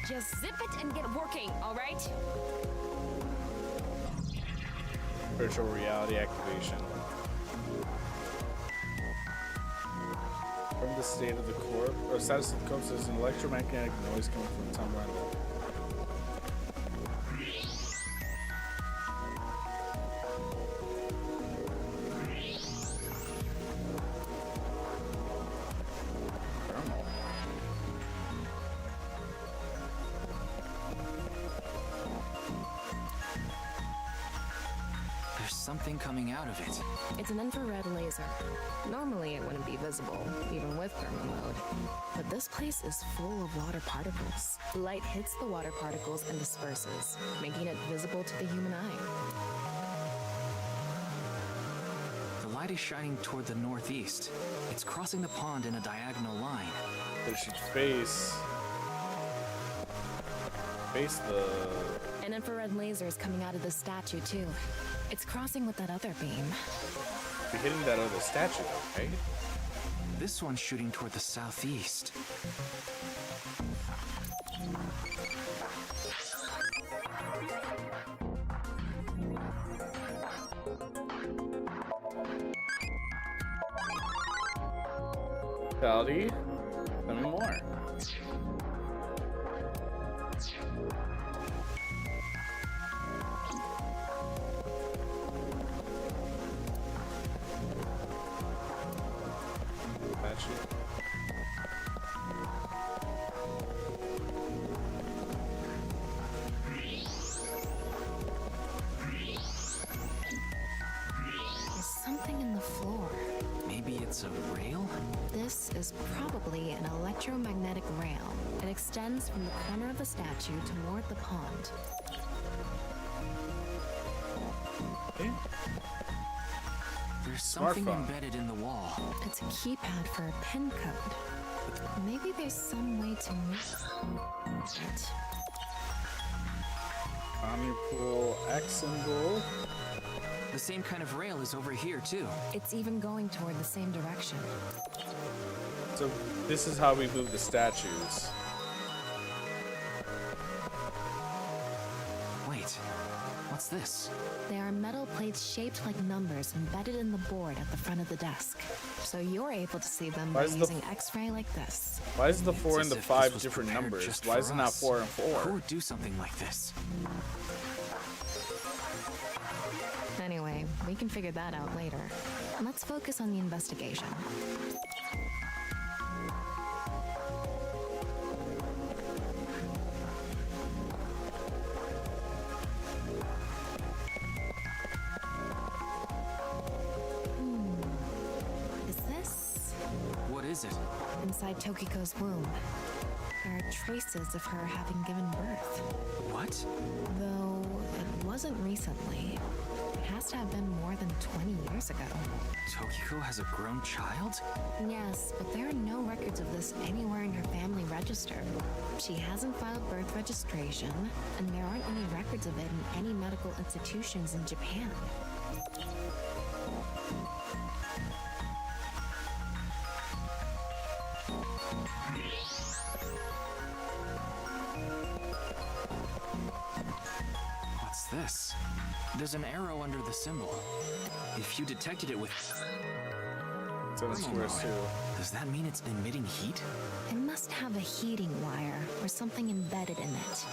Just zip it and get working, all right? Virtual reality activation. From the state of the corpse, or status of the corpse, there's an electromagnetic noise coming from the top right. Something coming out of it. It's an infrared laser. Normally it wouldn't be visible, even with thermal mode. But this place is full of water particles. Light hits the water particles and disperses, making it visible to the human eye. The light is shining toward the northeast. It's crossing the pond in a diagonal line. It should face the... An infrared laser is coming out of the statue too. It's crossing with that other beam. You're hitting that other statue though, right? This one's shooting toward the southeast. Valdi, tell me more. There's something in the floor. Maybe it's a rail? This is probably an electromagnetic rail. It extends from the corner of the statue toward the pond. Okay. There's something Smartphone. embedded in the wall. It's a keypad for a PIN code. Maybe there's some way to move it. Omnipool X symbol. The same kind of rail as over here, too. It's even going toward the same direction. So this is how we move the statues. Wait, what's this? They are metal plates shaped like numbers embedded in the board at the front of the desk. So you're able to see them by using X-ray like this. Why is the 4 and It's the as if 5 this was different prepared numbers? just Why for is it not us. 4 and 4? Who would do something like this? Anyway, we can figure that out later. Let's focus on the investigation. Is this? What is it? Inside Tokiko's womb. There are traces of her having given birth. What? Though it wasn't recently. It has to have been more than 20 years ago. Tokiko has a grown child? Yes, but there are no records of this anywhere in her family register. She hasn't filed birth registration, and there aren't any records of it in any medical institutions in Japan. What's this? There's an arrow under the symbol. If you detected it with... Does that mean it's emitting heat? It must have a heating wire or something embedded in it.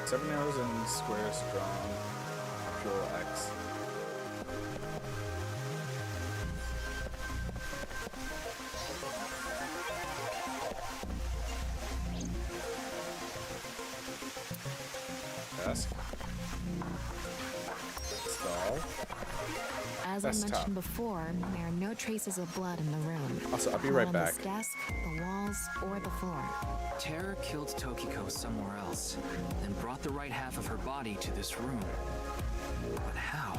7 arrows and squares drawn. Control X. Desk. Stall. As I mentioned before, there are no traces of blood in the room. Also, I'll be Not right on back. this desk, the walls, or the floor. Terror killed Tokiko somewhere else, and brought the right half of her body to this room. But how?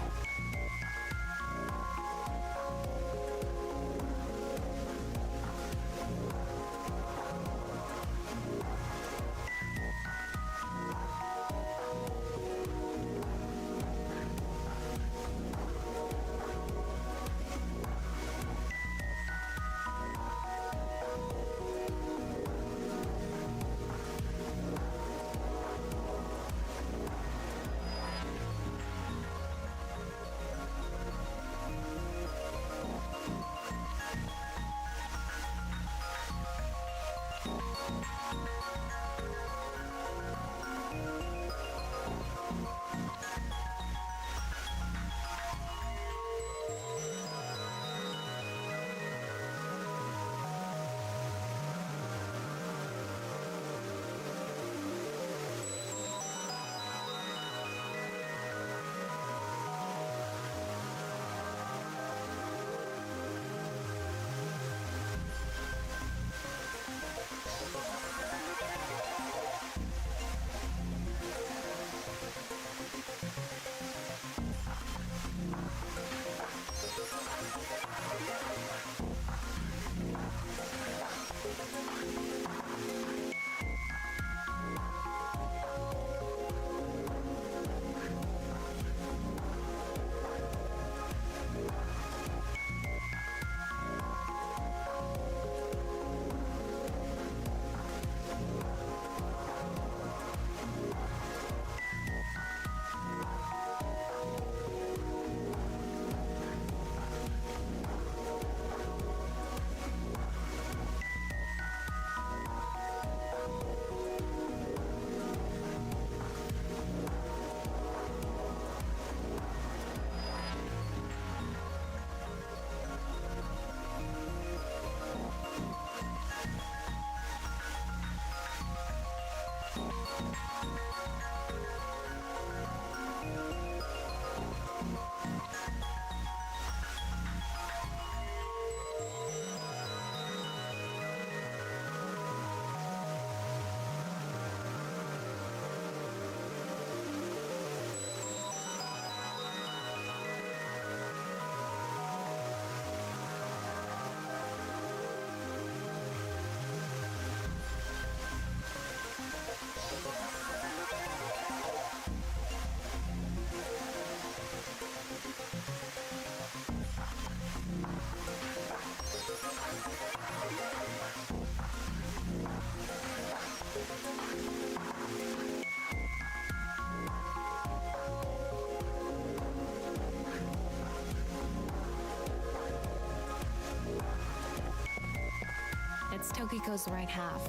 That's Tokiko's right half.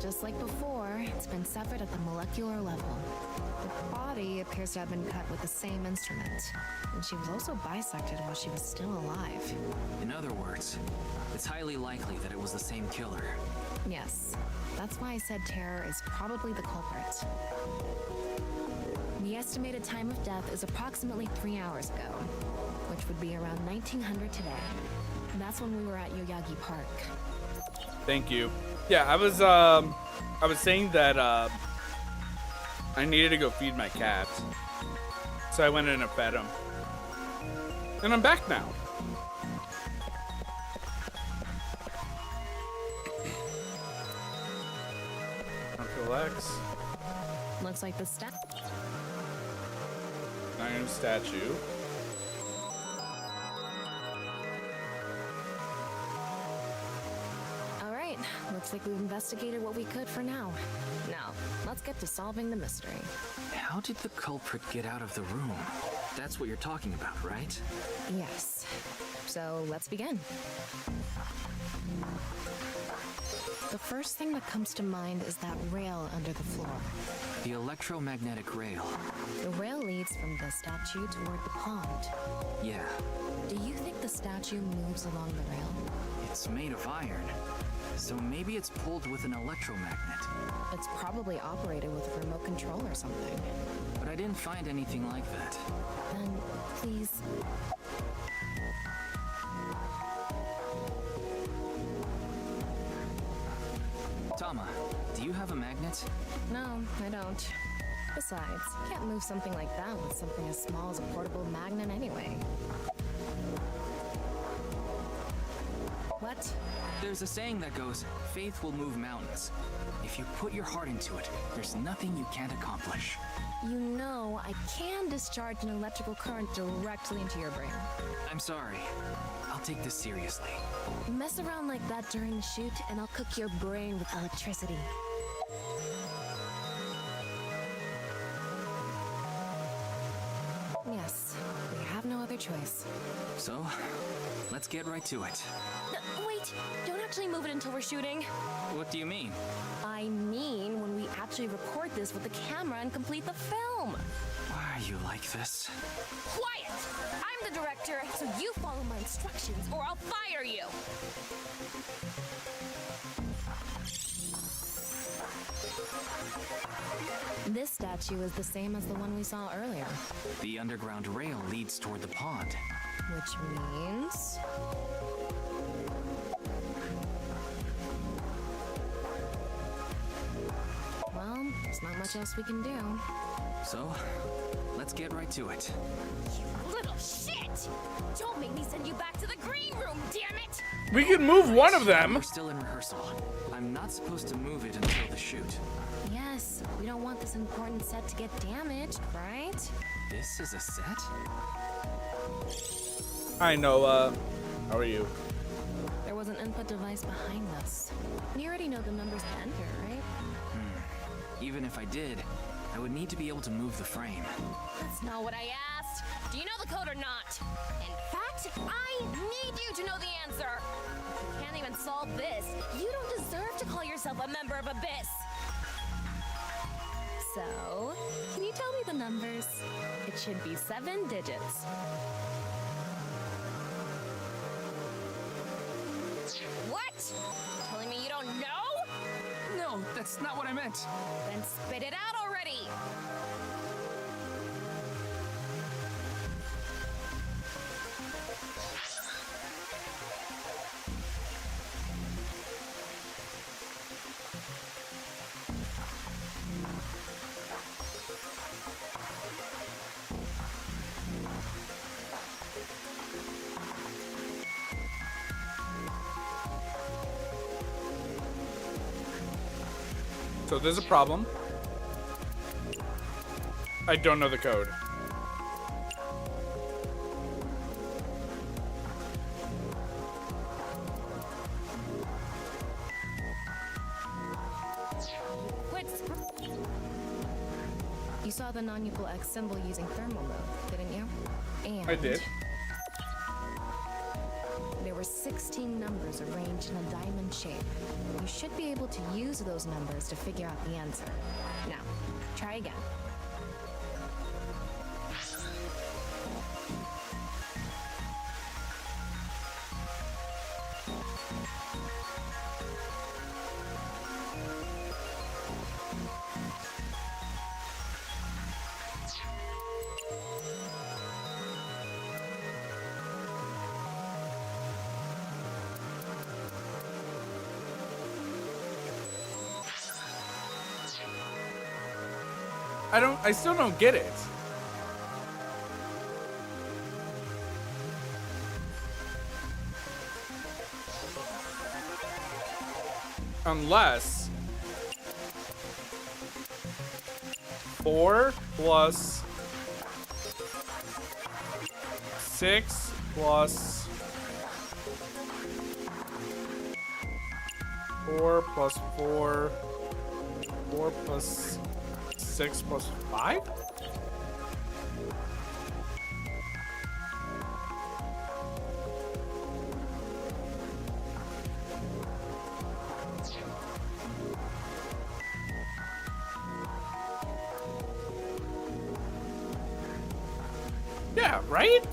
Just like before, it's been severed at the molecular level. The body appears to have been cut with the same instrument. And she was also bisected while she was still alive. In other words, it's highly likely that it was the same killer. Yes, that's why I said Terror is probably the culprit. The estimated time of death is approximately 3 hours ago, which would be around 1900 today. That's when we were at Yoyagi Park. Thank you. Yeah, I was saying that I needed to go feed my cat, so I went in and fed him, and I'm back now. Relax. Looks like the Iron statue. Alright, looks like we've investigated what we could for now. Now, let's get to solving the mystery. How did the culprit get out of the room? That's what you're talking about, right? Yes. So, let's begin. The first thing that comes to mind is that rail under the floor. The electromagnetic rail. The rail leads from the statue toward the pond. Yeah. Do you think the statue moves along the rail? It's made of iron, so maybe it's pulled with an electromagnet. It's probably operated with a remote control or something. But I didn't find anything like that. Then, please... Tama, do you have a magnet? No, I don't. Besides, you can't move something like that with something as small as a portable magnet anyway. What? There's a saying that goes, faith will move mountains. If you put your heart into it, there's nothing you can't accomplish. You know, I can discharge an electrical current directly into your brain. I'm sorry. I'll take this seriously. Mess around like that during the shoot, and I'll cook your brain with electricity. Yes, we have no other choice. So, let's get right to it. Wait, don't actually move it until we're shooting. What do you mean? I mean when we actually record this with the camera and complete the film. Why are you like this? Quiet! I'm the director, so you follow my instructions or I'll fire you! This statue is the same as the one we saw earlier. The underground rail leads toward the pond. Which means... well, there's not much else we can do. So, let's get right to it. You little shit! Don't make me send you back to the green room, damn it! We can move one of them. We're still in rehearsal. I'm not supposed to move it until the shoot. Yes, we don't want this important set to get damaged, right? This is a set? Hi, Noah. How are you? There was an input device behind us. You already know the numbers to enter, right? Even if I did, I would need to be able to move the frame. That's not what I asked. Do you know the code or not? In fact, I need you to know the answer. If you can't even solve this, you don't deserve to call yourself a member of Abyss. So, can you tell me the numbers? It should be 7 digits. What? Telling me you don't know? No, that's not what I meant. Then spit it out already. So there's a problem. I don't know the code. You saw the non-equal X symbol using thermal mode, didn't you? And I did. there were were 16 numbers arranged in a diamond shape. You should be able to use those numbers to figure out the answer. Now, try again. I still don't get it. Unless 4 plus 6 plus 4 plus 4 plus 6 plus 5? Yeah, right?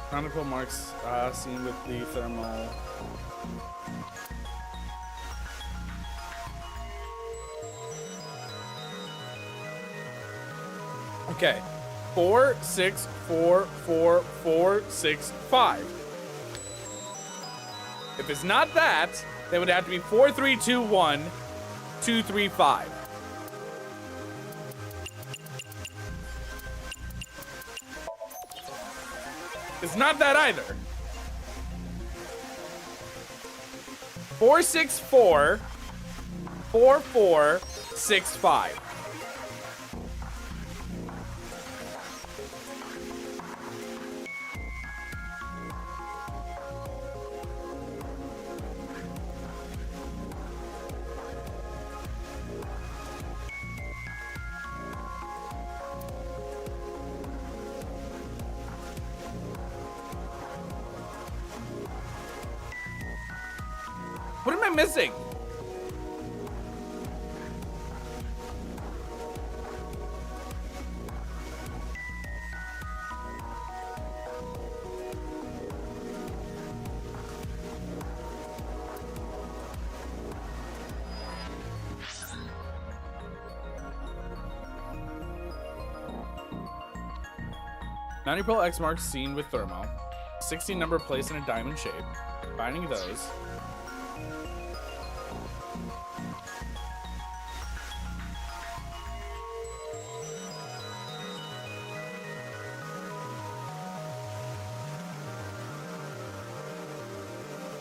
Chronicle marks seen with the thermal. Okay, 4, 6, 4, 4, 4, 6, 5. If it's not that, then it would have to be 4, 3, 2, 1, 2, 3, 5. It's not that either. 4, 6, 4, 4, 4, 6, 5. What am I missing? Pearl X marks seen with thermo. 16 number placed in a diamond shape. Finding those.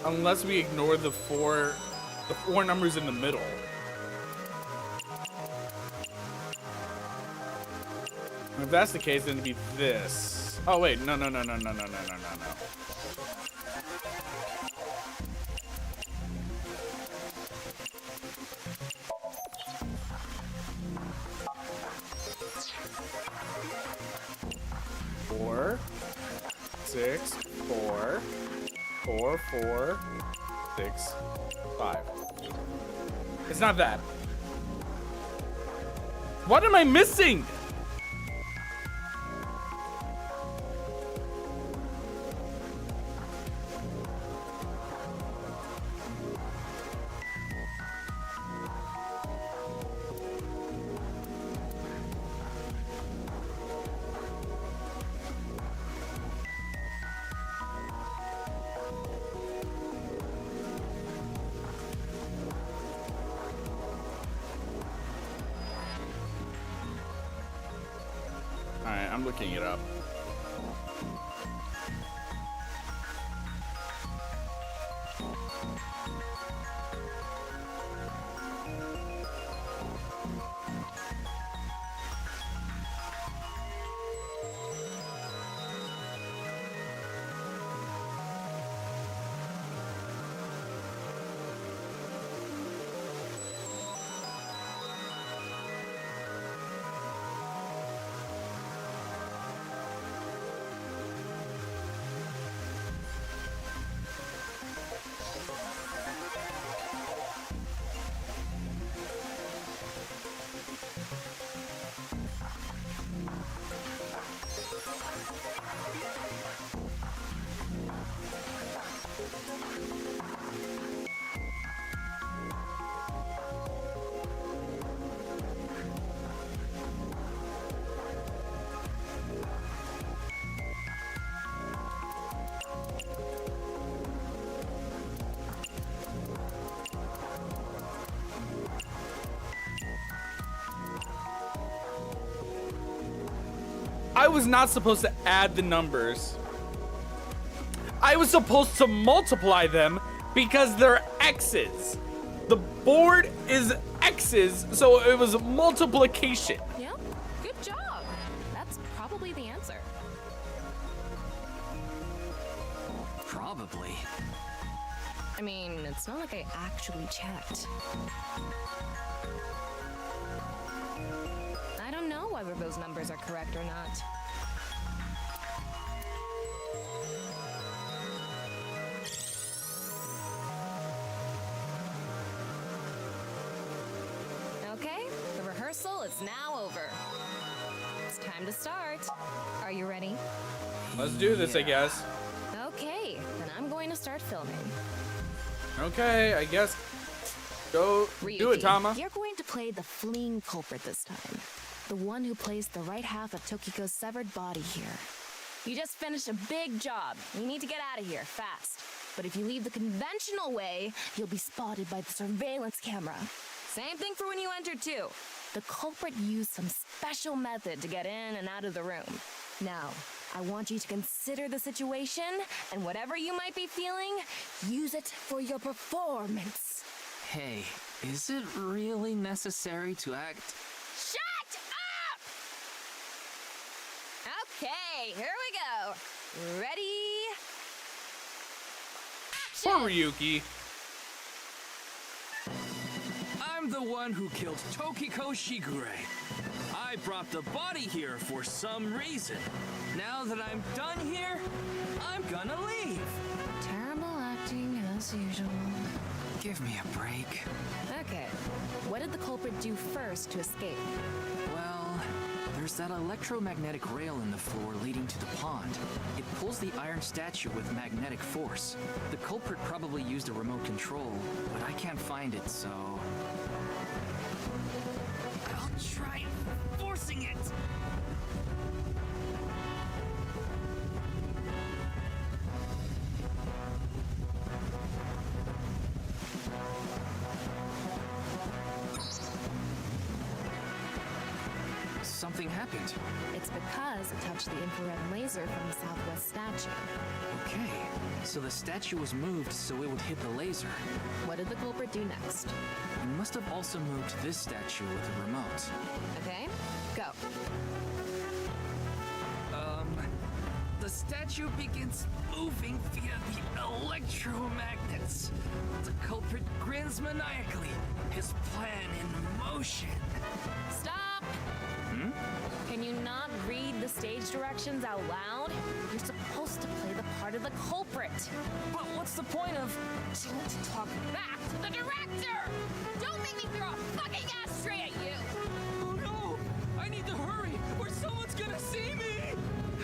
Unless we ignore the four numbers in the middle. If that's the case, then it'd be this. Oh wait, no. 4, 6, 4, 4, 4, 6, 5. It's not that. What am I missing? Alright, I'm looking it up. I was not supposed to add the numbers. I was supposed to multiply them because they're X's. The board is X's, so it was multiplication. Yep, good job. That's probably the answer. Probably. I mean, it's not like I actually checked. I don't know whether those numbers are correct or not. Okay, the rehearsal is now over. It's time to start. Are you ready? Let's do this, I guess. Okay, then I'm going to start filming. Okay, I guess. Go do it, Ryuki, Tama. You're going to play the fleeing culprit this time. The one who plays the right half of Tokiko's severed body here. You just finished a big job. You need to get out of here, fast. But if you leave the conventional way, you'll be spotted by the surveillance camera. Same thing for when you entered, too. The culprit used some special method to get in and out of the room. Now, I want you to consider the situation, and whatever you might be feeling, use it for your performance. Hey, is it really necessary to act? Shut up! Okay, here we go. Ready? Poor Ryuki. I'm the one who killed Tokiko Shigure. I brought the body here for some reason. Now that I'm done here, I'm gonna leave. Terrible acting as usual. Give me a break. Okay, what did the culprit do first to escape? Well, there's that electromagnetic rail in the floor leading to the pond. It pulls the iron statue with magnetic force. The culprit probably used a remote control, but I can't find it, so... I'll try forcing it! Something happened. It's because it touched the infrared laser from the southwest statue. Okay, so the statue was moved so it would hit the laser. What did the culprit do next? He must have also moved this statue with a remote. Okay, go. The statue begins moving via the electromagnets. The culprit grins maniacally, his plan in motion. Stop! Can you not read the stage directions out loud? You're supposed to play the part of the culprit. But what's the point of... Don't talk back to the director! Don't make me throw a fucking ashtray at you! Oh no! I need to hurry, or someone's gonna see me!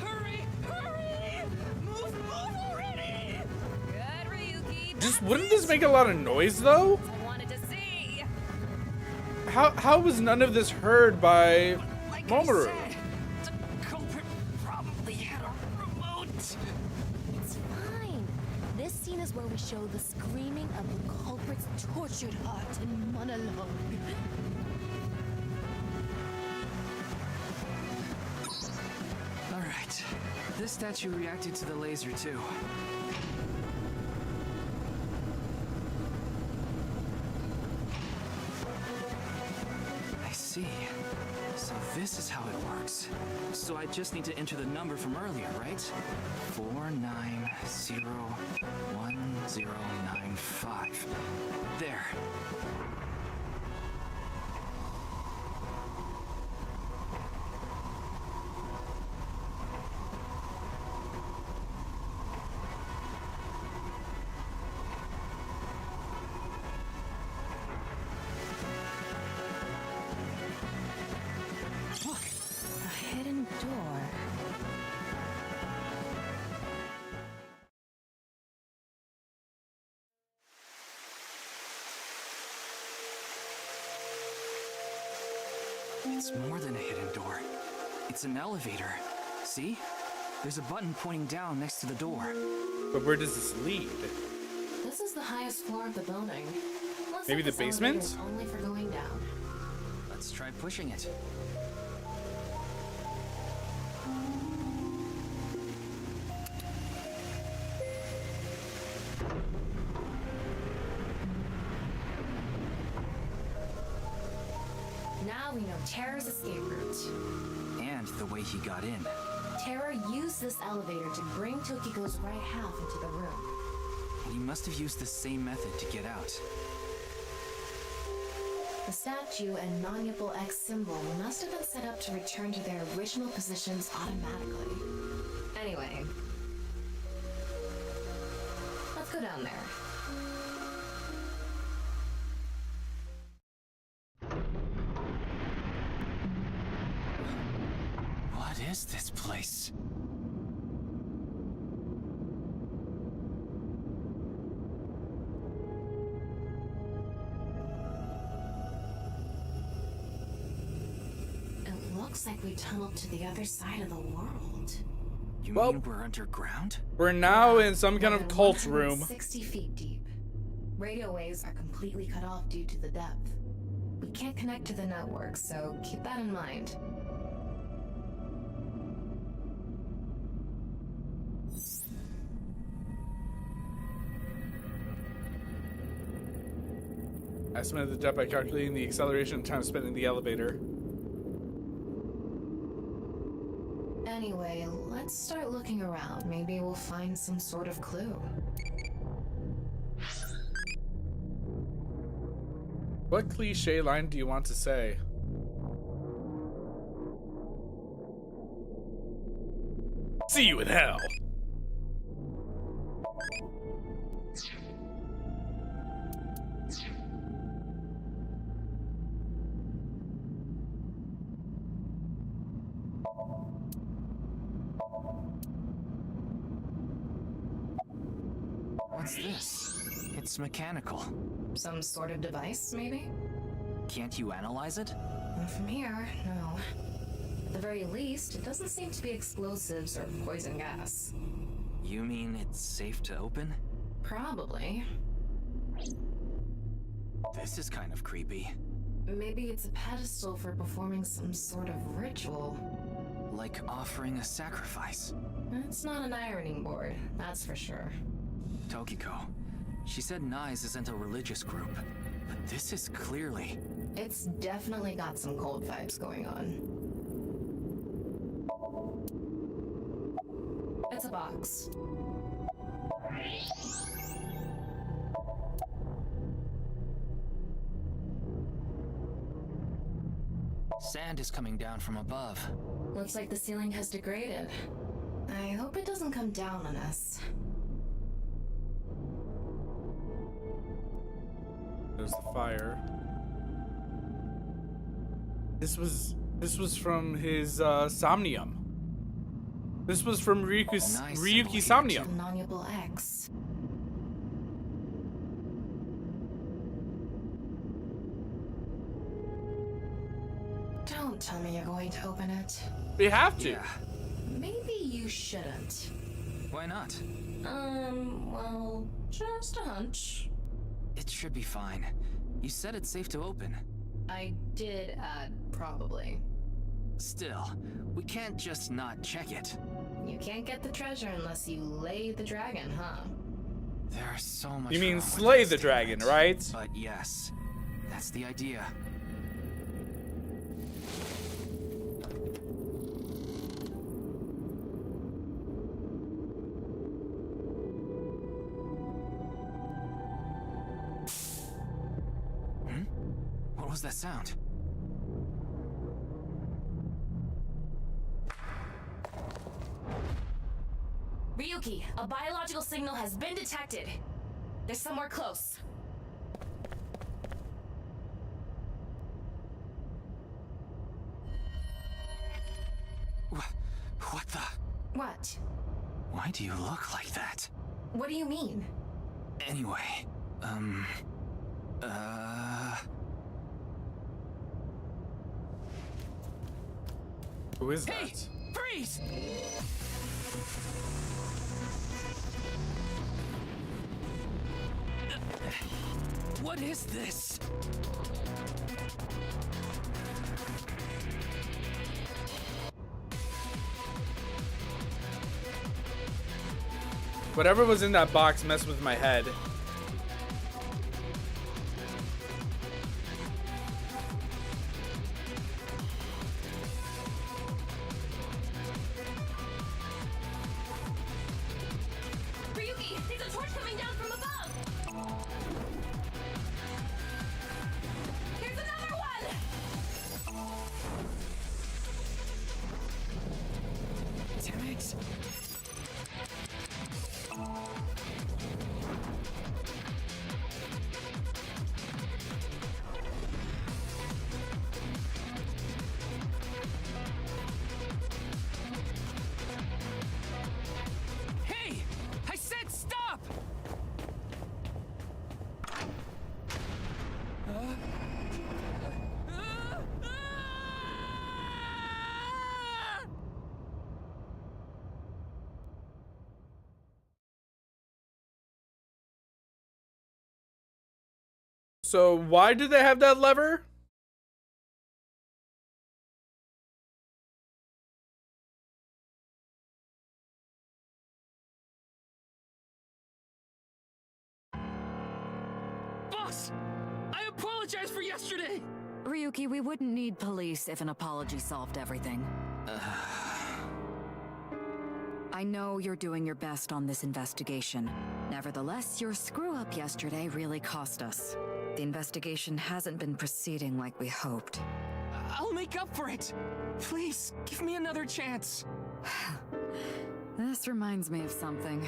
Hurry! Hurry! Move already! Good, Ryuki. Just wouldn't this make a lot of noise though? I wanted to see. How was none of this heard by Mamoru? The culprit probably had a remote. It's fine. This scene is where we show the screaming of the culprit's tortured heart in monologue. Alright. This statue reacted to the laser too. I see. So this is how it works. So I just need to enter the number from earlier, right? 4901095. There. Look, a hidden door. It's more than a hidden door. It's an elevator. See? There's a button pointing down next to the door. But where does this lead? This is the highest floor of the building. Looks Maybe like the this elevator basement? is only for going down. Let's try pushing it. Now we know Terror's escape route. And the way he got in. Terror used this elevator to bring Tokiko's right half into the room. He must have used the same method to get out. The statue and non-Yipple X symbol must have been set up to return to their original positions automatically. Anyway, let's go down there. What is this place? It looks like we tunneled to the other side of the world. You mean we're underground? We're now in some kind of cult room. 60 feet deep. Radio waves are completely cut off due to the depth. We can't connect to the network, so keep that in mind. Estimated the depth by calculating the acceleration and time spent in the elevator. Anyway, let's start looking around. Maybe we'll find some sort of clue. What cliche line do you want to say? See you in hell. What's this? It's mechanical. Some sort of device, maybe? Can't you analyze it? Not from here, no. At the very least, it doesn't seem to be explosives or poison gas. You mean it's safe to open? Probably. This is kind of creepy. Maybe it's a pedestal for performing some sort of ritual. Like offering a sacrifice. It's not an ironing board, that's for sure. Tokiko. She said Nai's isn't a religious group, but this is clearly... It's definitely got some cold vibes going on. It's a box. Sand is coming down from above. Looks like the ceiling has degraded. I hope it doesn't come down on us. There's the fire. This was from his Somnium. This was from Ryuki Somnium. Non-Yipple X. Don't tell me you're going to open it. We have to. Yeah. Maybe you shouldn't. Why not? Well, just a hunch. It should be fine. You said it's safe to open. I did add probably. Still, we can't just not check it. You can't get the treasure unless you lay the dragon, huh? There's so much. You mean wrong with slay this the dragon, statement. right? But yes, that's the idea. What was that sound? Ryuki, a biological signal has been detected. They're somewhere close. What the? What? Why do you look like that? What do you mean? Anyway, Who is Hey! that? Freeze! What is this? Whatever was in that box messed with my head. So why do they have that lever? Boss! I apologize for yesterday! Ryuki, we wouldn't need police if an apology solved everything. I know you're doing your best on this investigation. Nevertheless, your screw-up yesterday really cost us. The investigation hasn't been proceeding like we hoped. I'll make up for it! Please, give me another chance. This reminds me of something.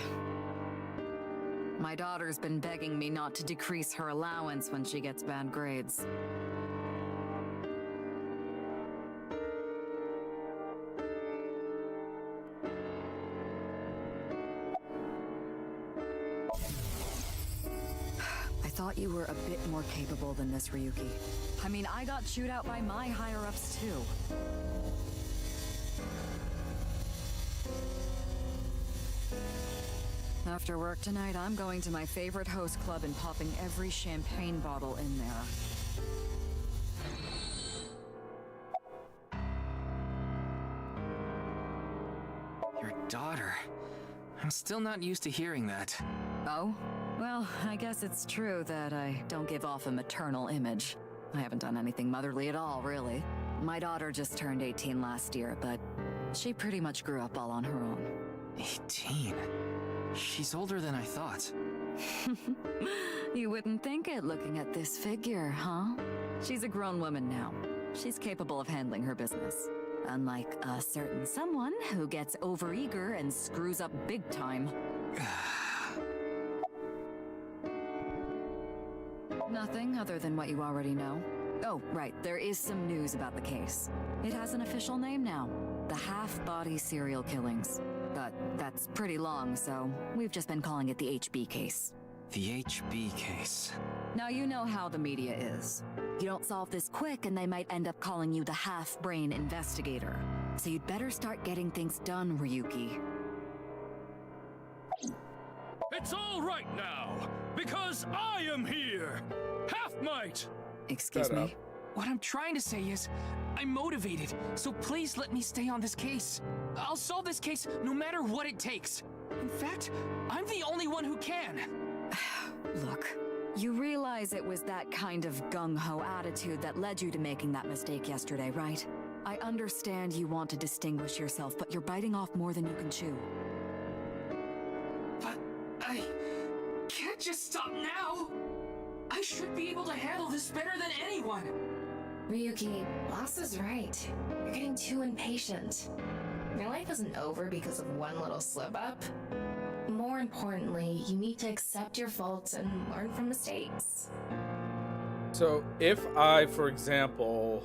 My daughter's been begging me not to decrease her allowance when she gets bad grades. I thought you were a bit more capable than this, Ryuki. I mean, I got chewed out by my higher-ups too. After work tonight, I'm going to my favorite host club and popping every champagne bottle in there. Your daughter. I'm still not used to hearing that. Oh? Well, I guess it's true that I don't give off a maternal image. I haven't done anything motherly at all, really. My daughter just turned 18 last year, but she pretty much grew up all on her own. 18? She's older than I thought. You wouldn't think it looking at this figure, huh? She's a grown woman now. She's capable of handling her business. Unlike a certain someone who gets overeager and screws up big time. Nothing other than what you already know. Oh, right, there is some news about the case. It has an official name now. The half-body serial killings. But that's pretty long, so we've just been calling it the HB case. The HB case. Now you know how the media is. You don't solve this quick and they might end up calling you the half-brain investigator. So you'd better start getting things done, Ryuki. It's all right now, because I am here! Half-might! Excuse me? What I'm trying to say is, I'm motivated, so please let me stay on this case. I'll solve this case no matter what it takes. In fact, I'm the only one who can. Look, you realize it was that kind of gung-ho attitude that led you to making that mistake yesterday, right? I understand you want to distinguish yourself, but you're biting off more than you can chew. But I can't just stop now. I should be able to handle this better than anyone. Ryuki, boss is right. You're getting too impatient. Your life isn't over because of one little slip-up. More importantly, you need to accept your faults and learn from mistakes. So if I, for example,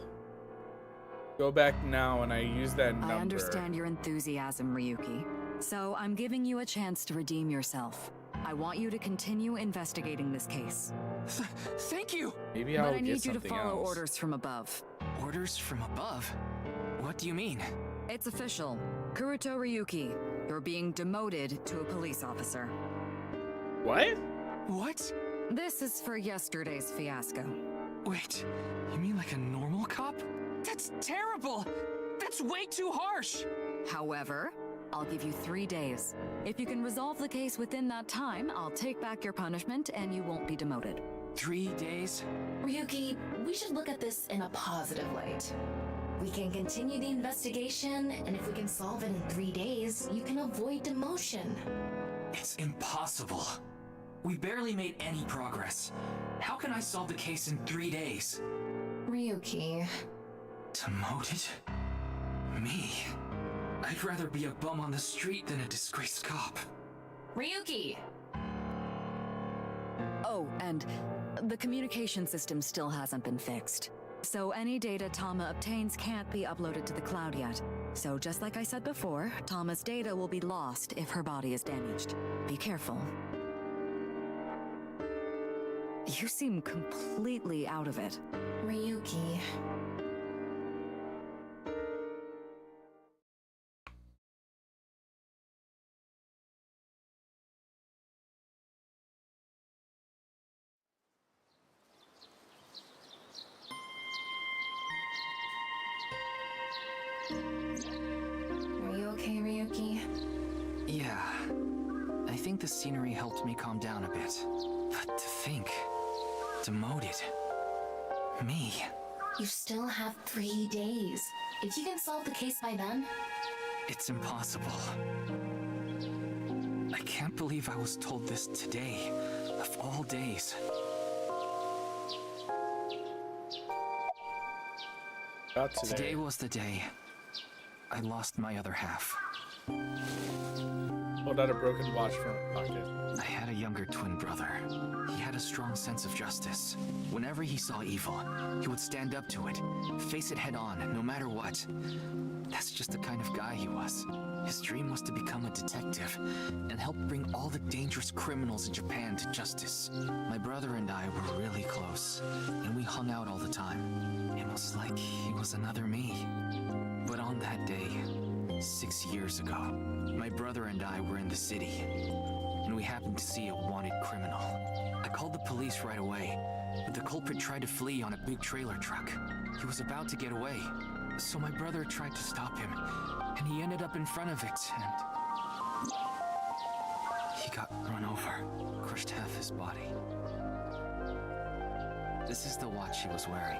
go back now and I use that number... I understand your enthusiasm, Ryuki. So I'm giving you a chance to redeem yourself. I want you to continue investigating this case. Thank you! Maybe I'll But I need you to something follow else. orders from above. Orders from above? What do you mean? It's official. Kuruto Ryuki, you're being demoted to a police officer. What? What? This is for yesterday's fiasco. Wait, you mean like a normal cop? That's terrible! That's way too harsh! However, I'll give you 3 days. If you can resolve the case within that time, I'll take back your punishment and you won't be demoted. 3 days? Ryuki, we should look at this in a positive light. We can continue the investigation, and if we can solve it in 3 days, you can avoid demotion. It's impossible. We barely made any progress. How can I solve the case in 3 days? Ryuki. Demoted? Me? I'd rather be a bum on the street than a disgraced cop. Ryuki! Oh, and the communication system still hasn't been fixed. So any data Tama obtains can't be uploaded to the cloud yet. So just like I said before, Tama's data will be lost if her body is damaged. Be careful. You seem completely out of it. Ryuki. think the scenery helped me calm down a bit. But to think, demoted, me. You still have 3 days. If you can solve the case by then... It's impossible. I can't believe I was told this today, of all days. Today was the day I lost my other half. Hold out a broken watch from her pocket. I had a younger twin brother. He had a strong sense of justice. Whenever he saw evil, he would stand up to it, face it head on, no matter what. That's just the kind of guy he was. His dream was to become a detective and help bring all the dangerous criminals in Japan to justice. My brother and I were really close, and we hung out all the time. It was like he was another me. But on that day, 6 years ago, my brother and I were in the city, and we happened to see a wanted criminal. I called the police right away, but the culprit tried to flee on a big trailer truck. He was about to get away, so my brother tried to stop him, and he ended up in front of it, and he got run over, crushed half his body. This is the watch he was wearing.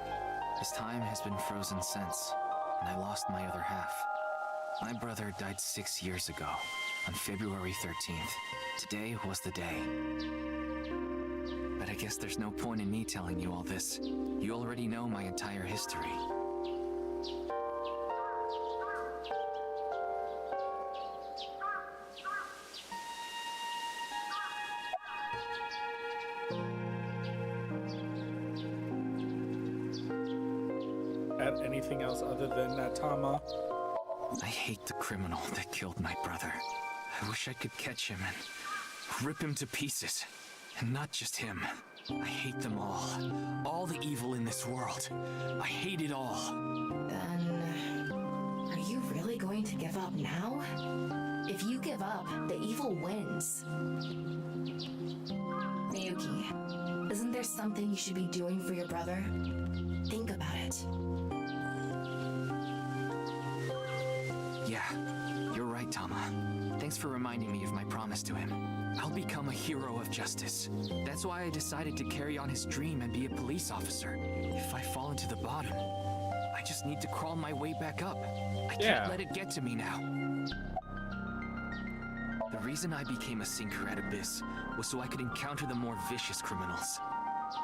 His time has been frozen since, and I lost my other half. My brother died 6 years ago, on February 13th. Today was the day. But I guess there's no point in me telling you all this. You already know my entire history. Add anything else other than that, Tama? I hate the criminal that killed my brother. I wish I could catch him and rip him to pieces. And not just him. I hate them all the evil in this world. I hate it all. Then... are you really going to give up now? If you give up, the evil wins. Miyuki, isn't there something you should be doing for your brother? Think about it. Yeah, you're right, Tama. Thanks for reminding me of my promise to him. I'll become a hero of justice. That's why I decided to carry on his dream and be a police officer. If I fall into the bottom, I just need to crawl my way back up. I can't let it get to me now. The reason I became a sinker at Abyss was so I could encounter the more vicious criminals.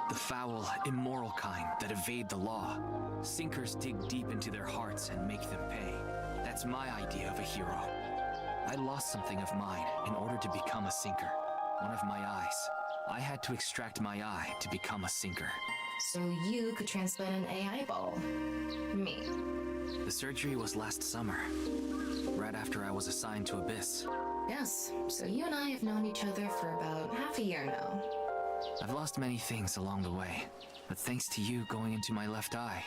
The foul, immoral kind that evade the law. Sinkers dig deep into their hearts and make them pay. That's my idea of a hero. I lost something of mine in order to become a sinker. One of my eyes. I had to extract my eye to become a sinker. So you could transplant an AI ball. Me. The surgery was last summer, right after I was assigned to Abyss. Yes, so you and I have known each other for about half a year now. I've lost many things along the way, but thanks to you going into my left eye,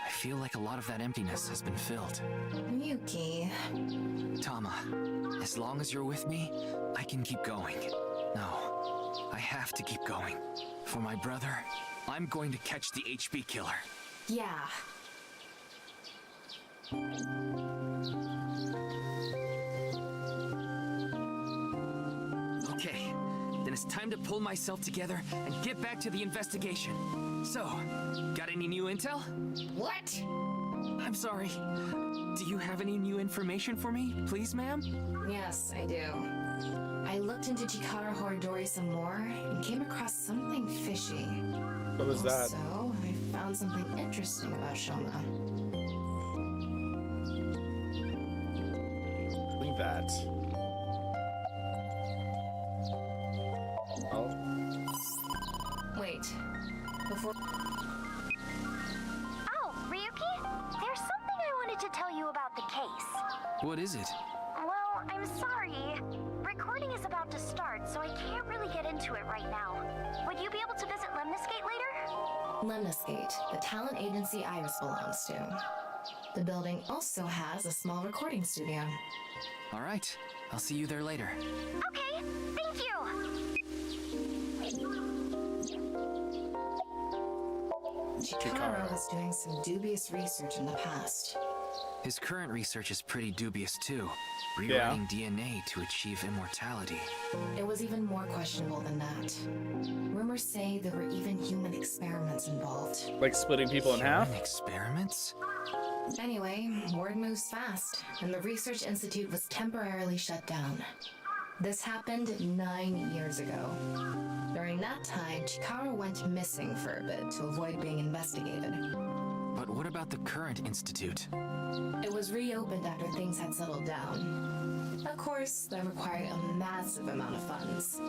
I feel like a lot of that emptiness has been filled. Yuki. Tama, as long as you're with me, I can keep going. No, I have to keep going. For my brother, I'm going to catch the HB killer. Yeah. Okay, then it's time to pull myself together and get back to the investigation. So, got any new intel? What? I'm sorry. Do you have any new information for me, please, ma'am? Yes, I do. I looked into Chikara Horidori some more and came across something fishy. What was that? So, I found something interesting about Shoma. Doing that. Oh. Wait. Before... Oh, Ryuki? There's something I wanted to tell you about the case. What is it? Well, I'm sorry. Recording is about to start, so I can't really get into it right now. Would you be able to visit Lemniscate later? Lemniscate, the talent agency Iris belongs to. The building also has a small recording studio. All right, I'll see you there later. Okay, thank you! Chikara was doing some dubious research in the past. His current research is pretty dubious too. Rewriting DNA to achieve immortality. It was even more questionable than that. Rumors say there were even human experiments involved. Like splitting people in half? Experiments? Anyway, word moves fast, and the research institute was temporarily shut down. This happened 9 years ago. During that time, Chikara went missing for a bit to avoid being investigated. But what about the current institute? It was reopened after things had settled down. Of course, that required a massive amount of funds,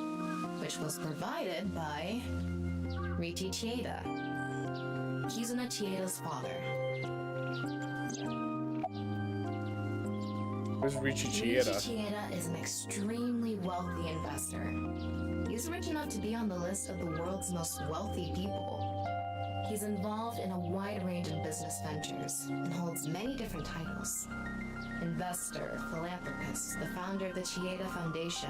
which was provided by Richie Chieda. Kizuna Chieda's father. Where's Richie Chieda? Richie Chieda is an extremely wealthy investor. He's rich enough to be on the list of the world's most wealthy people. He's involved in a wide range of business ventures and holds many different titles. Investor, philanthropist, the founder of the Chieda Foundation,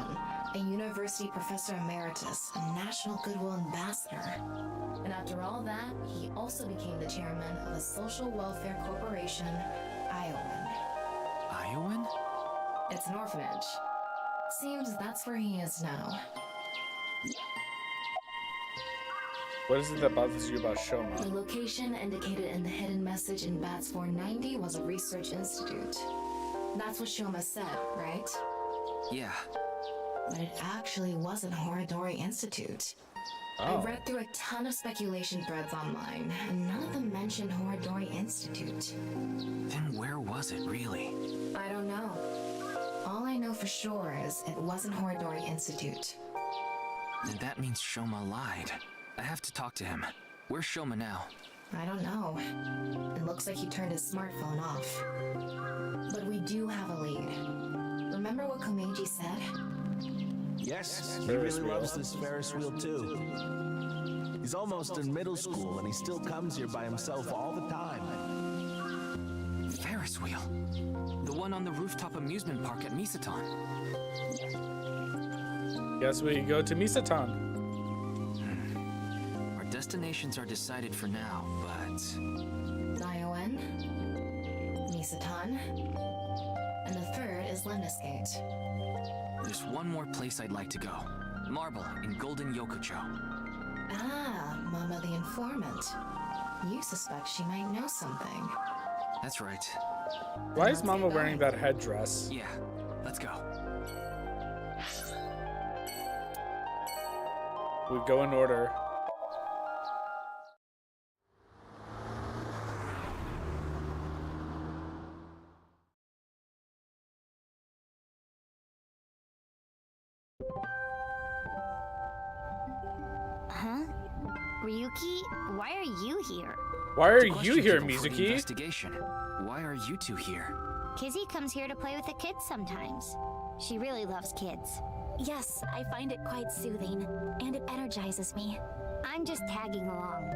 a university professor emeritus, a national goodwill ambassador. And after all that, he also became the chairman of a social welfare corporation, Iowan. Iowan? It's an orphanage. Seems that's where he is now. What is it that bothers you about Shoma? The location indicated in the hidden message in BATS 490 was a research institute. That's what Shoma said, right? Yeah. But it actually wasn't Horadori Institute. I read through a ton of speculation threads online, and none of them mentioned Horadori Institute. Then where was it, really? I don't know. All I know for sure is it wasn't Horadori Institute. Then that means Shoma lied. I have to talk to him. Where's Shoma now? I don't know. It looks like he turned his smartphone off. But we do have a lead. Remember what Komeiji said? Yes, he really loves this Ferris wheel too. He's almost in middle school and he still comes here by himself all the time. Ferris wheel? The one on the rooftop amusement park at Misaton. Guess we go to Misaton. Our destinations are decided for now, but... Iowan, Misaton, and the third is Lemniscate. There's one more place I'd like to go. Marble in Golden Yokocho. Ah, Mama the Informant. You suspect she might know something. That's right. Why is Mama wearing that headdress? Yeah, let's go. We go in order. Huh? Ryuki, why are you here? Why are It's a you here, question for the Mizuki? investigation. Why are you two here? Kizzy comes here to play with the kids sometimes. She really loves kids. Yes, I find it quite soothing, and it energizes me. I'm just tagging along.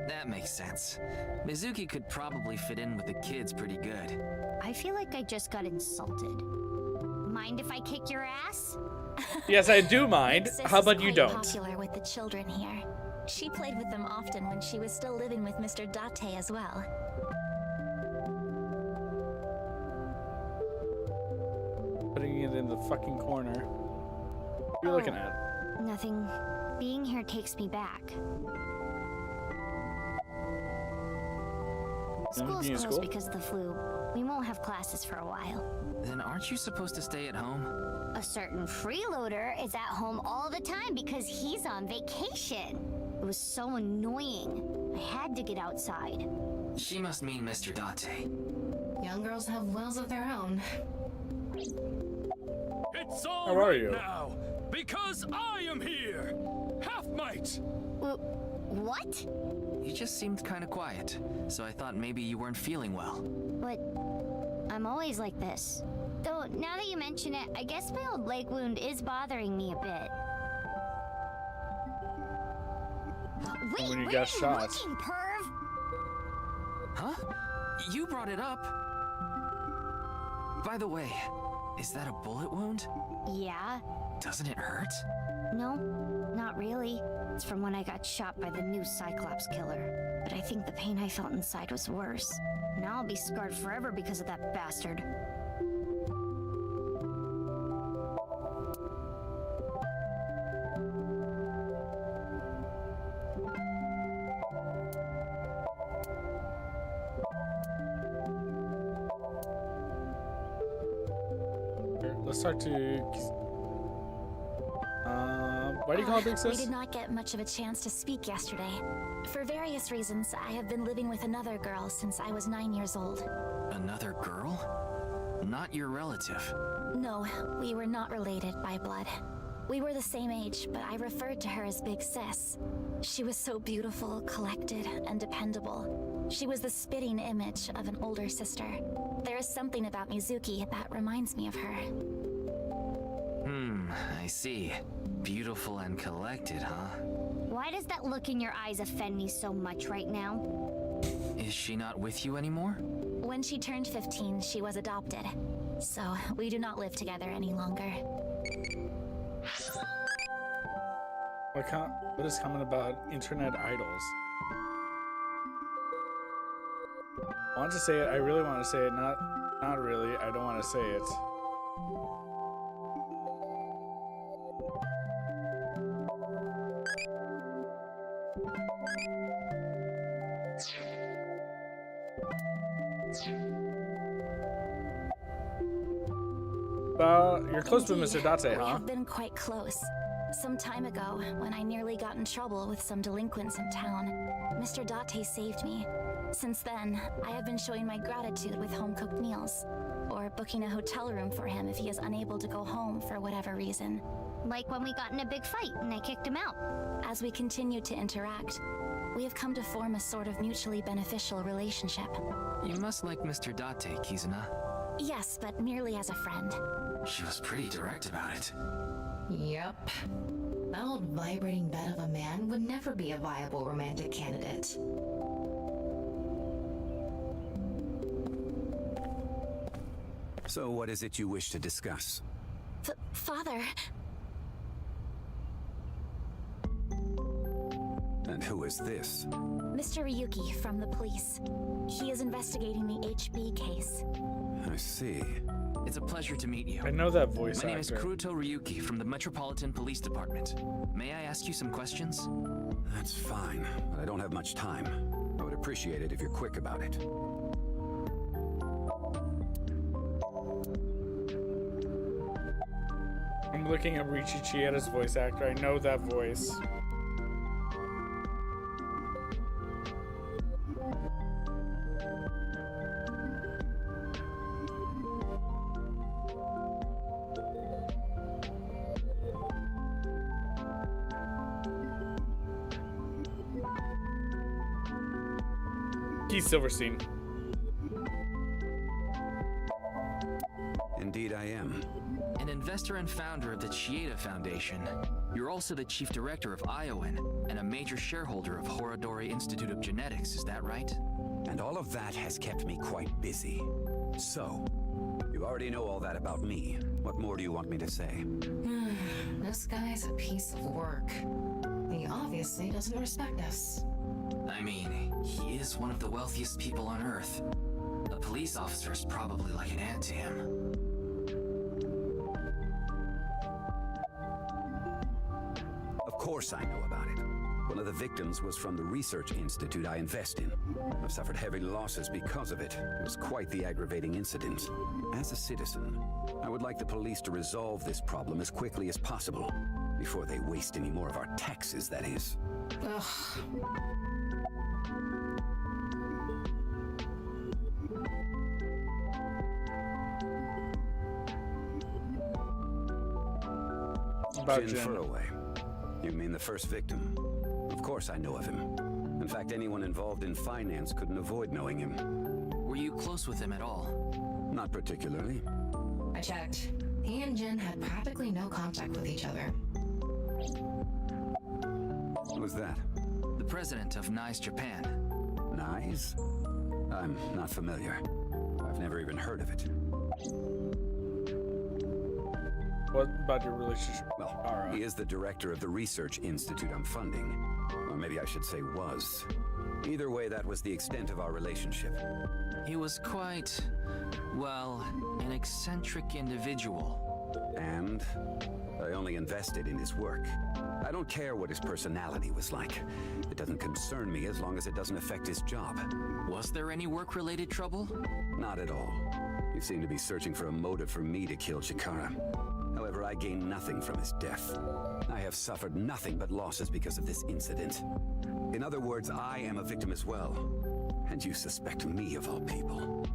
That makes sense. Mizuki could probably fit in with the kids pretty good. I feel like I just got insulted. Mind if I kick your ass? Yes, I do mind. Sis How about is you quite don't? popular with the children here. She played with them often when she was still living with Mr. Date as well. Putting it in the fucking corner. What are you looking at? Nothing. Being here takes me back. School's You in closed school? because of the flu. We won't have classes for a while. Then aren't you supposed to stay at home? A certain freeloader is at home all the time because he's on vacation. It was so annoying. I had to get outside. She must mean Mr. Date. Young girls have wills of their own. It's all How are right you? now, because I am here! Half-mate! What? You just seemed kind of quiet, so I thought maybe you weren't feeling well. But I'm always like this. Though, now that you mention it, I guess my old leg wound is bothering me a bit. Wait, When you where got are shot. looking, perv? Huh? You brought it up. By the way, is that a bullet wound? Yeah. Doesn't it hurt? No, not really. It's from when I got shot by the new Cyclops killer. But I think the pain I felt inside was worse. Now I'll be scarred forever because of that bastard. Let's talk to... why do you call it Big Sis? We did not get much of a chance to speak yesterday. For various reasons, I have been living with another girl since I was 9 years old. Another girl? Not your relative. No, we were not related by blood. We were the same age, but I referred to her as Big Sis. She was so beautiful, collected, and dependable. She was the spitting image of an older sister. There is something about Mizuki that reminds me of her. I see. Beautiful and collected, huh? Why does that look in your eyes offend me so much right now? Is she not with you anymore? When she turned 15, she was adopted. So, we do not live together any longer. What is coming about internet idols? I want to say it. I really want to say it. Not really. I don't want to say it. You're close with Mr. Date, huh? We have been quite close. Some time ago, when I nearly got in trouble with some delinquents in town, Mr. Date saved me. Since then, I have been showing my gratitude with home-cooked meals, or booking a hotel room for him if he is unable to go home for whatever reason. Like when we got in a big fight and I kicked him out. As we continue to interact, we have come to form a sort of mutually beneficial relationship. You must like Mr. Date, Kizuna. Yes, but merely as a friend. She was pretty direct about it. Yep. That old vibrating bed of a man would never be a viable romantic candidate. So what is it you wish to discuss? Father. And who is this? Mr. Ryuki from the police. He is investigating the HB case. I see. It's a pleasure to meet you. I know that voice My name is actor. Kuruto Ryuki from the Metropolitan Police Department. May I ask you some questions? That's fine, but I don't have much time. I would appreciate it if you're quick about it. I'm looking at Riichi Chieda's voice actor. I know that voice. Keith Silverstein. Indeed I am. An investor and founder of the Chieda Foundation. You're also the chief director of Iowan and a major shareholder of Horodori Institute of Genetics, is that right? And all of that has kept me quite busy. So, you already know all that about me. What more do you want me to say? This guy's a piece of work. He obviously doesn't respect us. I mean, he is one of the wealthiest people on Earth. A police officer is probably like an ant to him. Of course I know about it. One of the victims was from the research institute I invest in. I've suffered heavy losses because of it. It was quite the aggravating incident. As a citizen, I would like the police to resolve this problem as quickly as possible. Before they waste any more of our taxes, that is. Ugh. About Jin Furroway. You mean the first victim? Of course I know of him. In fact, anyone involved in finance couldn't avoid knowing him. Were you close with him at all? Not particularly. I checked. He and Jin had practically no contact with each other. Who's that? The president of NICE Japan. NICE? I'm not familiar. I've never even heard of it. What about your relationship? Well, he is the director of the research institute I'm funding. Or maybe I should say was. Either way, that was the extent of our relationship. He was quite, well, an eccentric individual. And I only invested in his work. I don't care what his personality was like. It doesn't concern me as long as it doesn't affect his job. Was there any work-related trouble? Not at all. You seem to be searching for a motive for me to kill Chikara. However, I gain nothing from his death. I have suffered nothing but losses because of this incident. In other words, I am a victim as well. And you suspect me of all people.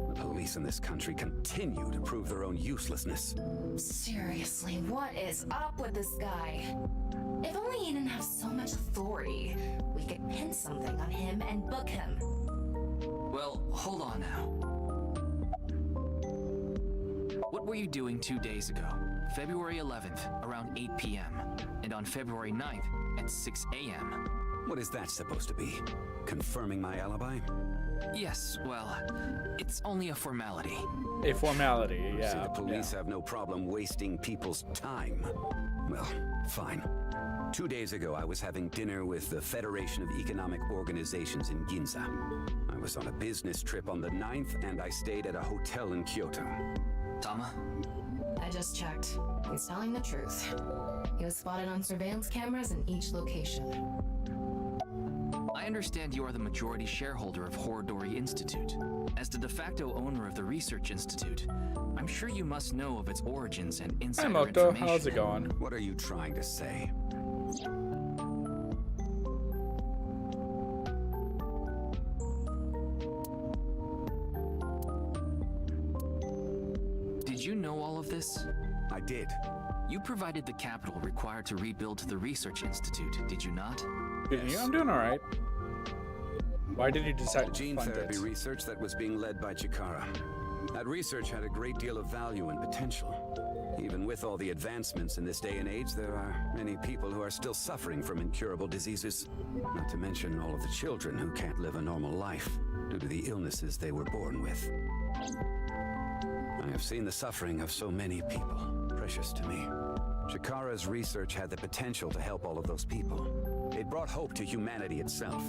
The police in this country continue to prove their own uselessness. Seriously, what is up with this guy? If only he didn't have so much authority, we could pin something on him and book him. Well, hold on now. What were you doing 2 days ago? February 11th, around 8 p.m. And on February 9th, at 6 a.m. What is that supposed to be? Confirming my alibi? Yes, well, it's only a formality. A formality, yeah. See, the police have no problem wasting people's time. Well, fine. 2 days ago, I was having dinner with the Federation of Economic Organizations in Ginza. I was on a business trip on the 9th, and I stayed at a hotel in Kyoto. Tama? I just checked. He's telling the truth. He was spotted on surveillance cameras in each location. I understand you are the majority shareholder of Horodori Institute. As the de facto owner of the Research Institute, I'm sure you must know of its origins and insider Hi, Moto. information. How's it going? What are you trying to say? Did you know all of this? I did. You provided the capital required to rebuild the Research Institute, did you not? Yes. I'm doing all right. Why did you decide to gene fund therapy it? research that was being led by Chikara? That research had a great deal of value and potential. Even with all the advancements in this day and age, there are many people who are still suffering from incurable diseases. Not to mention all of the children who can't live a normal life due to the illnesses they were born with. I have seen the suffering of so many people, precious to me. Chikara's research had the potential to help all of those people. It brought hope to humanity itself.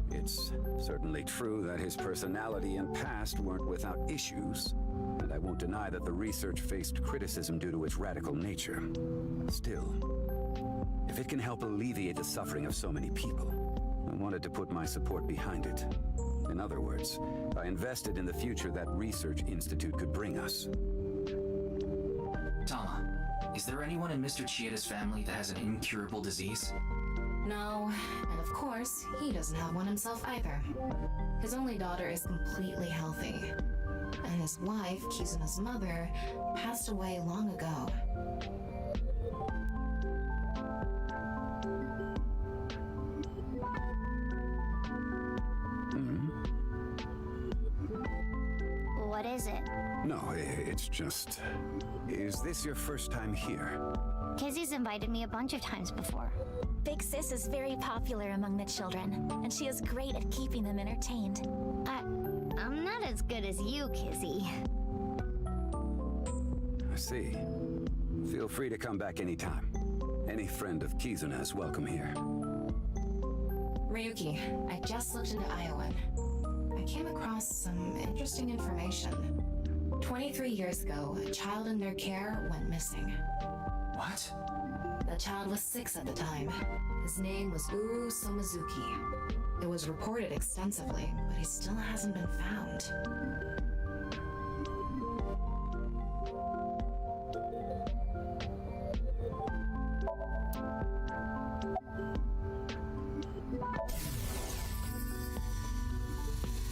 It's certainly true that his personality and past weren't without issues, and I won't deny that the research faced criticism due to its radical nature. Still, if it can help alleviate the suffering of so many people, I wanted to put my support behind it. In other words, I invested in the future that Research Institute could bring us. Tama, is there anyone in Mr. Chieda's family that has an incurable disease? No, and of course, he doesn't have one himself either. His only daughter is completely healthy. And his wife, Kizuna's mother, passed away long ago. What is it? No, it's just... Is this your first time here? Kizzy's invited me a bunch of times before. Big Sis is very popular among the children, and she is great at keeping them entertained. I'm not as good as you, Kizzy. I see. Feel free to come back anytime. Any friend of Kizuna is welcome here. Ryuki, I just looked into Iowan. I came across some interesting information. 23 years ago, a child in their care went missing. What? The child was 6 at the time. His name was Uru Somazuki. It was reported extensively, but he still hasn't been found.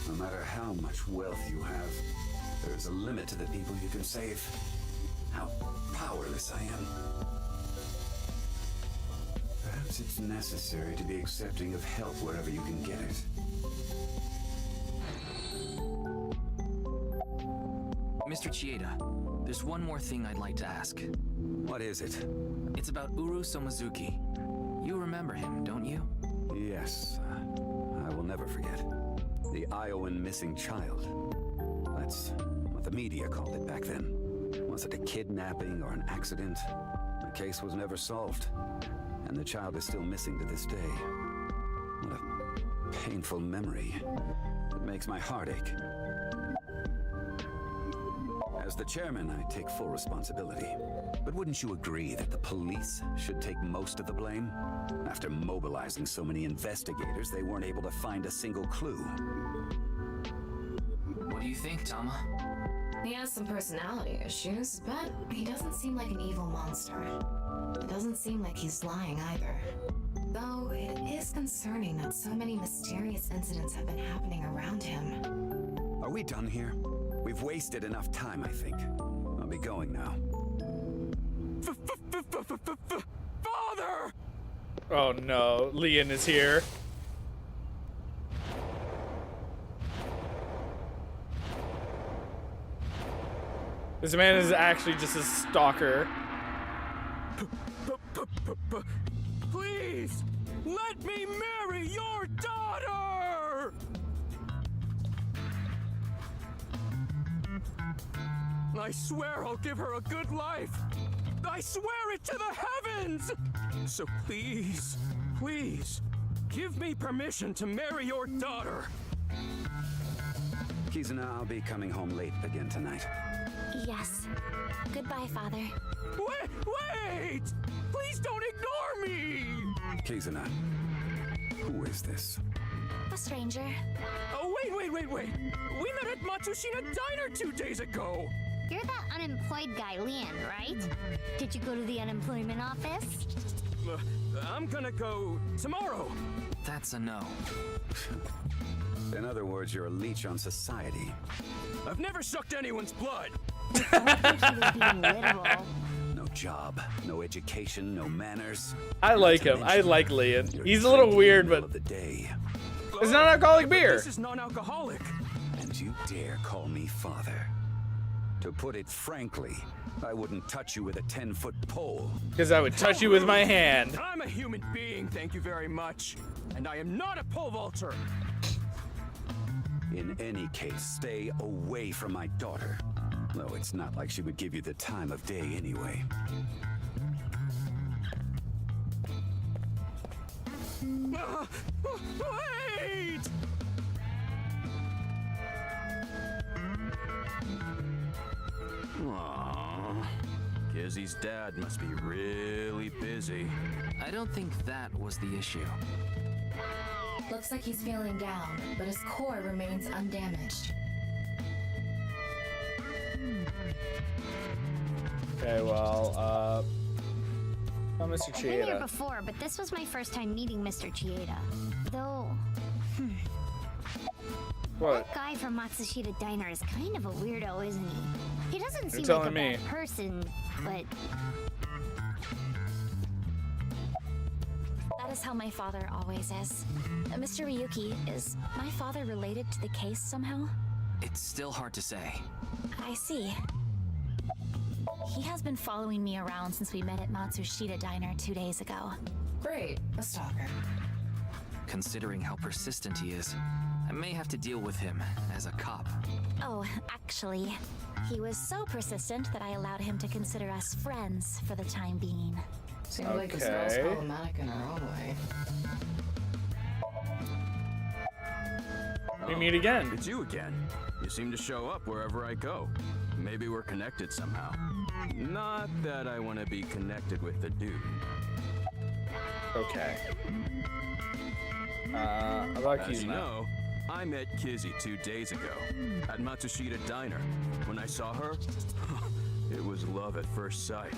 No matter how much wealth you have, there's a limit to the people you can save. How powerless I am. Perhaps it's necessary to be accepting of help wherever you can get it. Mr. Chieda, there's one more thing I'd like to ask. What is it? It's about Uru Somazuki. You remember him, don't you? Yes, I will never forget. The Iowan missing child. That's what the media called it back then. Was it a kidnapping or an accident? The case was never solved, and the child is still missing to this day. What a painful memory. It makes my heart ache. As the chairman, I take full responsibility. But wouldn't you agree that the police should take most of the blame? After mobilizing so many investigators, they weren't able to find a single clue. What do you think, Tama? He has some personality issues, but he doesn't seem like an evil monster. It doesn't seem like he's lying either. Though it is concerning that so many mysterious incidents have been happening around him. Are we done here? We've wasted enough time, I think. I'll be going now. Father! Oh no, Leon is here. This man is actually just a stalker. Please, let me marry your daughter! I swear I'll give her a good life. I swear it to the heavens! So please, please, give me permission to marry your daughter. Kizuna, I'll be coming home late again tonight. Yes. Goodbye, Father. Wait! Please don't ignore me! Kizuna, who is this? A stranger. Oh, wait! We met at Matsushita Diner 2 days ago! You're that unemployed guy, Leon, right? Did you go to the unemployment office? I'm gonna go tomorrow. That's a no. In other words, you're a leech on society. I've never sucked anyone's blood. No job, no education, no manners. I like him. I like Leon. He's a little weird, but it's not alcoholic beer. This is non-alcoholic. And you dare call me father? To put it frankly, I wouldn't touch you with a 10-foot pole. Because I would touch you with my hand. I'm a human being, thank you very much. And I am not a pole vaulter. In any case, stay away from my daughter. Though it's not like she would give you the time of day anyway. Wait! Aww. Kizzy's dad must be really busy. I don't think that was the issue. Looks like he's feeling down, but his core remains undamaged. Okay, well, oh, Mr. I've been here Chieda. before, but this was my first time meeting Mr. Chieda. Though, What? that guy from Matsushita Diner is kind of a weirdo, isn't he? He doesn't seem like a telling me. bad person, but That is how my father always is. Mr. Ryuki, is my father related to the case somehow? It's still hard to say. I see. He has been following me around since we met at Matsushita Diner 2 days ago. Great, a stalker. Considering how persistent he is, I may have to deal with him as a cop. Oh, actually, he was so persistent that I allowed him to consider us friends for the time being. Seems like this girl's problematic in her own way. We meet again. It's you again. You seem to show up wherever I go. Maybe we're connected somehow. Not that I want to be connected with the dude. Okay. About As you Kizuna. know, I met Kizzy 2 days ago at Matsushita Diner. When I saw her, it was love at first sight.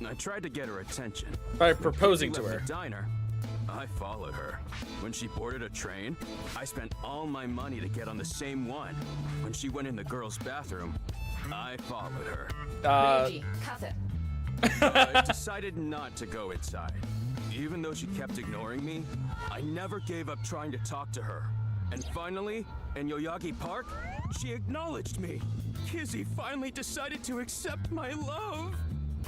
I tried to get her attention. By proposing When to Kizzy her. left the diner, I followed her. When she boarded a train, I spent all my money to get on the same one. When she went in the girls' bathroom, I followed her. Meiji, cuff it. I decided not to go inside. Even though she kept ignoring me, I never gave up trying to talk to her. And finally, in Yoyagi Park, she acknowledged me. Kizzy finally decided to accept my love.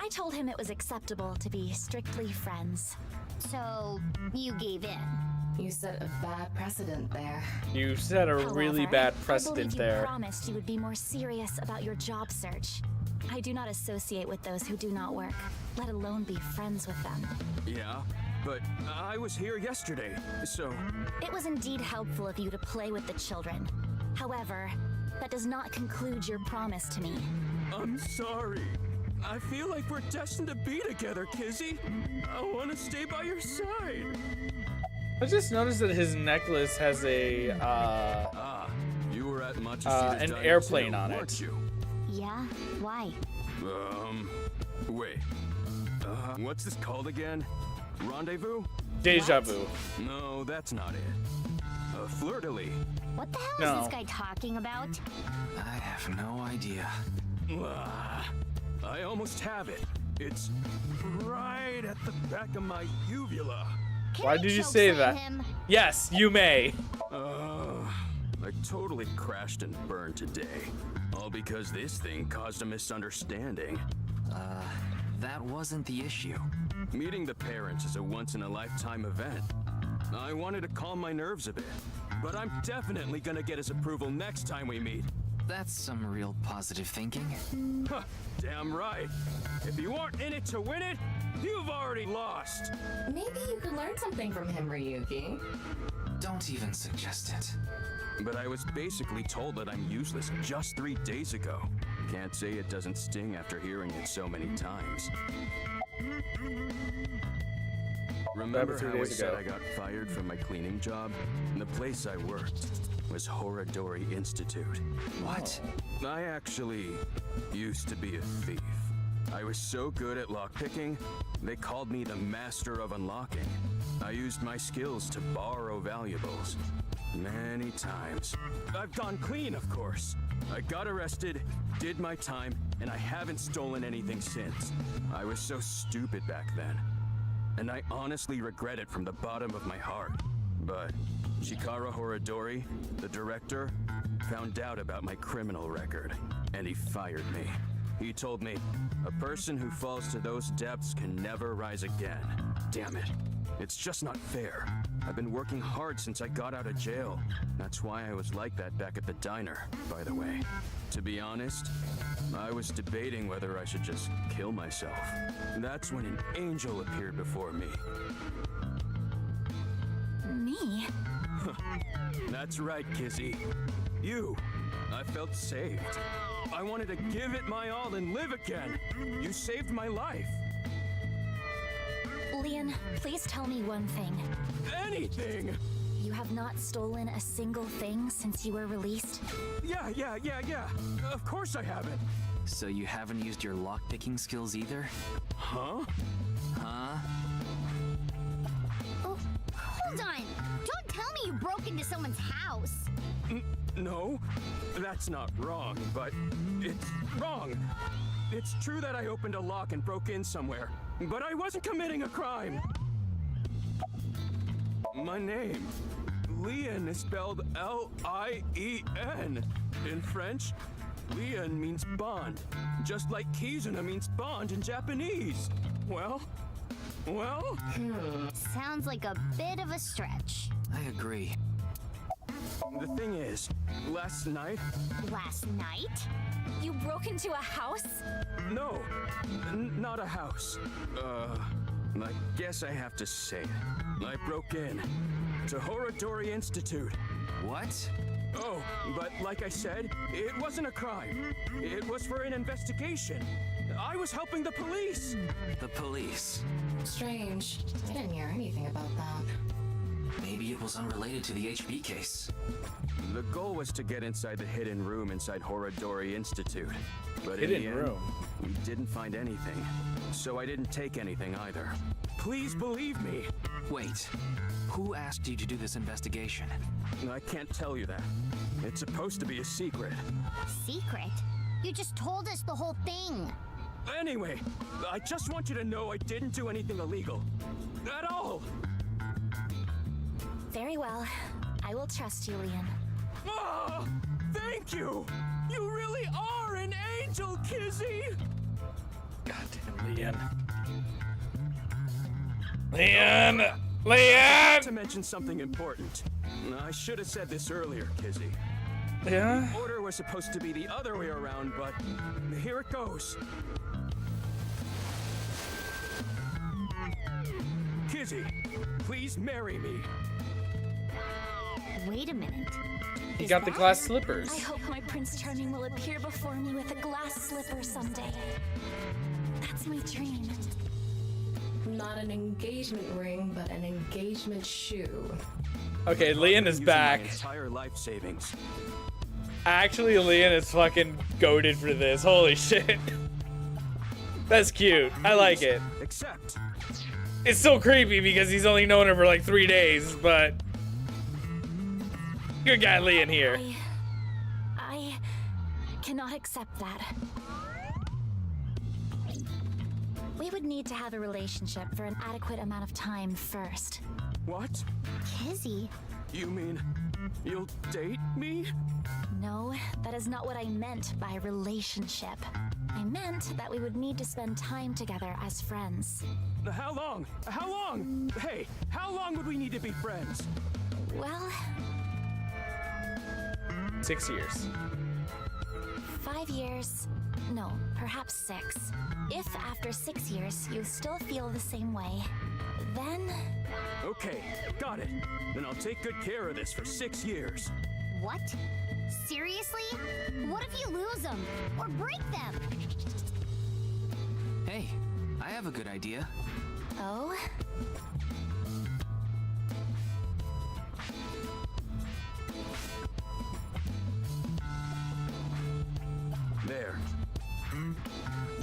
I told him it was acceptable to be strictly friends. so you gave in. You set a bad precedent there. You set a really However, bad I precedent believe you there. promised you would be more serious about your job search. I do not associate with those who do not work, let alone be friends with them. Yeah, but I was here yesterday, so... It was indeed helpful of you to play with the children. However, that does not conclude your promise to me. I'm sorry. I feel like we're destined to be together, Kizzy. I want to stay by your side. I just noticed that his necklace has a you were at much an airplane on it. You? Yeah? Why? Wait. What's this called again? Rendezvous? Deja vu. No, that's not it. Fleur-de-lis. What the hell is this guy talking about? I have no idea. I almost have it. It's right at the back of my uvula. Why did you say that? Yes, you may. I totally crashed and burned today. All because this thing caused a misunderstanding. That wasn't the issue. Meeting the parents is a once-in-a-lifetime event. I wanted to calm my nerves a bit, but I'm definitely gonna get his approval next time we meet. That's some real positive thinking. Huh, damn right. If you aren't in it to win it, you've already lost. Maybe you could learn something from him, Ryuki. Don't even suggest it. But I was basically told that I'm useless just 3 days ago. Can't say it doesn't sting after hearing it so many times. Remember how I said I got fired from my cleaning job? The place I worked was Horadori Institute. What? I actually used to be a thief. I was so good at lockpicking, they called me the master of unlocking. I used my skills to borrow valuables. Many times. I've gone clean, of course. I got arrested, did my time, and I haven't stolen anything since. I was so stupid back then. And I honestly regret it from the bottom of my heart. But Chikara Horadori, the director, found out about my criminal record, and he fired me. He told me, a person who falls to those depths can never rise again. Damn it. It's just not fair. I've been working hard since I got out of jail. That's why I was like that back at the diner, by the way. To be honest, I was debating whether I should just kill myself. That's when an angel appeared before me. Me? That's right, Kizzy. You. I felt saved. I wanted to give it my all and live again. You saved my life. Leon, please tell me one thing. Anything! You have not stolen a single thing since you were released? Yeah. Of course I haven't. So you haven't used your lockpicking skills either? Huh? Huh? Oh, hold on! Don't tell me you broke into someone's house! No, that's not wrong, but it's wrong. It's true that I opened a lock and broke in somewhere, but I wasn't committing a crime. My name, Leon, is spelled L-I-E-N. In French, Leon means bond, just like Kizuna means bond in Japanese. Well? Sounds like a bit of a stretch. I agree. The thing is, last night... Last night? You broke into a house? No, not a house. I guess I have to say it. I broke in to Horadori Institute. What? Oh, but like I said, it wasn't a crime. It was for an investigation. I was helping the police. The police? Strange. I didn't hear anything about that. Maybe it was unrelated to the HB case. The goal was to get inside the hidden room inside Horadori Institute. But Hidden in the end, room? we didn't find anything. So I didn't take anything either. Please believe me. Wait, who asked you to do this investigation? I can't tell you that. It's supposed to be a secret. Secret? You just told us the whole thing. Anyway, I just want you to know I didn't do anything illegal. At all! Very well. I will trust you, Leon. Oh, thank you! You really are an angel, Kizzy! Goddamn Leon. Leon! To mention something important. I should have said this earlier, Kizzy. Yeah? The order was supposed to be the other way around, but here it goes. Kizzy, please marry me. Wait a minute. He got the glass slippers. I hope my Prince Charming will appear before me with a glass slipper someday. That's my dream. Not an engagement ring, but an engagement shoe. Okay, Leon is back. My entire life savings. Actually, Leon is fucking goated for this. Holy shit. That's cute. I like it. Except it's still creepy because he's only known her for like 3 days, but good guy Leon here. I cannot accept that. We would need to have a relationship for an adequate amount of time first. What? Kizzy. You mean you'll date me? No, that is not what I meant by relationship. I meant that we would need to spend time together as friends. How long? How long? Hey, how long would we need to be friends? Well, 6 years. 5 years. No, perhaps 6. If after 6 years you still feel the same way, then... Okay, got it. Then I'll take good care of this for 6 years. What? Seriously? What if you lose them? Or break them? Hey, I have a good idea. Oh? There.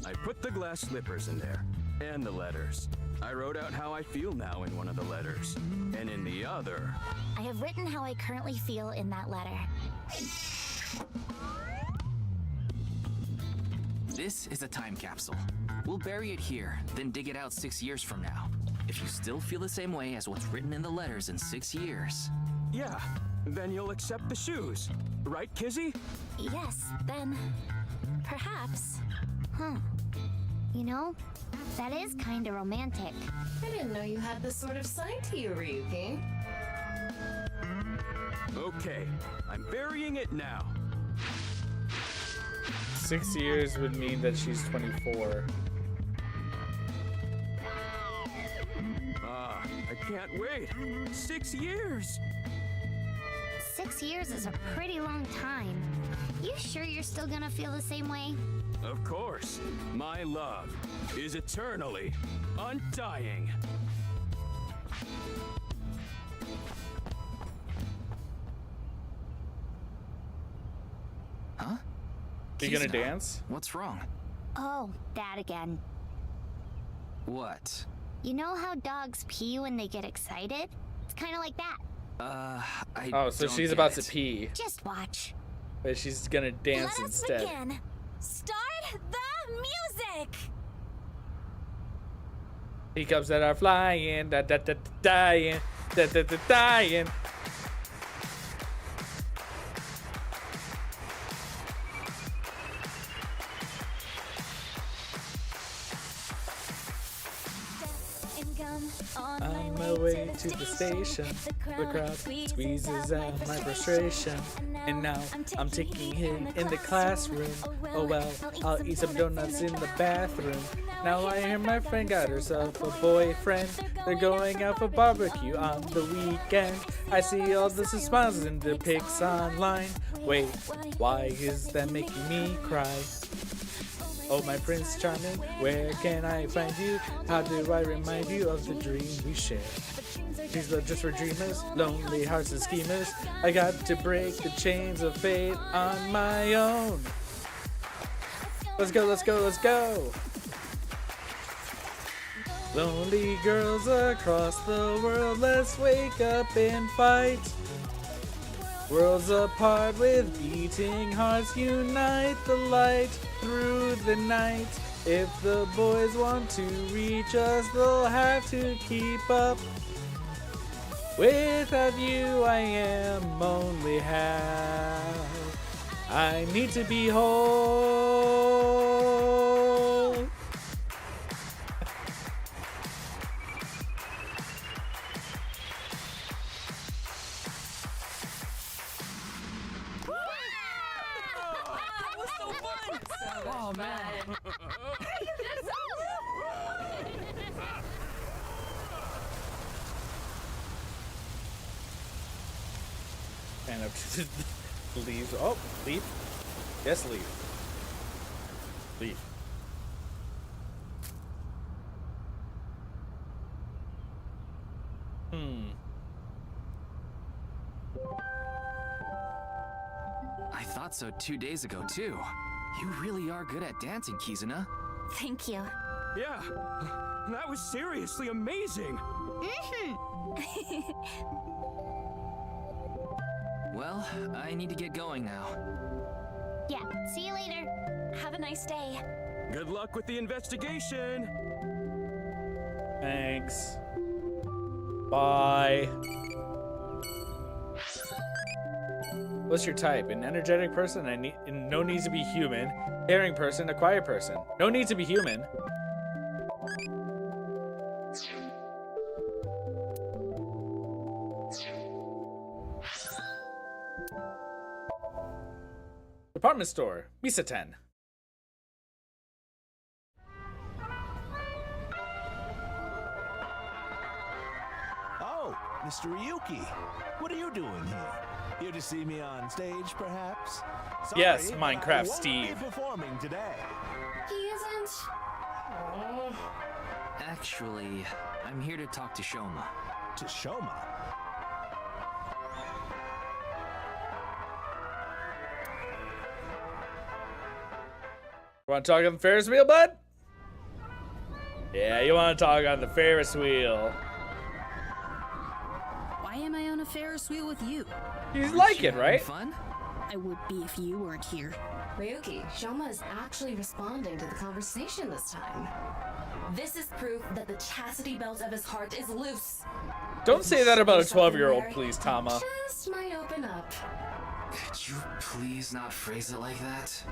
I put the glass slippers in there, and the letters. I wrote out how I feel now in one of the letters, and in the other... I have written how I currently feel in that letter. This is a time capsule. We'll bury it here, then dig it out 6 years from now. If you still feel the same way as what's written in the letters in 6 years... Yeah, then you'll accept the shoes. Right, Kizzy? Yes, then... perhaps. You know, that is kind of romantic. I didn't know you had this sort of side to you, Ryuki. Okay, I'm burying it now. 6 years would mean that she's 24. I can't wait. 6 years. 6 years is a pretty long time. You sure you're still gonna feel the same way? Of course. My love is eternally undying. Huh? You gonna dance? What's wrong? Oh, that again. What? You know how dogs pee when they get excited? It's kind of like that. So she's about to pee. Just watch. But she's gonna dance Let us instead. begin. Start the music! Teacups that are flying, da da da da dying, da da da dying. On my way to the station, the crowd squeezes out my frustration. And now I'm taking him in the classroom. Oh well, I'll eat some donuts in the bathroom. Now I hear my friend got herself a boyfriend. They're going out for barbecue on the weekend. I see all the smiles in the pics online. Wait, why is that making me cry? Oh, my Prince Charming, where can I find you? How do I remind you of the dream we share? These are just for dreamers, lonely hearts and schemers. I got to break the chains of fate on my own. Let's go, let's go, let's go. Lonely girls across the world, let's wake up and fight. Worlds apart with beating hearts, unite the light through the night. If the boys want to reach us, they'll have to keep up. Without you, I am only half. I need to be whole. Oh man. And leaves. Oh, leave. Yes, leave. Leave. I thought so 2 days ago, too. You really are good at dancing, Kizuna. Thank you. Yeah, that was seriously amazing. Well, I need to get going now. Yeah, see you later. Have a nice day. Good luck with the investigation. Thanks. Bye. What's your type? An energetic person? And no needs to be human. Caring person? A quiet person? No need to be human. Department store. Misa 10. Oh, Mr. Ryuki. What are you doing here? Here to see me on stage, perhaps? Sorry, Yes, but Minecraft I won't Steve. be performing today. He isn't. Oh. Actually, I'm here to talk to Shoma. To Shoma? Want to talk on the Ferris wheel, bud? Yeah, you want to talk on the Ferris wheel. Why am I on a Ferris wheel with you? You like it, right? Fun? I would be if you weren't here. Ryuki, Shoma is actually responding to the conversation this time. This is proof that the chastity belt of his heart is loose. Don't say that about a 12-year-old, please, Tama. Just might open up. Could you please not phrase it like that?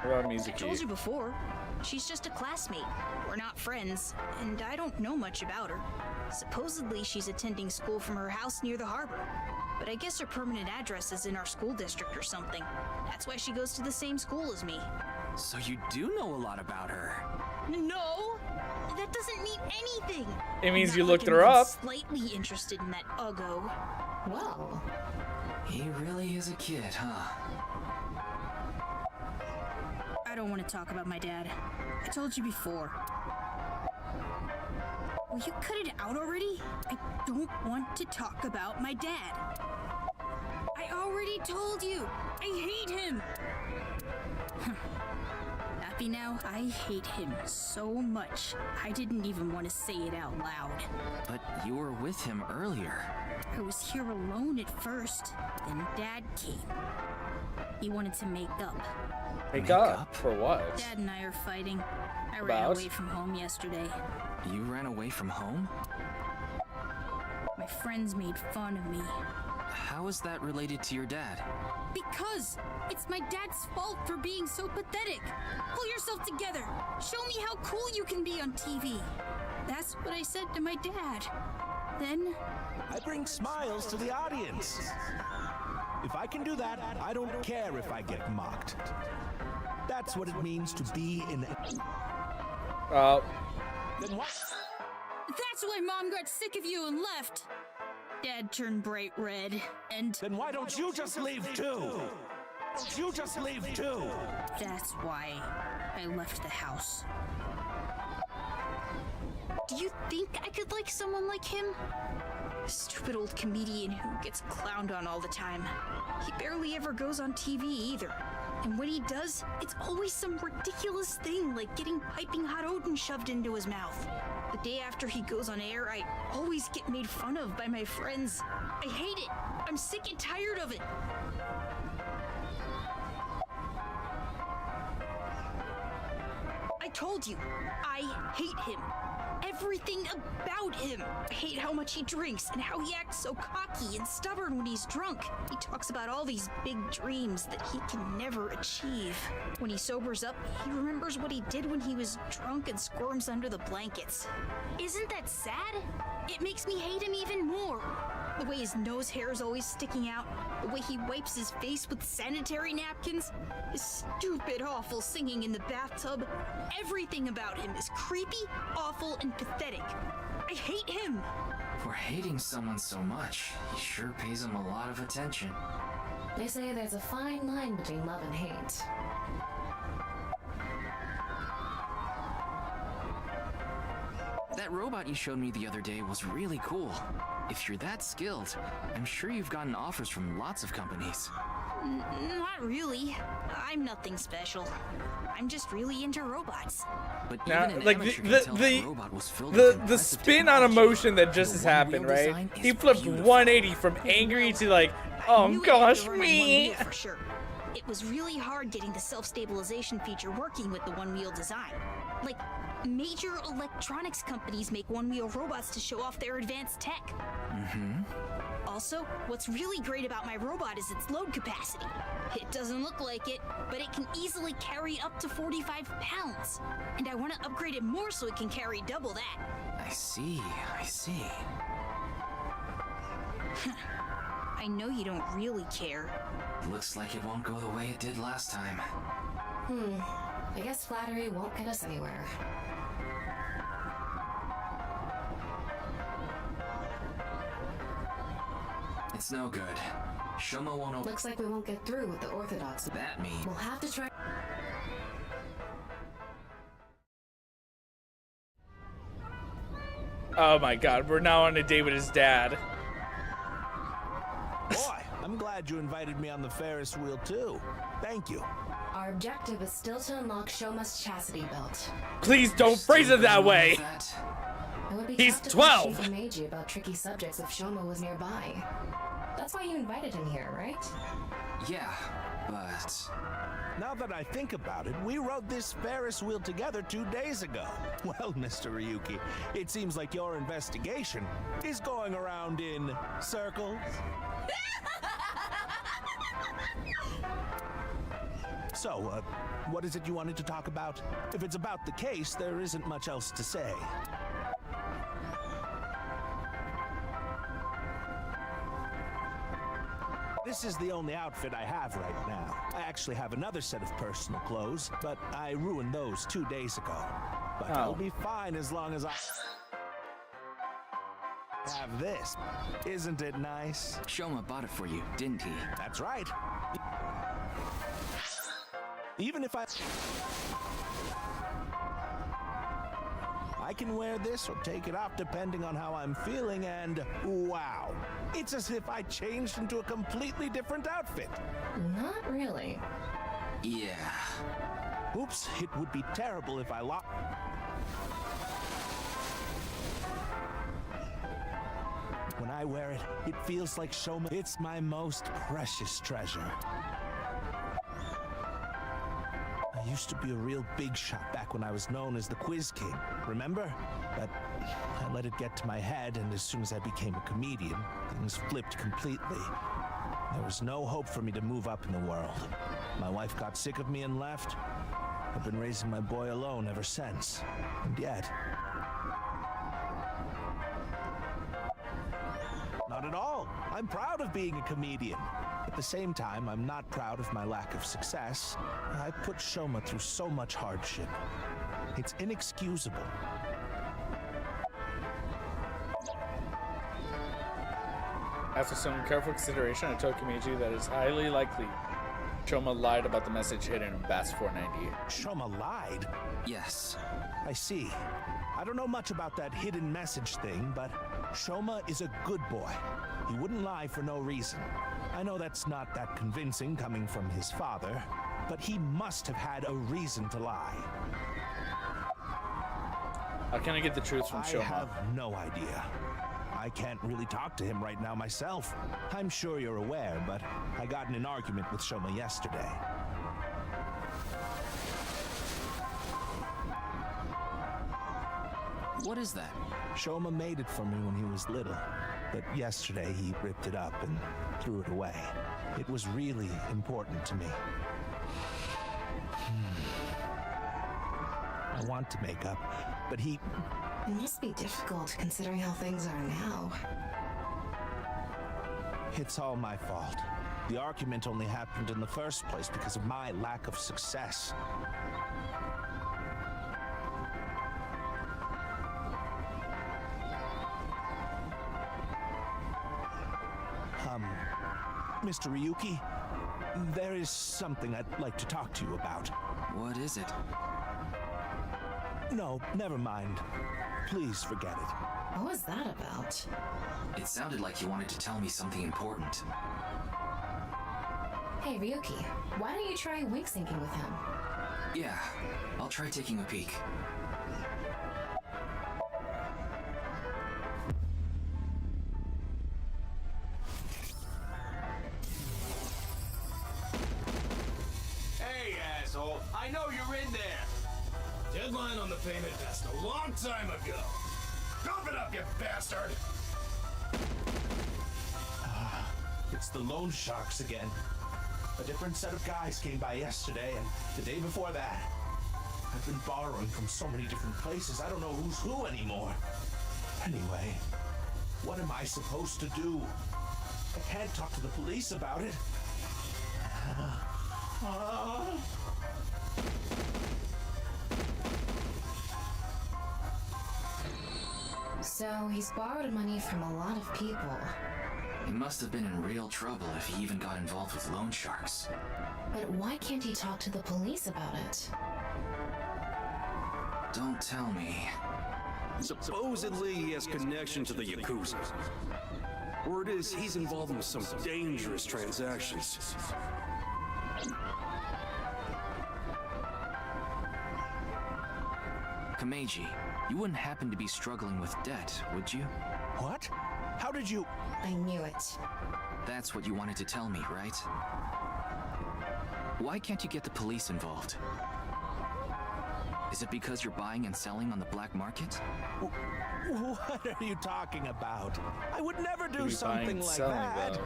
I told you before. She's just a classmate. We're not friends, and I don't know much about her. Supposedly, she's attending school from her house near the harbor. But I guess her permanent address is in our school district or something. That's why she goes to the same school as me. So you do know a lot about her. No! That doesn't mean anything! It means Not you like looked I'm her even up. Slightly interested in that Uggo. Well, He really is a kid, huh? I don't want to talk about my dad. I told you before. Will you cut it out already? I don't want to talk about my dad. I already told you. I hate him. Happy now? I hate him so much. I didn't even want to say it out loud. But you were with him earlier. I was here alone at first. Then Dad came. He wanted to make up. Make up? For what? Dad and I are fighting. I ran About? away from home yesterday. You ran away from home? My friends made fun of me. How is that related to your dad? Because it's my dad's fault for being so pathetic. Pull yourself together. Show me how cool you can be on TV. That's what I said to my dad. Then I bring smiles to the audience. If I can do that, I don't care if I get mocked. That's what it means to be in. Then what? that's why Mom got sick of you and left. Dad turned bright red, and then why don't you just leave too? Don't you just leave too? That's why I left the house. Do you think I could like someone like him? A stupid old comedian who gets clowned on all the time. He barely ever goes on TV either. And when he does, it's always some ridiculous thing like getting piping hot Odin shoved into his mouth. The day after he goes on air, I always get made fun of by my friends. I hate it. I'm sick and tired of it. I told you, I hate him. Everything about him. I hate how much he drinks and how he acts so cocky and stubborn when he's drunk. He talks about all these big dreams that he can never achieve. When he sobers up, he remembers what he did when he was drunk and squirms under the blankets. Isn't that sad? It makes me hate him even more. The way his nose hair is always sticking out, the way he wipes his face with sanitary napkins, his stupid, awful singing in the bathtub. Everything about him is creepy, awful, and pathetic. I hate him! For hating someone so much, he sure pays him a lot of attention. They say there's a fine line between love and hate. That robot you showed me the other day was really cool. If you're that skilled, I'm sure you've gotten offers from lots of companies. Not really. I'm nothing special. I'm just really into robots. But Now, even an like amateur can tell that robot was filled with the impressive spin on emotion that just has happened, right? He flipped 180 from angry to like, oh gosh, me. For sure. It was really hard getting the self-stabilization feature working with the one-wheel design. Like, major electronics companies make one-wheel robots to show off their advanced tech. Also, what's really great about my robot is its load capacity. It doesn't look like it, but it can easily carry up to 45 pounds. And I want to upgrade it more so it can carry double that. I see. I know you don't really care. Looks like it won't go the way it did last time. I guess flattery won't get us anywhere. It's no good. Shoma won't open. Looks like we won't get through with the orthodox. That means we'll have to try. Oh my god, we're now on a date with his dad. Boy, I'm glad you invited me on the Ferris wheel too. Thank you. Our objective is still to unlock Shoma's chastity belt. Please don't phrase it that way. It would be He's tough to 12. push Chief Meiji about tricky subjects if Shoma was nearby. That's why you invited him here, right? Yeah, but... Now that I think about it, we rode this Ferris wheel together 2 days ago. Well, Mr. Ryuki, it seems like your investigation is going around in circles. So, what is it you wanted to talk about? If it's about the case, there isn't much else to say. This is the only outfit I have right now. I actually have another set of personal clothes, but I ruined those 2 days ago. But I'll be fine as long as I have this. Isn't it nice? Shoma bought it for you, didn't he? That's right. Even if I can wear this or take it off depending on how I'm feeling, and wow, it's as if I changed into a completely different outfit. Not really. Yeah. Oops, it would be terrible if I lost. When I wear it, it feels like Shoma. It's my most precious treasure. I used to be a real big shot back when I was known as the Quiz King, remember? But I let it get to my head, and as soon as I became a comedian, things flipped completely. There was no hope for me to move up in the world. My wife got sick of me and left. I've been raising my boy alone ever since. And yet... Not at all. I'm proud of being a comedian. At the same time, I'm not proud of my lack of success. I put Shoma through so much hardship. It's inexcusable. After some careful consideration, I told Kimeiji that it's highly likely Shoma lied about the message hidden in Bass 490. Shoma lied? Yes. I see. I don't know much about that hidden message thing, but Shoma is a good boy. He wouldn't lie for no reason. I know that's not that convincing coming from his father, but he must have had a reason to lie. How can I get the truth from Shoma? I have no idea. I can't really talk to him right now myself. I'm sure you're aware, but I got in an argument with Shoma yesterday. What is that? Shoma made it for me when he was little, but yesterday he ripped it up and threw it away. It was really important to me. I want to make up, but he... It must be difficult considering how things are now. It's all my fault. The argument only happened in the first place because of my lack of success. Mr. Ryuki, there is something I'd like to talk to you about. What is it? No, never mind. Please forget it. What was that about? It sounded like you wanted to tell me something important. Hey, Ryuki, why don't you try wink syncing with him? Yeah, I'll try taking a peek. Hey, asshole! I know you're in there! Deadline on the payment test a long time ago. Cough it up, you bastard! It's the loan sharks again. A different set of guys came by yesterday and the day before that. I've been borrowing from so many different places, I don't know who's who anymore. Anyway, what am I supposed to do? I can't talk to the police about it. So he's borrowed money from a lot of people. He must have been in real trouble if he even got involved with loan sharks. But why can't he talk to the police about it? Don't tell me. Supposedly he has connection to the Yakuza. Word is he's involved in some dangerous transactions. Kameji, you wouldn't happen to be struggling with debt, would you? What? How did you... I knew it. That's what you wanted to tell me, right? Why can't you get the police involved? Is it because you're buying and selling on the black market? What are you talking about? I would never do something like that.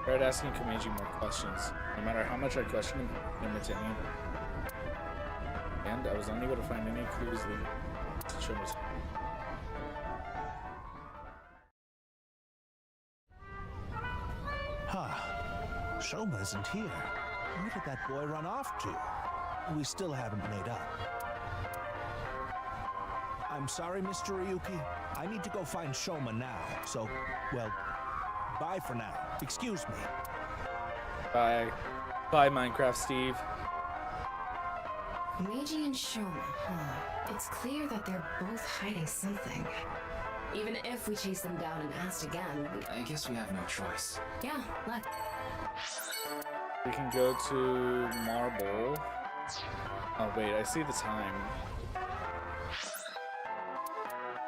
Start asking Kameji more questions. No matter how much I questioned him into him. And I was unable to find any clues leading to Shoma's. Shoma isn't here. Where did that boy run off to? We still haven't made up. I'm sorry, Mr. Ryuki. I need to go find Shoma now. So, well, bye for now. Excuse me. Bye. Bye, Minecraft Steve. Meiji and Shoma, It's clear that they're both hiding something. Even if we chase them down and ask again, I guess we have no choice. Yeah, let's. We can go to Marble. Oh wait, I see the time.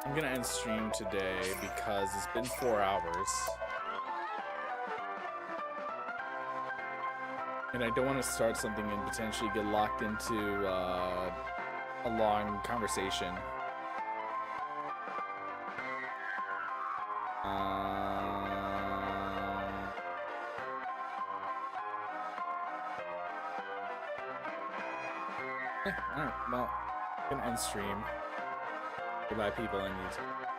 I'm gonna end stream today because it's been 4 hours. And I don't want to start something and potentially get locked into a long conversation. Alright, well, I'm gonna end stream. Goodbye, people on YouTube.